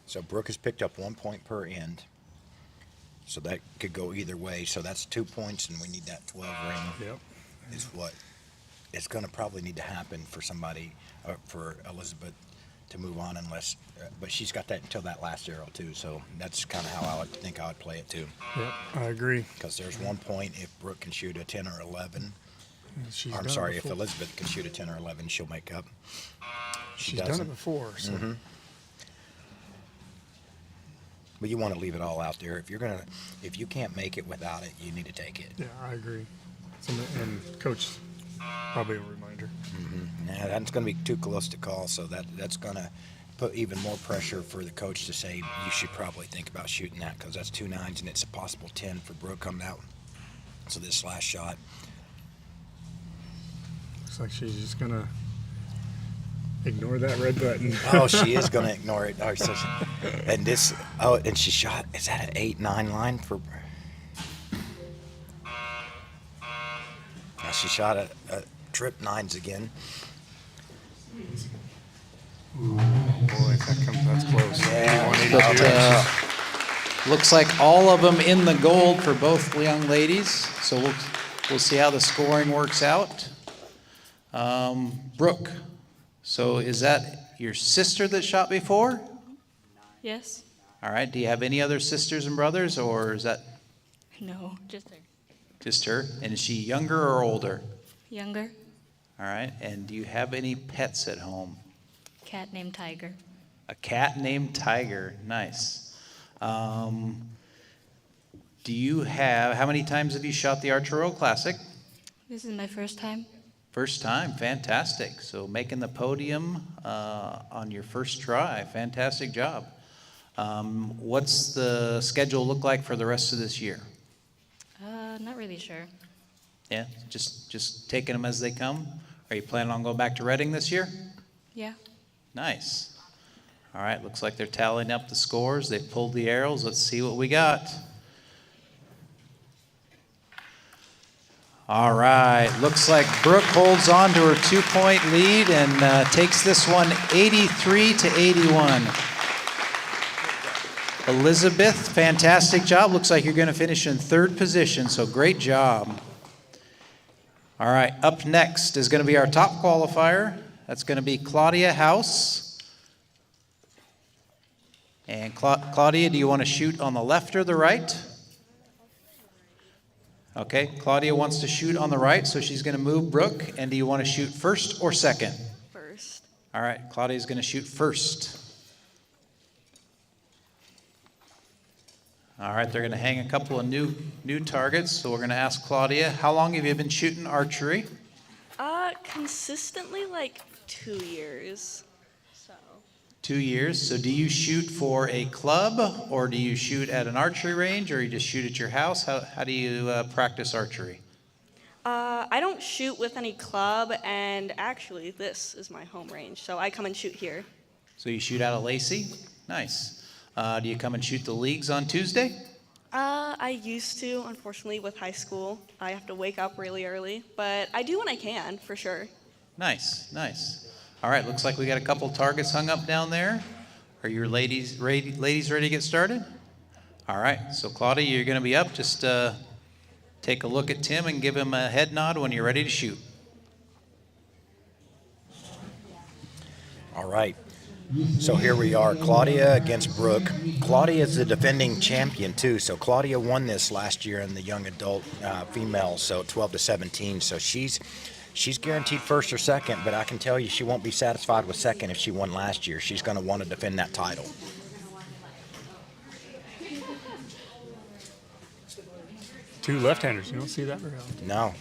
So Brooke has picked up 1 point per end. So that could go either way. So that's 2 points, and we need that 12 ring. Yep. Is what is going to probably need to happen for somebody, for Elizabeth to move on, unless, but she's got that until that last arrow too. So that's kind of how I would think I would play it too. Yep, I agree. Because there's 1 point if Brooke can shoot a 10 or 11. She's I'm done sorry, it if before. Elizabeth can shoot a 10 or 11, she'll make up. She's done it before, so. Mm-hmm. But you want to leave it all out there. If you can't make it without it, you need to take it. Yeah, I agree. And coach, probably a reminder. Mm-hmm. Yeah, that's going to be too close to call, so that's going to put even more pressure for the coach to say you should probably think about shooting that, because that's 2 9s and it's a possible 10 for Brooke coming out. So this last shot. Looks like she's just gonna ignore that red button. Oh, she is going to ignore it. Oh, so and this. Oh, and she shot. Is that an 8-9 line for? Now she shot a trip 9s again. Ooh, boy, that's close. Yeah, 182. Looks like all of them in the gold for both young ladies. So we'll see how the scoring works out. Brooke, so is that your sister that shot before? Yes. All right. Do you have any other sisters and brothers, or is that No, just her. just her? And is she younger or older? Younger. All right. And do you have any pets at home? Cat named Tiger. A cat named Tiger. Nice. Do you have, how many times have you shot the Archery World Classic? This is my first time. First time. Fantastic. So making the podium on your first try. Fantastic job. What's the schedule look like for the rest of this year? Not really sure. Yeah, just taking them as they come? Are you planning on going back to Reading this year? Yeah. Nice. All right, looks like they're tallying up the scores. They've pulled the arrows. Let's see what we got. All right, looks like Brooke holds on to her 2-point lead and takes this one 83-81. Elizabeth, fantastic job. Looks like you're going to finish in 3rd position, so great job. All right, up next is going to be our top qualifier. That's going to be Claudia House. And Claudia, do you want to shoot on the left or the right? Okay, Claudia wants to shoot on the right, so she's going to move Brooke. And do you want to shoot first or second? First. All right, Claudia's going to shoot first. All right, they're going to hang a couple of new targets. So we're going to ask Claudia, how long have you been shooting archery? Consistently like 2 years. So. 2 years. So do you shoot for a club, or do you shoot at an archery range, or you just shoot at your house? How do you practice archery? I don't shoot with any club, and actually this is my home range, so I come and shoot here. So you shoot out of Lacey? Nice. Do you come and shoot the leagues on Tuesday? I used to, unfortunately, with high school. I have to wake up really early, but I do when I can, for sure. Nice, nice. All right, looks like we got a couple targets hung up down there. Are your ladies ready to get started? All right, so Claudia, you're going to be up. Just take a look at Tim and give him a head nod when you're ready to shoot. All right. So here we are, Claudia against Brooke. Claudia is the defending champion too. So Claudia won this last year in the young adult female, so 12-17. So she's guaranteed first or second, but I can tell you she won't be satisfied with second if she won last year. She's going to want to defend that title. Two left-handers. You don't see that very often. No.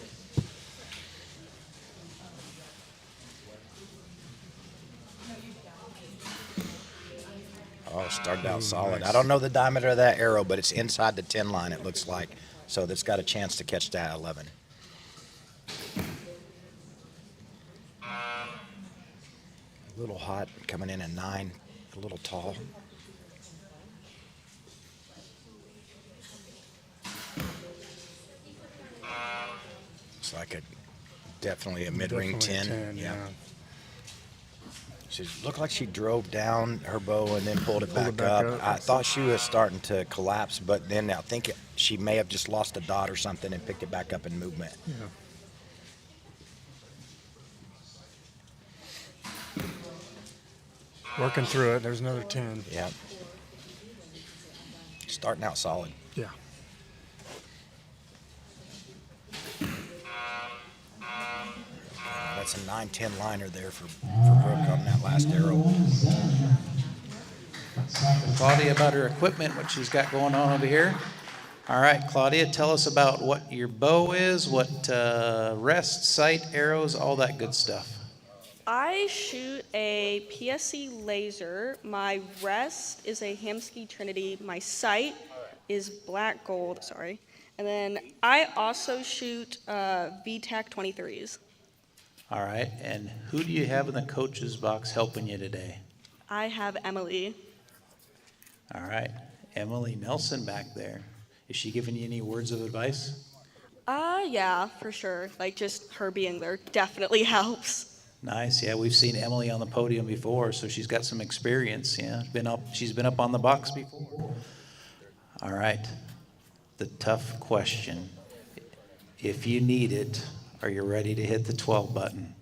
Oh, started out solid. Nice. I don't know the diameter of that arrow, but it's inside the 10 line, it looks like. So that's got a chance to catch that 11. A little hot, coming in at 9, a little tall. It's like definitely a mid-ring 10. Yeah. She looked like she drove down her bow and then pulled it back up. I thought she was starting to collapse, but then I think she may have just lost a dot or something and picked it back up in movement. Yeah. Working through it. There's another 10. Yeah. Starting out solid. Yeah. That's a 9-10 liner there for Brooke on that last arrow. Claudia about her equipment, what she's got going on over here. All right, Claudia, tell us about what your bow is, what rest, sight, arrows, all that good stuff. I shoot a PSC laser. My rest is a Hamsky Trinity. My sight is black gold, sorry. And then I also shoot VTAC 23s. All right, and who do you have in the coach's box helping you today? I have Emily. All right, Emily Nelson back there. Is she giving you any words of advice? Yeah, for sure. Like, just her being there definitely helps. Nice, yeah, we've seen Emily on the podium before, so she's got some experience, yeah. She's been up on the box before. All right, the tough question. If you need it, are you ready to hit the 12 button?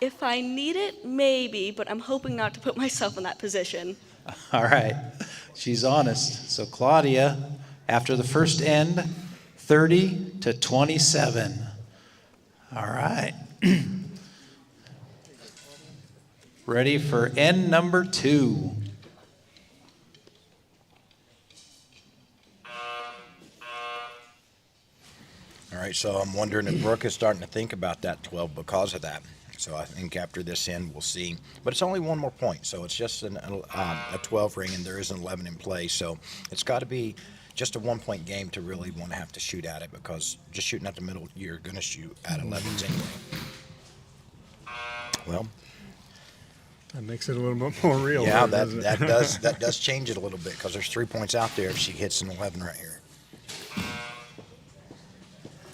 If I need it, maybe, but I'm hoping not to put myself in that position. All right, she's honest. So Claudia, after the first end, 30-27. All right. Ready for end number 2. All right, so I'm wondering if Brooke is starting to think about that 12 because of that. So I think after this end, we'll see. But it's only one more point, so it's just a 12 ring, and there is an 11 in play. So it's got to be just a 1-point game to really want to have to shoot at it, because just shooting at the middle, you're going to shoot at 11s anyway. Well, that makes it a little bit more real. Yeah, doesn't it? that does change it a little bit, because there's 3 points out there if she hits an 11 right here.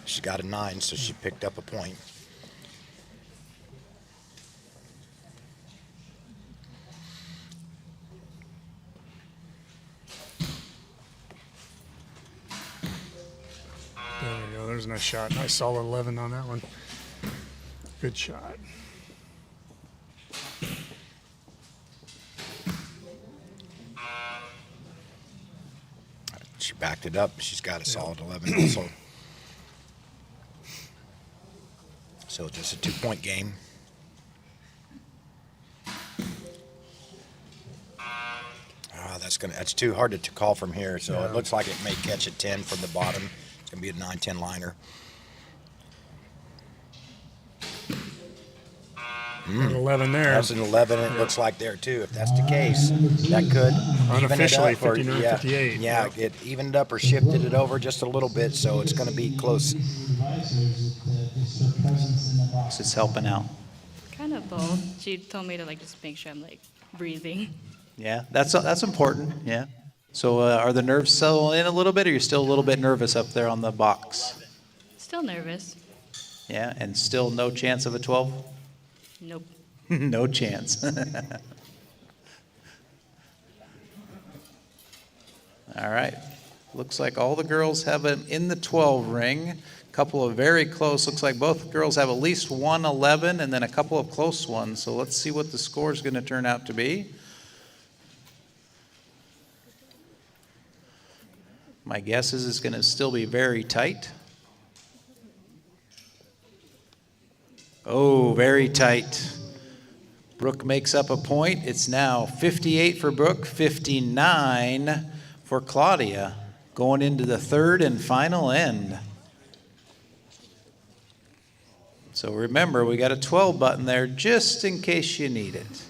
She got a 9, so she picked up a point. There we go. There's a nice shot. Nice solid 11 on that one. Good shot. She backed it up. She's got a solid 11 also. So just a 2-point game. That's too hard to call from here. So it looks like it may catch a 10 from the bottom. It's gonna be a 9-10 liner. 11 there. That's an 11. It looks like there too. If that's the case, that could Unofficially even it up or 59, 58. Yeah, it evened up or shifted it over just a little bit, so it's going to be close. So it's helping out. Kind of both. She told me to like just make sure I'm like breathing. Yeah, that's important. Yeah. So are the nerves settling in a little bit, or you're still a little bit nervous up there on the box? Still nervous. Yeah, and still no chance of a 12? Nope. No chance. All right. Looks like all the girls have it in the 12 ring. A couple of very close. Looks like both girls have at least one 11 and then a couple of close ones. So let's see what the score is going to turn out to be. My guess is it's going to still be very tight. Oh, very tight. Brooke makes up a point. It's now 58 for Brooke, 59 for Claudia, going into the third and final end. So remember, we got a 12 button there just in case you need it.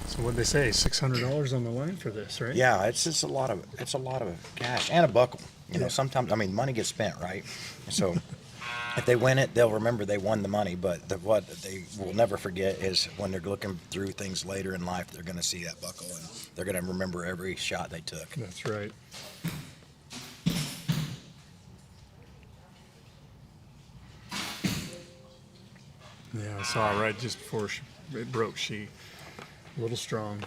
So what'd they say? $600 on the line for this, right? Yeah, it's a lot of cash and a buckle. You know, sometimes money gets spent, right? So if they win it, they'll remember they won the money. But what they will never forget is when they're looking through things later in life, they're going to see that buckle and they're going to remember every shot they took. That's right. Yeah, I saw it right just before it broke. She a little strong.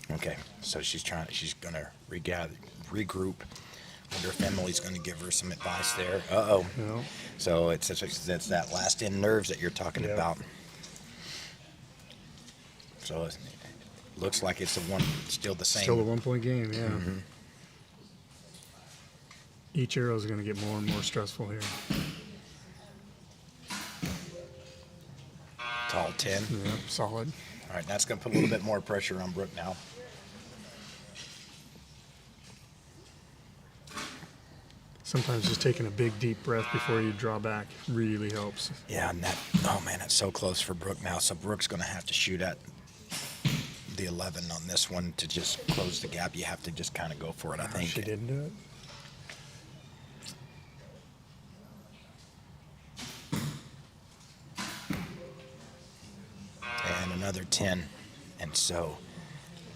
Okay, so she's going to regroup. Wonder if Emily's going to give her some advice there. Uh-oh. No. So it's that last in nerves that you're talking about. So it looks like it's still the same. Still a 1-point game, yeah. Mm-hmm. Each arrow is going to get more and more stressful here. Tall 10. Yeah, solid. All right, that's going to put a little bit more pressure on Brooke now. Sometimes just taking a big, deep breath before you draw back really helps. Yeah, and it's so close for Brooke now. So Brooke's going to have to shoot at the 11 on this one to just close the gap. You have to just kind of go for it, I think. She didn't do it. And another 10. And so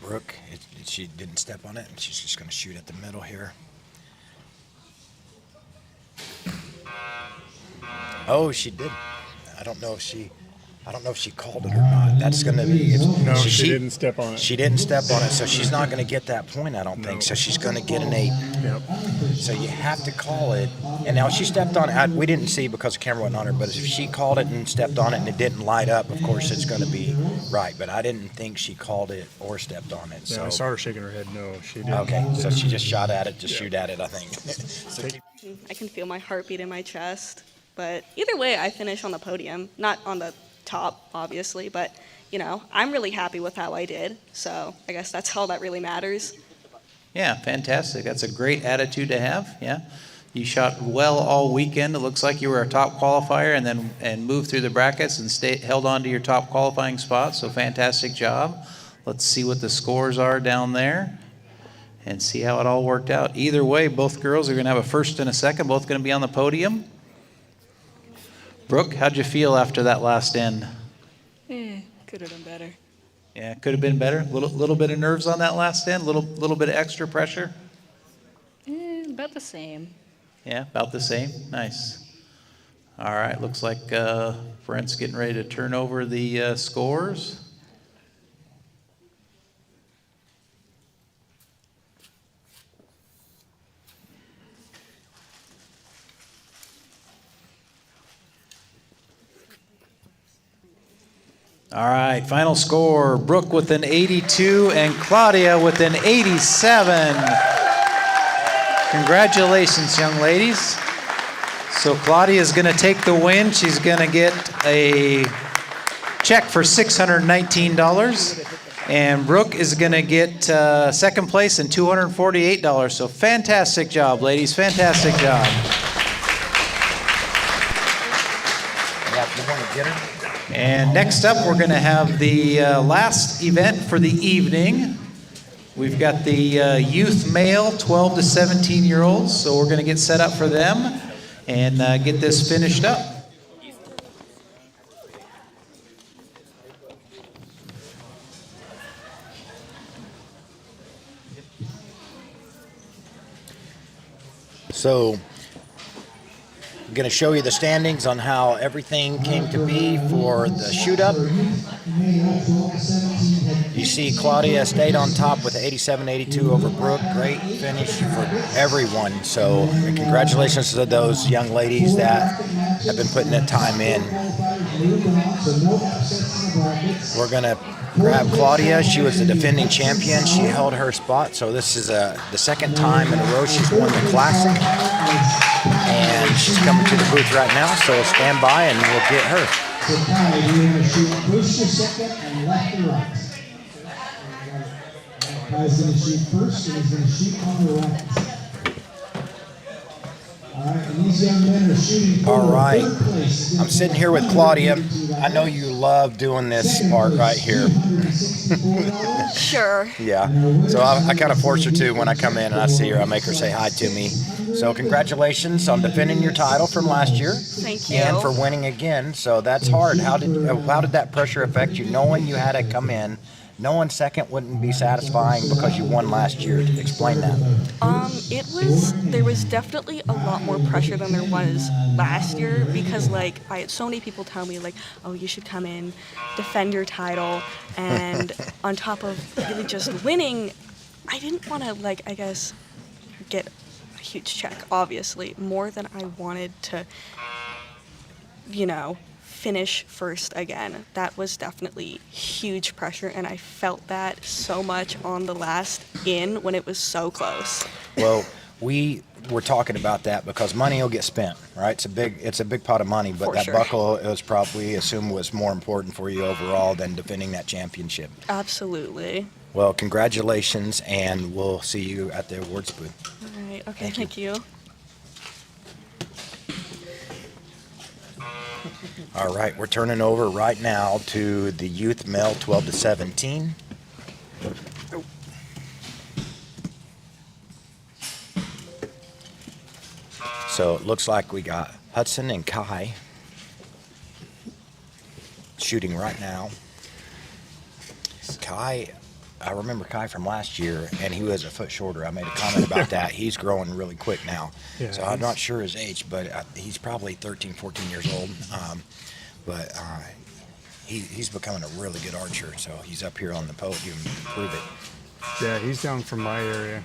Brooke, she didn't step on it, and she's just going to shoot at the middle here. Oh, she did. I don't know if she called it or not. That's going to be. No, she didn't step on it. She didn't step on it, so she's not going to get that point, I don't think. So she's going to get an 8. Yep. So you have to call it. And now she stepped on it. We didn't see because the camera wasn't on her, but if she called it and stepped on it and it didn't light up, of course it's going to be right. But I didn't think she called it or stepped on it. Yeah, So I saw her shaking her head. No, she didn't. okay, so she just shot at it, shoot at it, I think. I can feel my heartbeat in my chest. But either way, I finish on the podium. Not on the top, obviously, but, you know, I'm really happy with how I did. So I guess that's all that really matters. Yeah, fantastic. That's a great attitude to have. Yeah. You shot well all weekend. It looks like you were a top qualifier and moved through the brackets and held on to your top qualifying spot. So fantastic job. Let's see what the scores are down there and see how it all worked out. Either way, both girls are going to have a first and a second, both going to be on the podium. Brooke, how'd you feel after that last end? Could have done better. Yeah, could have been better. Little bit of nerves on that last end. Little bit of extra pressure. About the same. Yeah, about the same. Nice. All right, looks like Brent's getting ready to turn over the scores. All right, final score, Brooke with an 82 and Claudia with an 87. Congratulations, young ladies. So Claudia is going to take the win. She's going to get a check for $619. And Brooke is going to get second place and $248. So fantastic job, ladies. Fantastic job. Yeah, you want to get her? And next up, we're going to have the last event for the evening. We've got the youth male, 12 to 17-year-olds. So we're going to get set up for them and get this finished up. So, I'm going to show you the standings on how everything came to be for the shoot-up. You see Claudia stayed on top with 87-82 over Brooke. Great finish for everyone. So congratulations to those young ladies that have been putting the time in. We're going to grab Claudia. She was the defending champion. She held her spot. So this is the second time in a row she's won the Classic. And she's coming to the booth right now, so stand by and we'll get her. So Ty, you're going to shoot first or second and left or right. Ty's going to shoot first and he's going to shoot on the right. All right, and these young men are shooting for All right, third place. I'm sitting here with Claudia. I know you love doing this part right here. Sure. Yeah, so I kind of force her to when I come in and I see her. I make her say hi to me. So congratulations on defending your title from last year. Thank you. And for winning again. So that's hard. How did that pressure affect you, knowing you had to come in? Knowing second wouldn't be satisfying because you won last year. Explain that. There was definitely a lot more pressure than there was last year because like I had so many people tell me like, oh, you should come in, defend your title, and on top of really just winning, I didn't want to like, I guess, get a huge check, obviously, more than I wanted to, finish first again. That was definitely huge pressure, and I felt that so much on the last in when it was so close. Well, we were talking about that because money will get spent, right? It's a big pot of money, but For that sure. buckle was probably assumed was more important for you overall than defending that championship. Absolutely. Well, congratulations, and we'll see you at the awards booth. All right. Okay. Thank you. All right, we're turning over right now to the youth male 12 to 17. So it looks like we got Hudson and Kai shooting right now. Kai, I remember Kai from last year, and he was a foot shorter. I made a comment about that. He's growing really quick now. Yeah, So I'm not sure his age, but he's probably 13, 14 years old. But he's becoming a really good archer, so he's up here on the podium to prove it. Yeah, he's down from my area.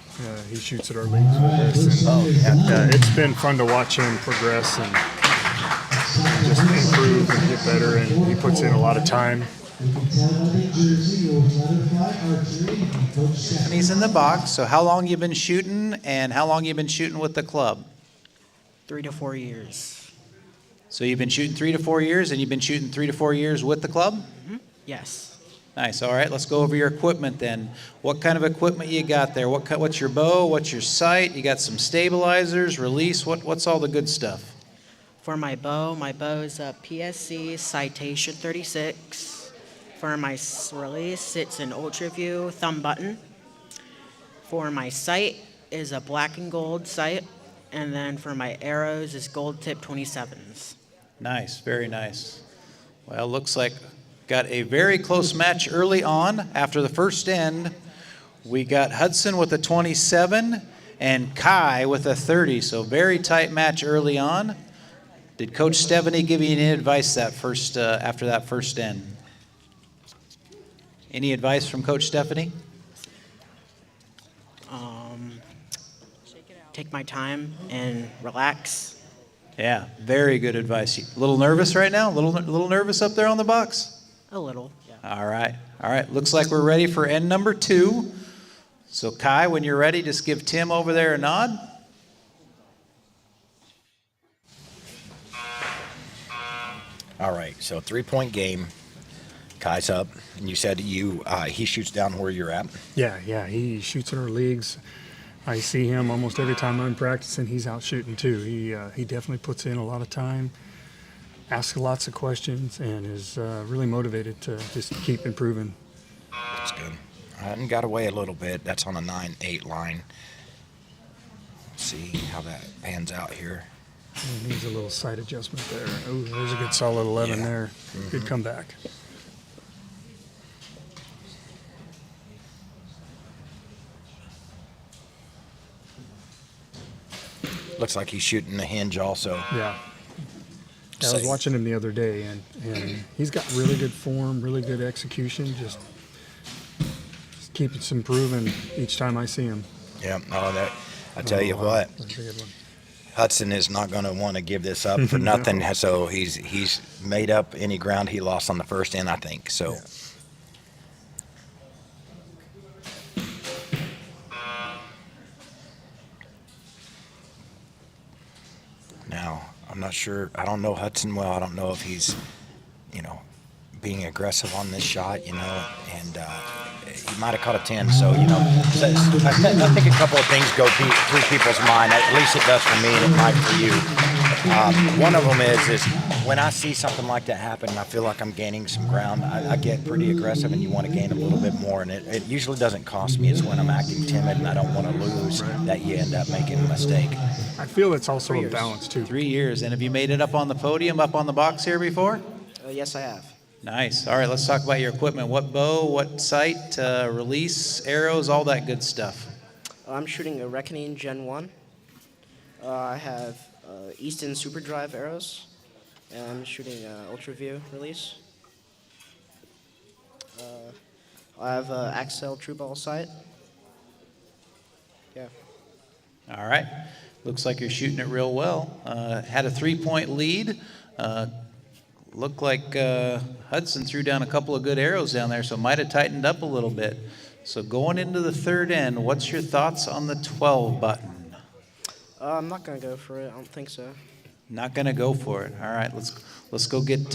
He shoots at our leagues with us. And it's been fun to watch him progress and just improve and get better, and he puts in a lot of time. You can tell by the jersey, you'll butterfly archery and Coach Steph. And he's in the box. So how long you been shooting, and how long you been shooting with the club? 3 to 4 years. So you've been shooting 3 to 4 years, and you've been shooting 3 to 4 years with the club? Mm-hmm. Yes. Nice. All right, let's go over your equipment then. What kind of equipment you got there? What's your bow? What's your sight? You got some stabilizers, release. What's all the good stuff? For my bow is a PSC Citation 36. For my release, it's an UltraView thumb button. For my sight is a black and gold sight. And then for my arrows is gold tip 27s. Nice, very nice. Well, looks like got a very close match early on. After the first end, we got Hudson with a 27 and Kai with a 30. So very tight match early on. Did Coach Stephanie give you any advice that first after that first end? Any advice from Coach Stephanie? Take my time and relax. Yeah, very good advice. A little nervous right now? A little nervous up there on the box? A little, yeah. All right. Looks like we're ready for end number 2. So Kai, when you're ready, just give Tim over there a nod. All right, so 3-point game. Kai's up, and you said he shoots down where you're at. Yeah, he shoots in our leagues. I see him almost every time I'm practicing. He's out shooting too. He definitely puts in a lot of time, asks lots of questions, and is really motivated to just keep improving. That's good. And got away a little bit. That's on a 9-8 line. Let's see how that pans out here. He needs a little sight adjustment there. Oh, there's a good solid 11 there. Good comeback. Looks like he's shooting a hinge also. Yeah. I was watching him the other day, and he's got really good form, really good execution. Just keeps improving each time I see him. Yeah. I tell you what. That's a good one. Hudson is not going to want to give this up for nothing. No. So he's made up any ground he lost on the first end, I think. So. Yeah. Now, I'm not sure. I don't know Hudson well. I don't know if he's, being aggressive on this shot, and he might have caught a 10. So, I think a couple of things go through people's mind. At least it does for me, and it might for you. One of them is when I see something like that happen, and I feel like I'm gaining some ground, I get pretty aggressive, and you want to gain a little bit more. And it usually doesn't cost me. It's when I'm acting timid and I don't want to lose that you end up making a mistake. I feel it's also a balance, too. 3 years. And have you made it up on the podium, up on the box here before? Yes, I have. Nice. All right, let's talk about your equipment. What bow, what sight, release, arrows, all that good stuff. I'm shooting a Reckoning Gen 1. I have Easton Super Drive arrows, and I'm shooting Ultra View release. I have Axel True Ball sight. Yeah. All right. Looks like you're shooting it real well. Had a 3-point lead. Looked like Hudson threw down a couple of good arrows down there, so might have tightened up a little bit. So going into the third end, what's your thoughts on the 12 button? I'm not going to go for it. I don't think so. Not going to go for it. All right, let's go get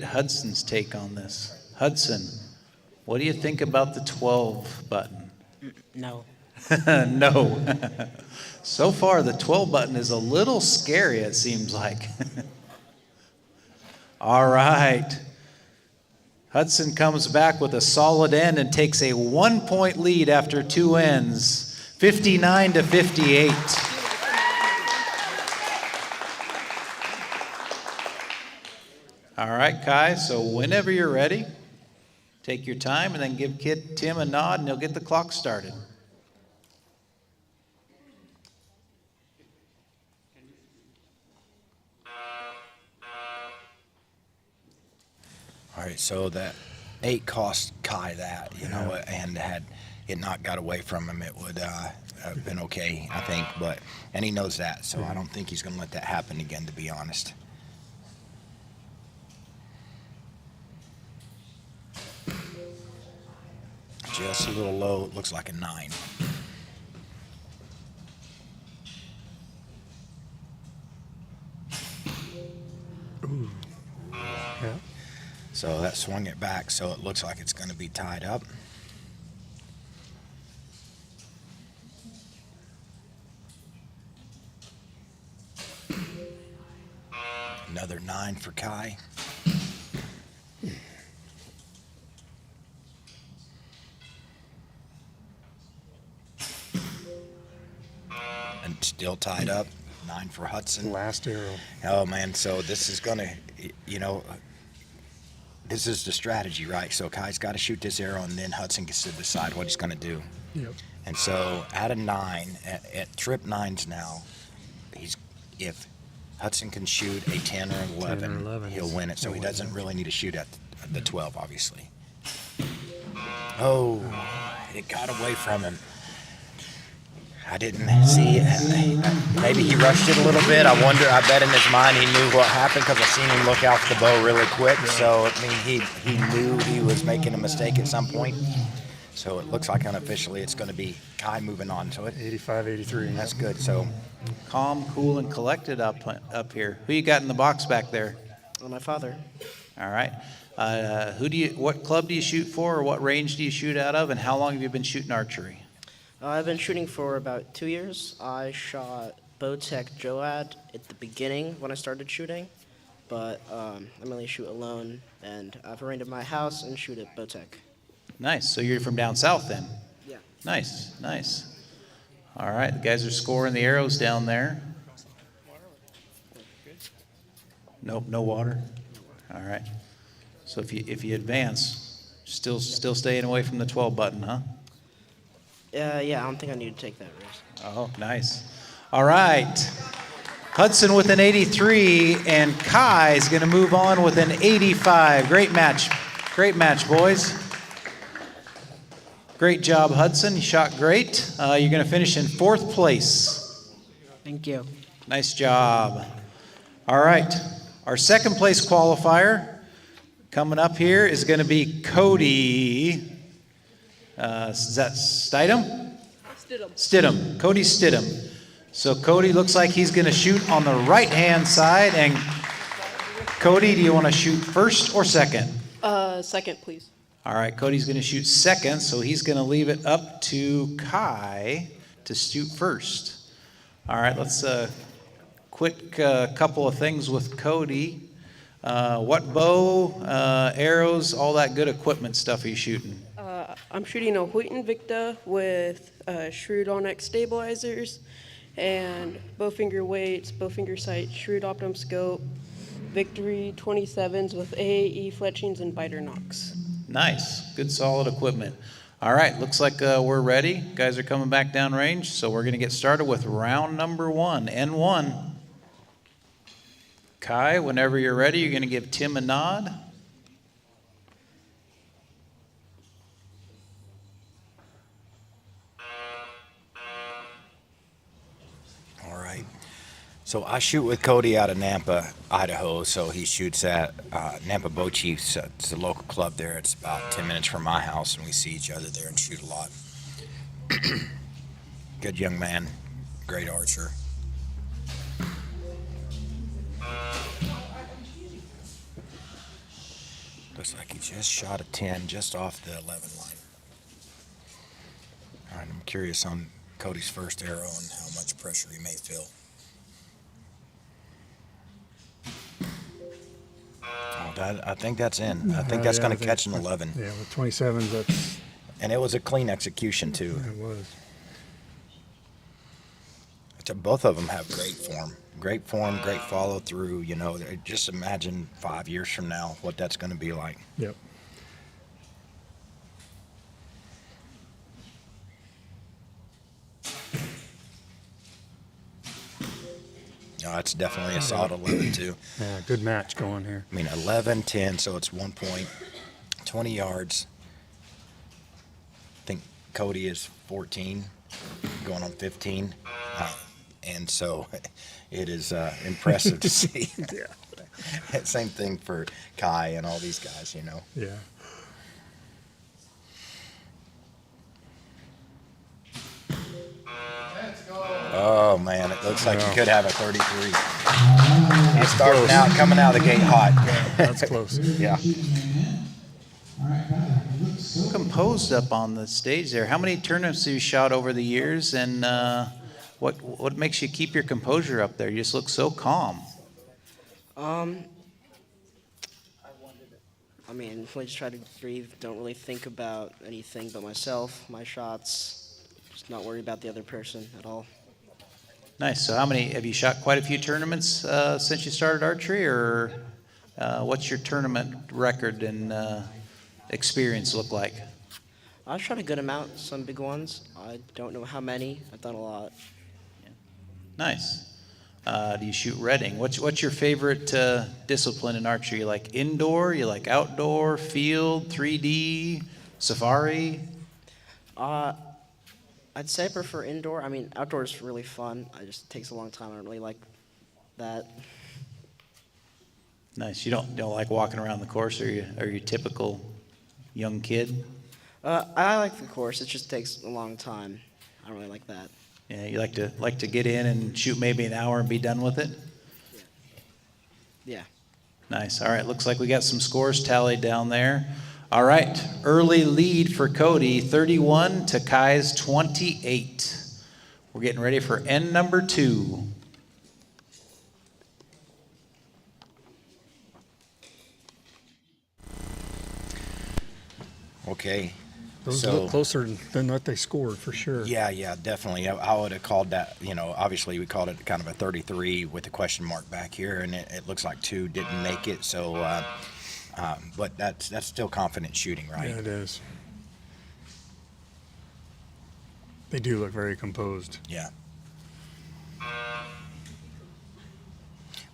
Hudson's take on this. Hudson, what do you think about the 12 button? No. No. So far, the 12 button is a little scary, it seems like. All right. Hudson comes back with a solid end and takes a 1-point lead after 2 ends, 59-58. All right, Kai, so whenever you're ready, take your time and then give Tim a nod and he'll get the clock started. All right, so that 8 cost Kai that, and had it not got away from him, it would have been okay, I think. And he knows that, so I don't think he's going to let that happen again, to be honest. Just a little low. It looks like a 9. Ooh. Yeah. So that swung it back, so it looks like it's going to be tied up. Another 9 for Kai. And still tied up. 9 for Hudson. Last arrow. Oh, man, so this is going to, this is the strategy, right? So Kai's got to shoot this arrow, and then Hudson gets to decide what he's going to do. Yep. And so at a 9, at trip 9s now, if Hudson can shoot a 10 or 11, 10 or 11, he'll win it. So he he'll win doesn't it. really need to shoot at the 12, obviously. Oh, it got away from him. I didn't see it. Maybe he rushed it a little bit. I bet in his mind he knew what happened because I seen him look out the bow really quick. So, I mean, he knew he was making a mistake at some point. So it looks like unofficially it's going to be Kai moving on to it. 85-83. That's good. So Calm, cool, and collected up here. Who you got in the box back there? My father. All right. What club do you shoot for, or what range do you shoot out of, and how long have you been shooting archery? I've been shooting for about 2 years. I shot Bowtech Joad at the beginning when I started shooting, but I mainly shoot alone, and I've rented my house and shoot at Bowtech. Nice. So you're from down south then? Yeah. Nice, nice. All right, the guys are scoring the arrows down there. Nope, no water. All right. So if you advance, still staying away from the 12 button, huh? Yeah, I don't think I need to take that risk. Oh, nice. All right. Hudson with an 83, and Kai is going to move on with an 85. Great match. Great match, boys. Great job, Hudson. You shot great. You're going to finish in 4th place. Thank you. Nice job. All right. Our 2nd place qualifier coming up here is going to be Cody. Is that Stidham? Stidham. Cody Stidham. So Cody looks like he's going to shoot on the right-hand side. And Cody, do you want to shoot first or second? Second, please. All right, Cody's going to shoot second, so he's going to leave it up to Kai to shoot first. All right, let's quick couple of things with Cody. What bow, arrows, all that good equipment stuff are you shooting? I'm shooting a Hoyt Invicta with Shrewd Onyx stabilizers and bowfinger weights, bowfinger sight, Shrewd Optum scope, Victory 27s with AAE fletchings and biter knocks. Nice, good solid equipment. All right, looks like we're ready. Guys are coming back down range, so we're going to get started with round number 1, N1. Kai, whenever you're ready, you're going to give Tim a nod. All right. So I shoot with Cody out of Nampa, Idaho. So he shoots at Nampa Bow Chiefs. It's a local club there. It's about 10 minutes from my house, and we see each other there and shoot a lot. Good young man, great archer. Looks like he just shot a 10 just off the 11 line. All right, I'm curious on Cody's first arrow and how much pressure he may feel. Oh, I think that's in. I think that's going to catch an 11. Yeah, with 27s, that's... And it was a clean execution, too. It was. Both of them have great form. Great form, great follow through. You know, just imagine 5 years from now what that's going to be like. Yep. No, it's definitely a solid 11, too. Yeah, good match going here. I mean, 11, 10, so it's 1 point, 20 yards. I think Cody is 14, going on 15. And so it is impressive to see. Yeah. Same thing for Kai and all these guys, you know. Yeah. Oh, man, it looks like you could have a 33. He's starting out, coming out of the gate hot. That's close. Yeah. Composed up on the stage there. How many tournaments have you shot over the years, and what makes you keep your composure up there? You just look so calm. I mean, I just try to breathe, don't really think about anything but myself, my shots, just not worry about the other person at all. Nice. So have you shot quite a few tournaments since you started archery, or What's your tournament record and experience look like? I've shot a good amount, some big ones. I don't know how many. I've done a lot. Nice. Do you shoot redding? What's your favorite discipline in archery? You like indoor? You like outdoor? Field? 3D? Safari? I'd say I prefer indoor. I mean, outdoor is really fun. It just takes a long time. I don't really like that. Nice. You don't like walking around the course? Are you typical young kid? I like the course. It just takes a long time. I don't really like that. Yeah, you like to get in and shoot maybe an hour and be done with it? Yeah. Nice. All right, looks like we got some scores tallied down there. All right, early lead for Cody, 31 to Kai's 28. We're getting ready for end number 2. Okay. Those So- look closer than what they scored for sure. Yeah, definitely. I would have called that, obviously we called it kind of a 33 with a question mark back here, and it looks like 2 didn't make it. So, but that's still confident shooting, right? Yeah, it is. They do look very composed. Yeah.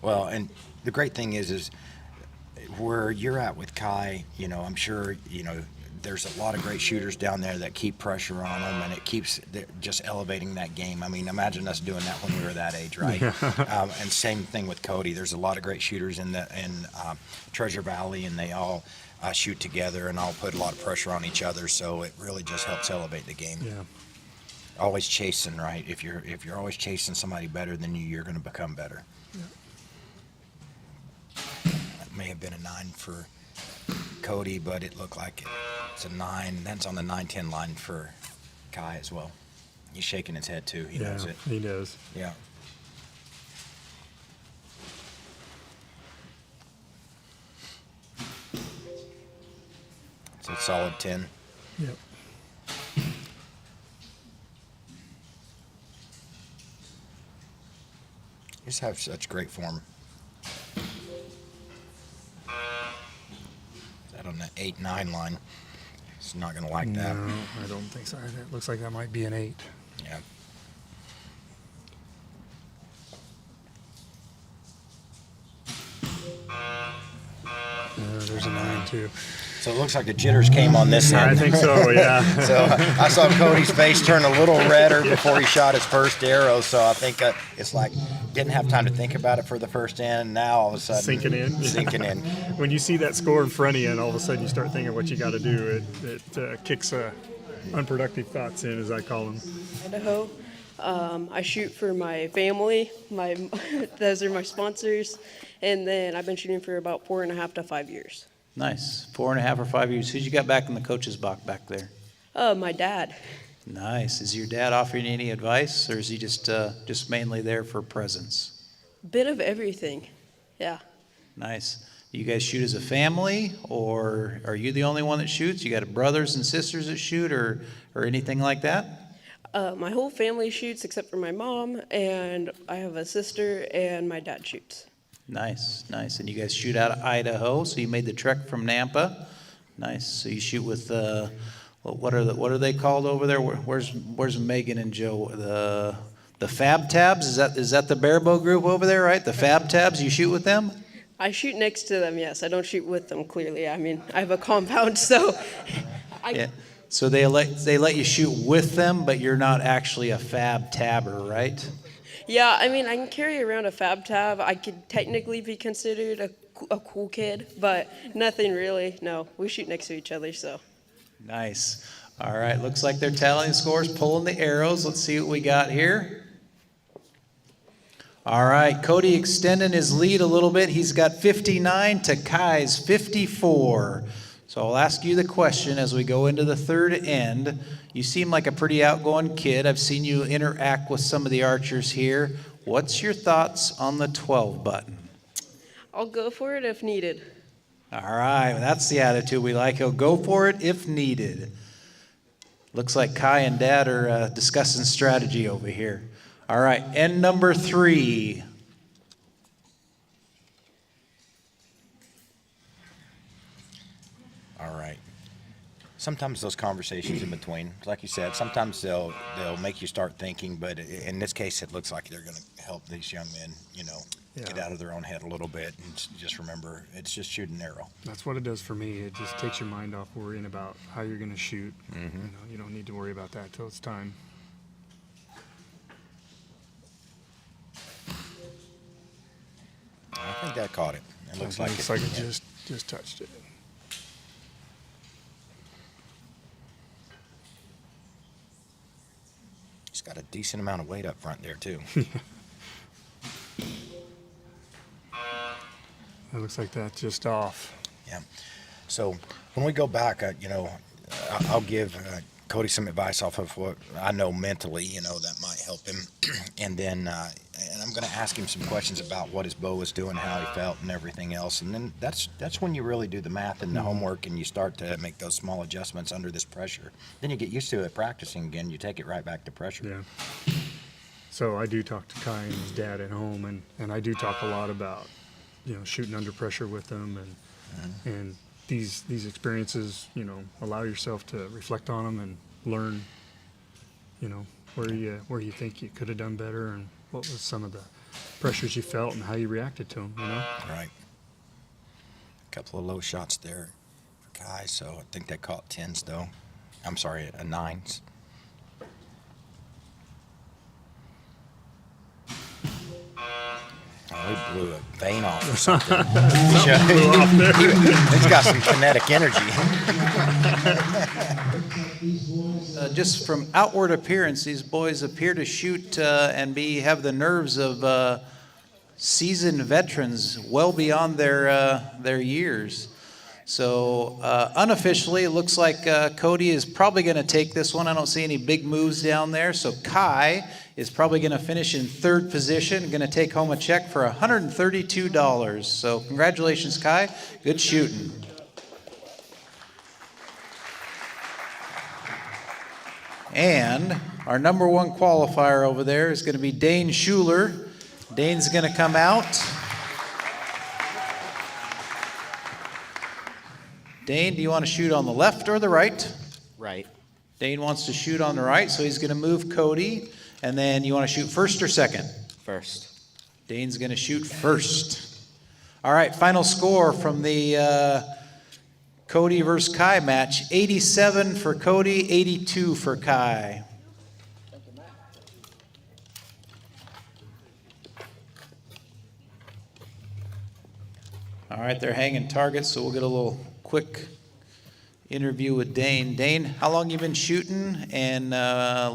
Well, and the great thing is where you're at with Kai, I'm sure, there's a lot of great shooters down there that keep pressure on them, and it keeps just elevating that game. I mean, imagine us doing that when we were that age, right? And same thing with Cody. There's a lot of great shooters in Treasure Valley, and they all shoot together and all put a lot of pressure on each other. So it really just helps elevate the game. Yeah. Always chasing, right? If you're always chasing somebody better than you, you're going to become better. That may have been a 9 for Cody, but it looked like it's a 9. That's on the 9-10 line for Kai as well. He's shaking his head too. He knows it. He does. Yeah. It's a solid 10. Yep. Just have such great form. That on the 8-9 line. He's not going to like that. No, I don't think so. It looks like that might be an 8. Yeah. There's a 9 too. So it looks like the jitters came on this end. I think so, yeah. So I saw Cody's face turn a little redder before he shot his first arrow. So I think it's like didn't have time to think about it for the first end. Now all of a sudden Sinking in. Sinking in. When you see that score in front of you, and all of a sudden you start thinking what you got to do, it kicks unproductive thoughts in, as I call them. Idaho. I shoot for my family. Those are my sponsors. And then I've been shooting for about 4.5 to 5 years. Nice. 4.5 or 5 years. Who'd you got back in the coach's box back there? My dad. Nice. Is your dad offering you any advice, or is he just mainly there for presence? Bit of everything. Yeah. Nice. You guys shoot as a family, or are you the only one that shoots? You got brothers and sisters that shoot, or anything like that? My whole family shoots except for my mom, and I have a sister, and my dad shoots. Nice, nice. And you guys shoot out of Idaho, so you made the trek from Nampa. Nice. So you shoot with what are they called over there? Where's Megan and Joe? The Fab Tabs? Is that the Barebow group over there, right? The Fab Tabs. You shoot with them? I shoot next to them. Yes, I don't shoot with them. Clearly, I mean I have a compound, so. Yeah. So they let you shoot with them, but you're not actually a Fab Tabber, right? Yeah, I mean, I can carry around a Fab Tab. I could technically be considered a cool kid, but nothing really. No, we shoot next to each other, so. Nice. All right, looks like they're tallying scores, pulling the arrows. Let's see what we got here. All right, Cody extending his lead a little bit. He's got 59 to Kai's 54. So I'll ask you the question as we go into the third end. You seem like a pretty outgoing kid. I've seen you interact with some of the archers here. What's your thoughts on the 12 button? I'll go for it if needed. All right, that's the attitude we like. He'll go for it if needed. Looks like Kai and Dad are discussing strategy over here. All right, end number 3. Sometimes those conversations in between, like you said, sometimes they'll make you start thinking, but in this case, it looks like they're going to help these young men, get out of their own head a little bit and just remember it's just shoot an arrow. That's what it does for me. It just takes your mind off worrying about how you're going to shoot. You don't need to worry about that till it's time. I think that caught it. It looks like it just touched it. He's got a decent amount of weight up front there too. It looks like that's just off. Yeah. So when we go back, I'll give Cody some advice off of what I know mentally, that might help him. And then and I'm going to ask him some questions about what his bow was doing, how he felt, and everything else. And then that's when you really do the math and the homework, and you start to make those small adjustments under this pressure. Then you get used to it practicing again. You take it right back to pressure. Yeah. So I do talk to Kai and his dad at home, and I do talk a lot about, shooting under pressure with them, and these experiences, allow yourself to reflect on them and learn, where you think you could have done better and what was some of the pressures you felt and how you reacted to them, Right. A couple of low shots there for Kai, so I think they caught 10s though. I'm sorry, 9s. Oh, he blew a vein off or something. He's got some kinetic energy. Just from outward appearance, these boys appear to shoot and have the nerves of seasoned veterans, well beyond their years. So unofficially, it looks like Cody is probably going to take this one. I don't see any big moves down there. So Kai is probably going to finish in third position, going to take home a check for $132. So congratulations, Kai. Good shooting. And our number one qualifier over there is going to be Dane Schuler. Dane's going to come out. Dane, do you want to shoot on the left or the right? Right. Dane wants to shoot on the right, so he's going to move Cody. And then you want to shoot first or second? First. Dane's going to shoot first. All right, final score from the Cody versus Kai match. 87 for Cody, 82 for Kai. All right, they're hanging targets, so we'll get a little quick interview with Dane. Dane, how long you been shooting? And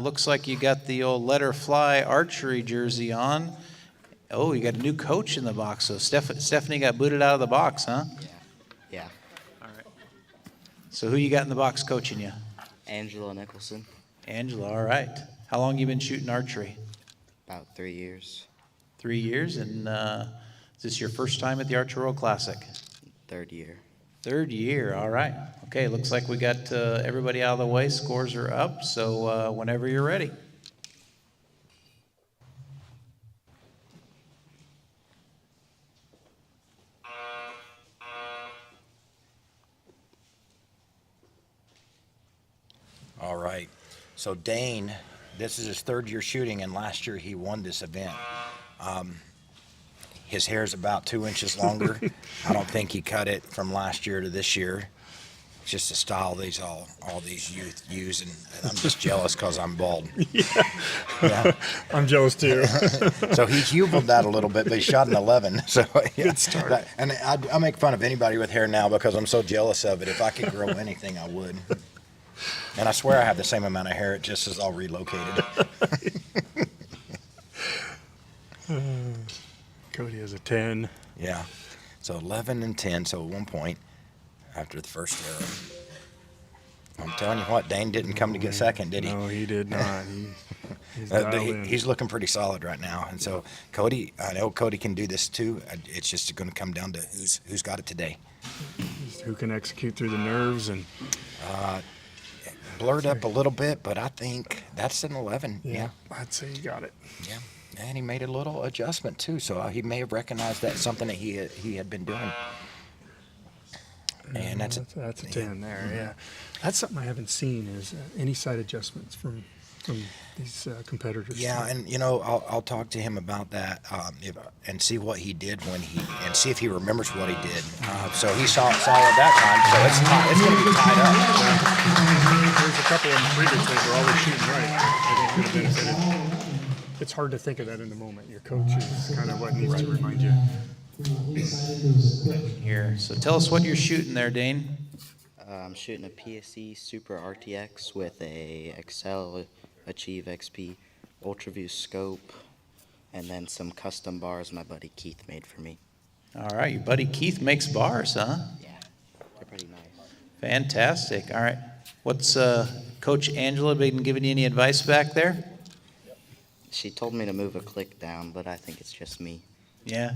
looks like you got the old Let Her Fly archery jersey on. Oh, you got a new coach in the box. So Stephanie got booted out of the box, huh? Yeah. All right. So who you got in the box coaching you? Angela Nicholson. Angela, all right. How long you been shooting archery? About 3 years. 3 years, and is this your first time at the Archery World Classic? Third year. Third year, all right. Okay, looks like we got everybody out of the way. Scores are up, so whenever you're ready. All right. So Dane, this is his third year shooting, and last year he won this event. His hair's about 2 inches longer. I don't think he cut it from last year to this year. It's just a style all these youth use, and I'm just jealous because I'm bald. Yeah. I'm jealous too. So he hubbled that a little bit, but he shot an 11. So yeah. Good start. And I make fun of anybody with hair now because I'm so jealous of it. If I could grow anything, I would. And I swear I have the same amount of hair, it just is all relocated. Cody has a 10. Yeah. So 11 and 10, so 1 point after the first arrow. I'm telling you what, Dane didn't come to get second, did he? No, he did not. He's dialed in. He's looking pretty solid right now. And so Cody, I know Cody can do this too. It's just going to come down to who's got it today. Just who can execute through the nerves and blurred up a little bit, but I think that's an 11. Yeah. I'd say he got it. Yeah. And he made a little adjustment too, so he may have recognized that's something that he had been doing. And that's that's a 10 there. Yeah, that's something I haven't seen is any sight adjustments from these competitors. Yeah, and I'll talk to him about that and see what he did and see if he remembers what he did. So he saw it that time. So it's going to be tied up. There's a couple of them previously were always shooting right. I think could have benefited. It's hard to think of that in the moment. Your coach is kind of what needs to remind you. Here, so tell us what you're shooting there, Dane. I'm shooting a PSE Super RTX with a Excel Achieve XP UltraView scope, and then some custom bars my buddy Keith made for me. All right, your buddy Keith makes bars, huh? Yeah, they're pretty nice. Fantastic. All right. What's Coach Angela been giving you any advice back there? She told me to move a click down, but I think it's just me. Yeah.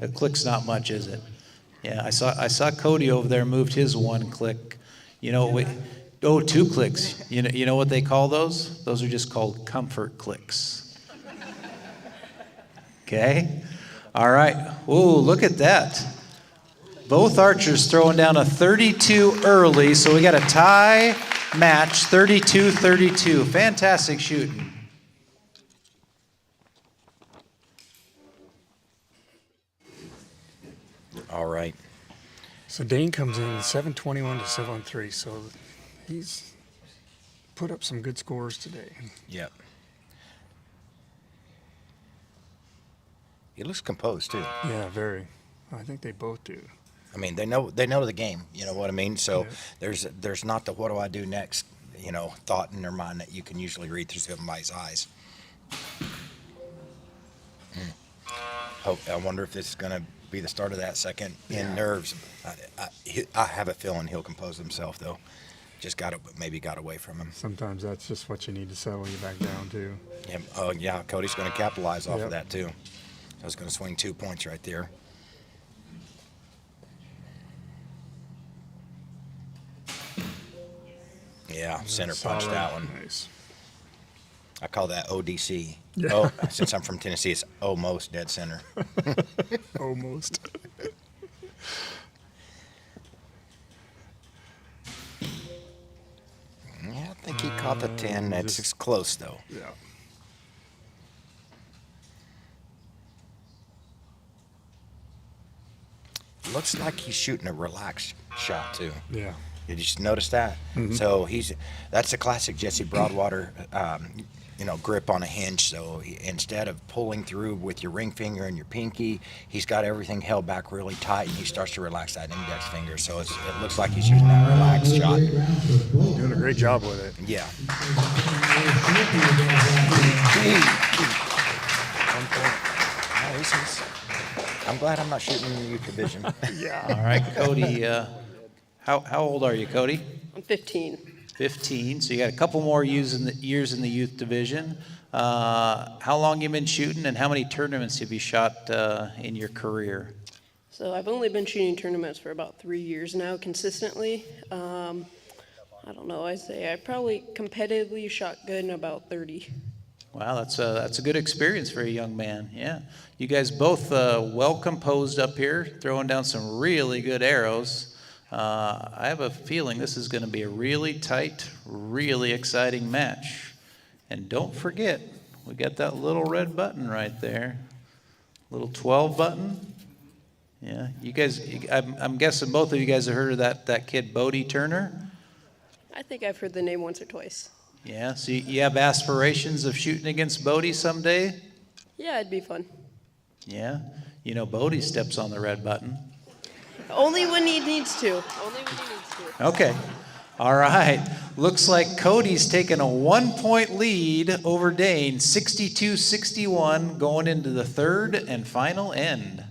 A click's not much, is it? Yeah, I saw Cody over there moved his one click. 2 clicks. You know what they call those? Those are just called comfort clicks. Okay? All right. Ooh, look at that. Both archers throwing down a 32 early, so we got a tie match, 32-32. Fantastic shooting. All right. So Dane comes in 721 to 7-3, so he's put up some good scores today. Yep. He looks composed too. Yeah, very. I think they both do. I mean, they know the game. You know what I mean? So Yeah. there's not the what do I do next, thought in their mind that you can usually read through somebody's eyes. I wonder if this is going to be the start of that second in nerves. I have a feeling he'll compose himself though. Just got away from him. Sometimes that's just what you need to settle you back down to. Yeah. Oh yeah. Cody's going to capitalize off Yep. of that too. I was going to swing 2 points right there. Yeah, center punch Solid. that one. Nice. I call that ODC. Yeah. Oh, since I'm from Tennessee, it's almost dead center. Almost. Yeah, I think he caught the 10. It's close though. Yeah. Looks like he's shooting a relaxed shot too. Yeah. Did you just notice that? Mhm. So that's a classic Jesse Broadwater, grip on a hinge. So instead of pulling through with your ring finger and your pinky, he's got everything held back really tight, and he starts to relax that index finger. So it looks like he's using that relaxed shot. Doing a great job with it. Yeah. 1 point. No, I'm glad I'm not shooting in the youth division. Yeah. All right, Cody. How old are you, Cody? I'm 15. 15. So you got a couple more years in the youth division. How long you been shooting, and how many tournaments have you shot in your career? So I've only been shooting tournaments for about 3 years now consistently. I don't know, I say I probably competitively shot good in about 30. Wow, that's a good experience for a young man. Yeah, you guys both well composed up here, throwing down some really good arrows. I have a feeling this is going to be a really tight, really exciting match. And don't forget, we got that little red button right there, little 12 button. Yeah, you guys. I'm guessing both of you guys have heard of that kid Bodie Turner. I think I've heard the name once or twice. Yeah, so you have aspirations of shooting against Bodie someday? Yeah, it'd be fun. Yeah, Bodie steps on the red button. Only when he needs to. Only when he needs to. Okay. All right. Looks like Cody's taking a 1-point lead over Dane, 62-61, going into the third and final end.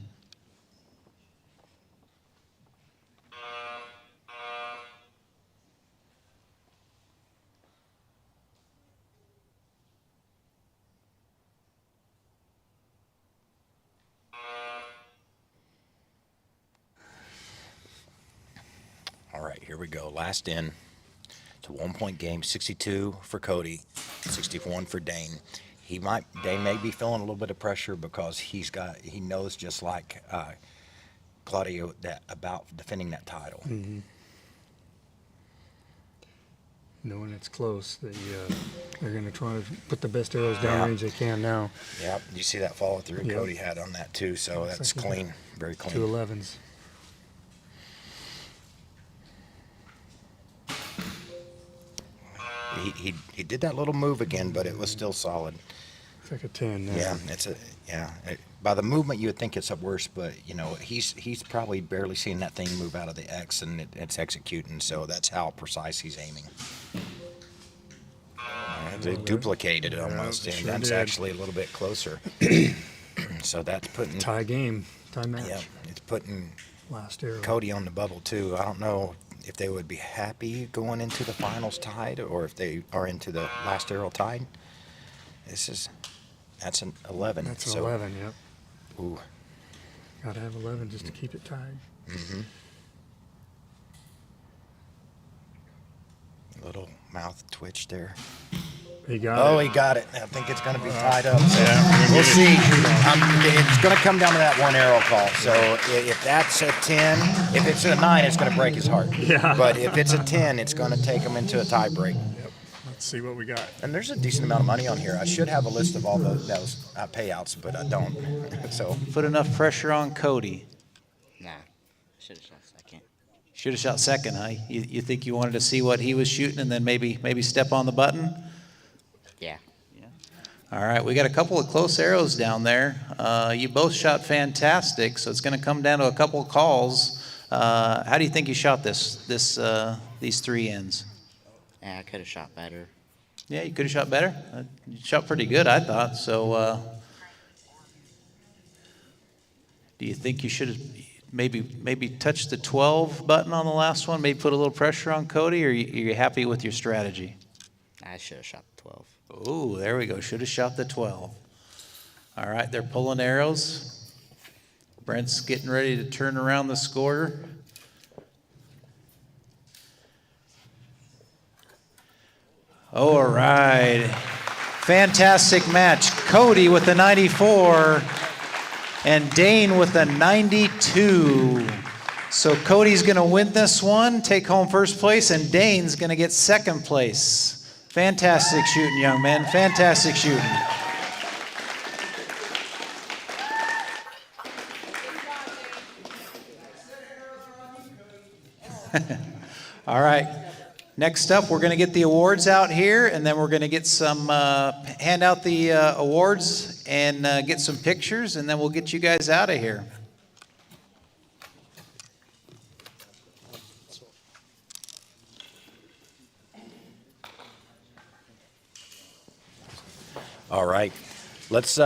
All right, here we go. Last in. It's a 1-point game, 62 for Cody, 61 for Dane. Dane may be feeling a little bit of pressure because he knows, just like Claudio about defending that title. Mm-hmm. Knowing it's close, they're going to try to put the best arrows downrange they can now. Yep, you see that follow through Yep. Cody had on that too, so that's like clean, very clean. 211s. He did that little move again, but it was still solid. It's like a 10 now. Yeah, by the movement you would think it's a worse, but you know he's probably barely seen that thing move out of the X, and it's executing. So that's how precise he's aiming. They duplicated it almost, they and sure that's did. actually a little bit closer. So that's putting Tie game, tie match. Yeah, it's putting Last arrow. Cody on the bubble too. I don't know if they would be happy going into the finals tied, or if they are into the last arrow tied. That's an 11. That's an so, 11, yep. Ooh. Got to have 11 just to keep it tied. Mm-hmm. Little mouth twitch there. He got Oh, it. he got it. I think it's going to be tied up. So we'll see. It's going to come down to that one arrow call. So if that's a 10, if it's a 9, it's going to break his heart. Yeah. But if it's a 10, it's going to take him into a tie break. Yep. Let's see what we got. And there's a decent amount of money on here. I should have a list of all those payouts, but I don't. So Put enough pressure on Cody. Nah, should have shot second. Should have shot second, huh? You think you wanted to see what he was shooting and then maybe step on the button? Yeah. All right, we got a couple of close arrows down there. You both shot fantastic, so it's going to come down to a couple of calls. How do you think you shot these 3 ends? Yeah, I could have shot better. Yeah, you could have shot better. You shot pretty good, I thought. So, do you think you should have maybe touched the 12 button on the last one? Maybe put a little pressure on Cody, or are you happy with your strategy? I should have shot 12. Oh, there we go. Should have shot the 12. All right, they're pulling arrows. Brent's getting ready to turn around the score. All right. Fantastic match. Cody with the 94 and Dane with the 92. So Cody's going to win this one, take home first place, and Dane's going to get second place. Fantastic shooting, young man. Fantastic shooting. All right. Next up, we're going to get the awards out here, and then we're going to get some, hand out the awards and get some pictures, and then we'll get you guys out of here. All right. Let's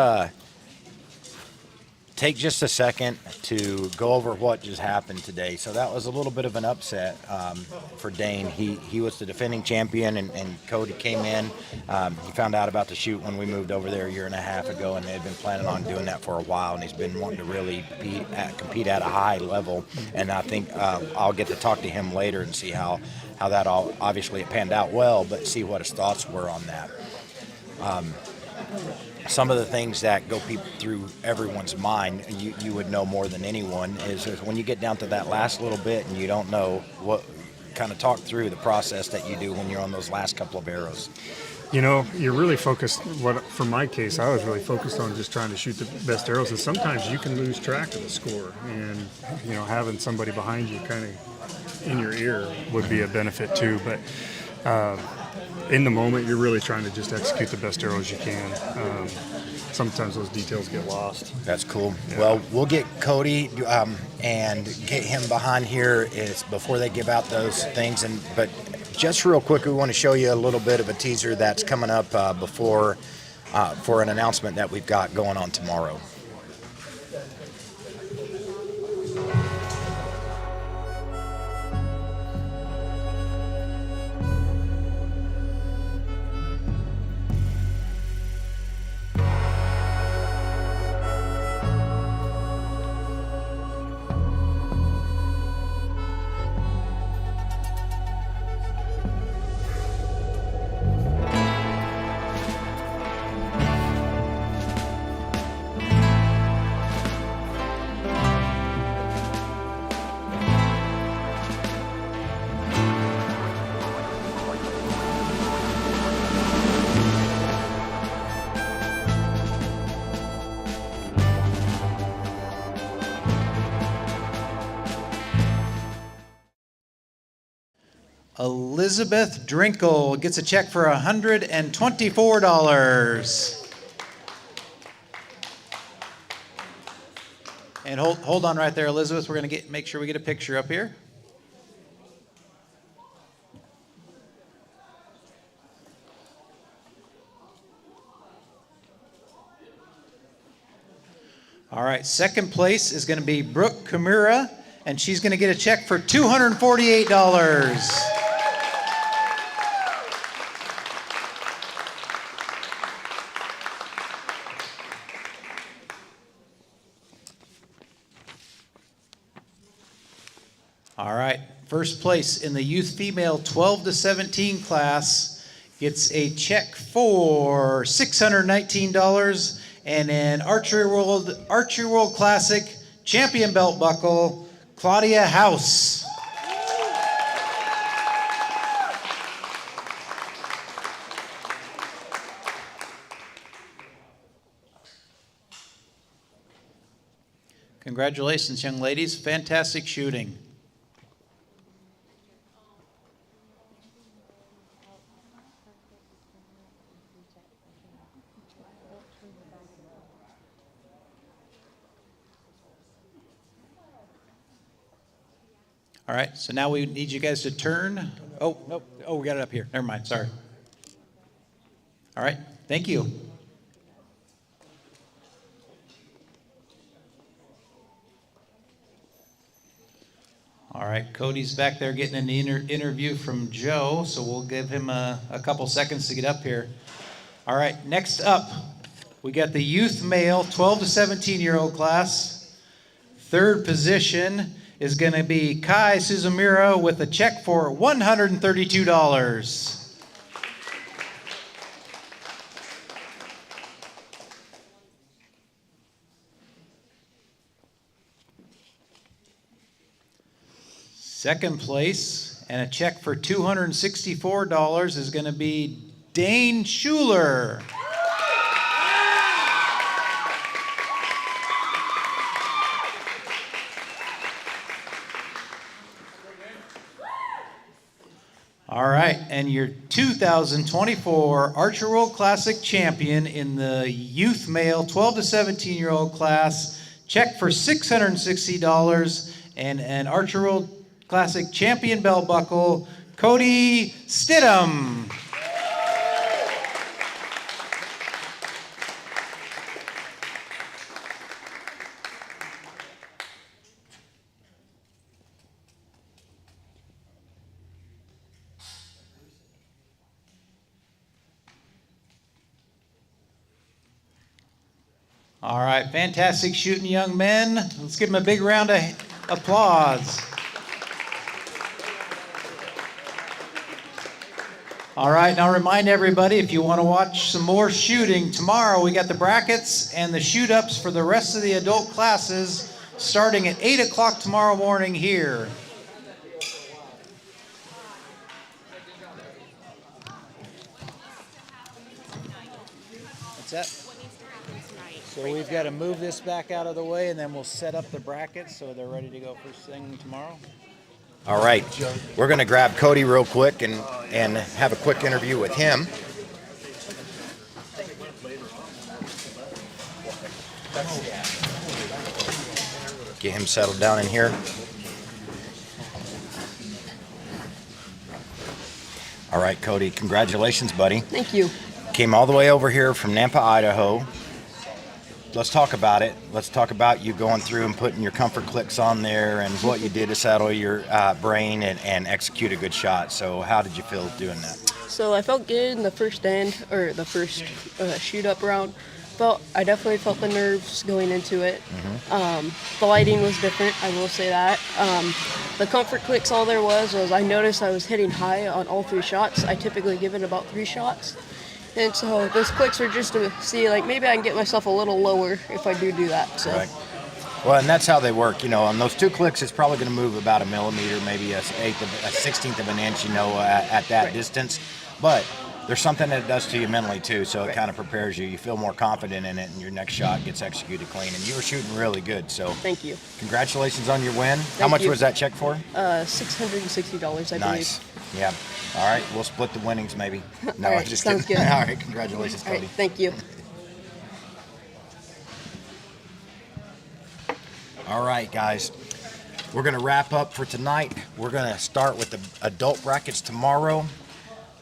take just a second to go over what just happened today. So that was a little bit of an upset for Dane. He was the defending champion, and Cody came in. He found out about the shoot when we moved over there a year and a half ago, and they'd been planning on doing that for a while, and he's been wanting to really compete at a high level. And I think I'll get to talk to him later and see how that all, obviously it panned out well, but see what his thoughts were on that. Some of the things that go through everyone's mind, you would know more than anyone, is when you get down to that last little bit and you don't know what, kind of talk through the process that you do when you're on those last couple of arrows. You know, you're really focused, for my case, I was really focused on just trying to shoot the best arrows, and sometimes you can lose track of the score, and, you know, having somebody behind you kind of in your ear would be a benefit too, but in the moment, you're really trying to just execute the best arrows you can. Sometimes those details get lost. That's cool. Yeah. Well, we'll get Cody and get him behind here before they give out those things. But just real quick, we want to show you a little bit of a teaser that's coming up for an announcement that we've got going on tomorrow. Elizabeth Drinkle gets a check for $124. And hold on right there, Elizabeth. We're going to make sure we get a picture up here. All right, second place is going to be Brooke Kimura, and she's going to get a check for $248. All right, first place in the youth female 12 to 17 class gets a check for $619 and an Archery World Classic champion belt buckle, Claudia House. Congratulations, young ladies. Fantastic shooting. All right, so now we need you guys to turn. Oh, nope. Oh, we got it up here. Never mind. Sorry. All right, thank you. All right, Cody's back there getting an interview from Joe, so we'll give him a couple seconds to get up here. All right, next up, we got the youth male 12 to 17-year-old class. Third position is going to be Kai Suzumura with a check for $132. Second place and a check for $264 is going to be Dane Schuler. All right, and your 2024 Archery World Classic champion in the youth male 12 to 17-year-old class, check for $660 and an Archery World Classic champion belt buckle, Cody Stidham. All right, fantastic shooting, young men. Let's give them a big round of applause. All right, now remind everybody, if you want to watch some more shooting, tomorrow we got the brackets and the shoot-ups for the rest of the adult classes starting at 8 o'clock tomorrow morning here. What's that? So we've got to move this back out of the way, and then we'll set up the brackets so they're ready to go first thing tomorrow. All right, we're going to grab Cody real quick and have a quick interview with him. Get him settled down in here. All right, Cody, congratulations, buddy. Thank you. Came all the way over here from Nampa, Idaho. Let's talk about it. Let's talk about you going through and putting your comfort clicks on there and what you did to settle your brain and execute a good shot. So how did you feel doing that? So I felt good in the first end, or the first shoot-up round. I definitely felt the nerves going into it. The lighting was different, I will say that. The comfort clicks, all there was I noticed I was hitting high on all 3 shots. I typically give it about 3 shots. And so those clicks were just to see, like, maybe I can get myself a little lower if I do that. So. Right. Well, and that's how they work. You know, on those 2 clicks, it's probably going to move about a millimeter, maybe a 16th of an inch, you know, at that distance. But there's something that it does to you mentally too. So it kind of prepares you. You feel more confident in it, and your next shot gets executed clean. And you were shooting really good. So Thank you. congratulations on your win. How much you. was that check for? $660, I Nice. Yeah. All right. We'll split the winnings maybe. No, All I'm right, just sounds kidding. good. All right. Congratulations, All Cody. right, thank you. All right, guys. We're going to wrap up for tonight. We're going to start with the adult brackets tomorrow.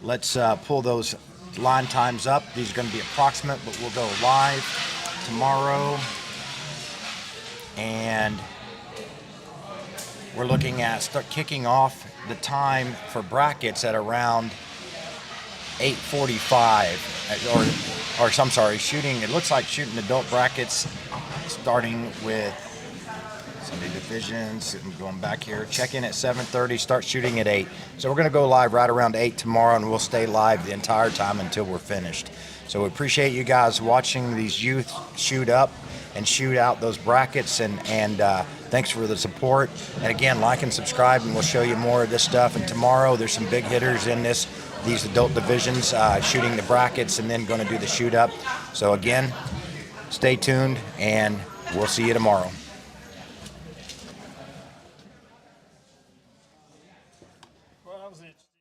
Let's pull those line times up. These are going to be approximate, but we'll go live tomorrow. And we're looking at start kicking off the time for brackets at around 8:45, or I'm sorry, shooting. It looks like shooting adult brackets starting with Sunday divisions. And going back here, check in at 7:30, start shooting at 8. So we're going to go live right around 8 tomorrow, and we'll stay live the entire time until we're finished. So we appreciate you guys watching these youth shoot up and shoot out those brackets, and thanks for the support. And again, like and subscribe, and we'll show you more of this stuff. And tomorrow there's some big hitters in these adult divisions shooting the brackets, and then going to do the shoot up. So again, stay tuned, and we'll see you tomorrow. Well, that was interesting.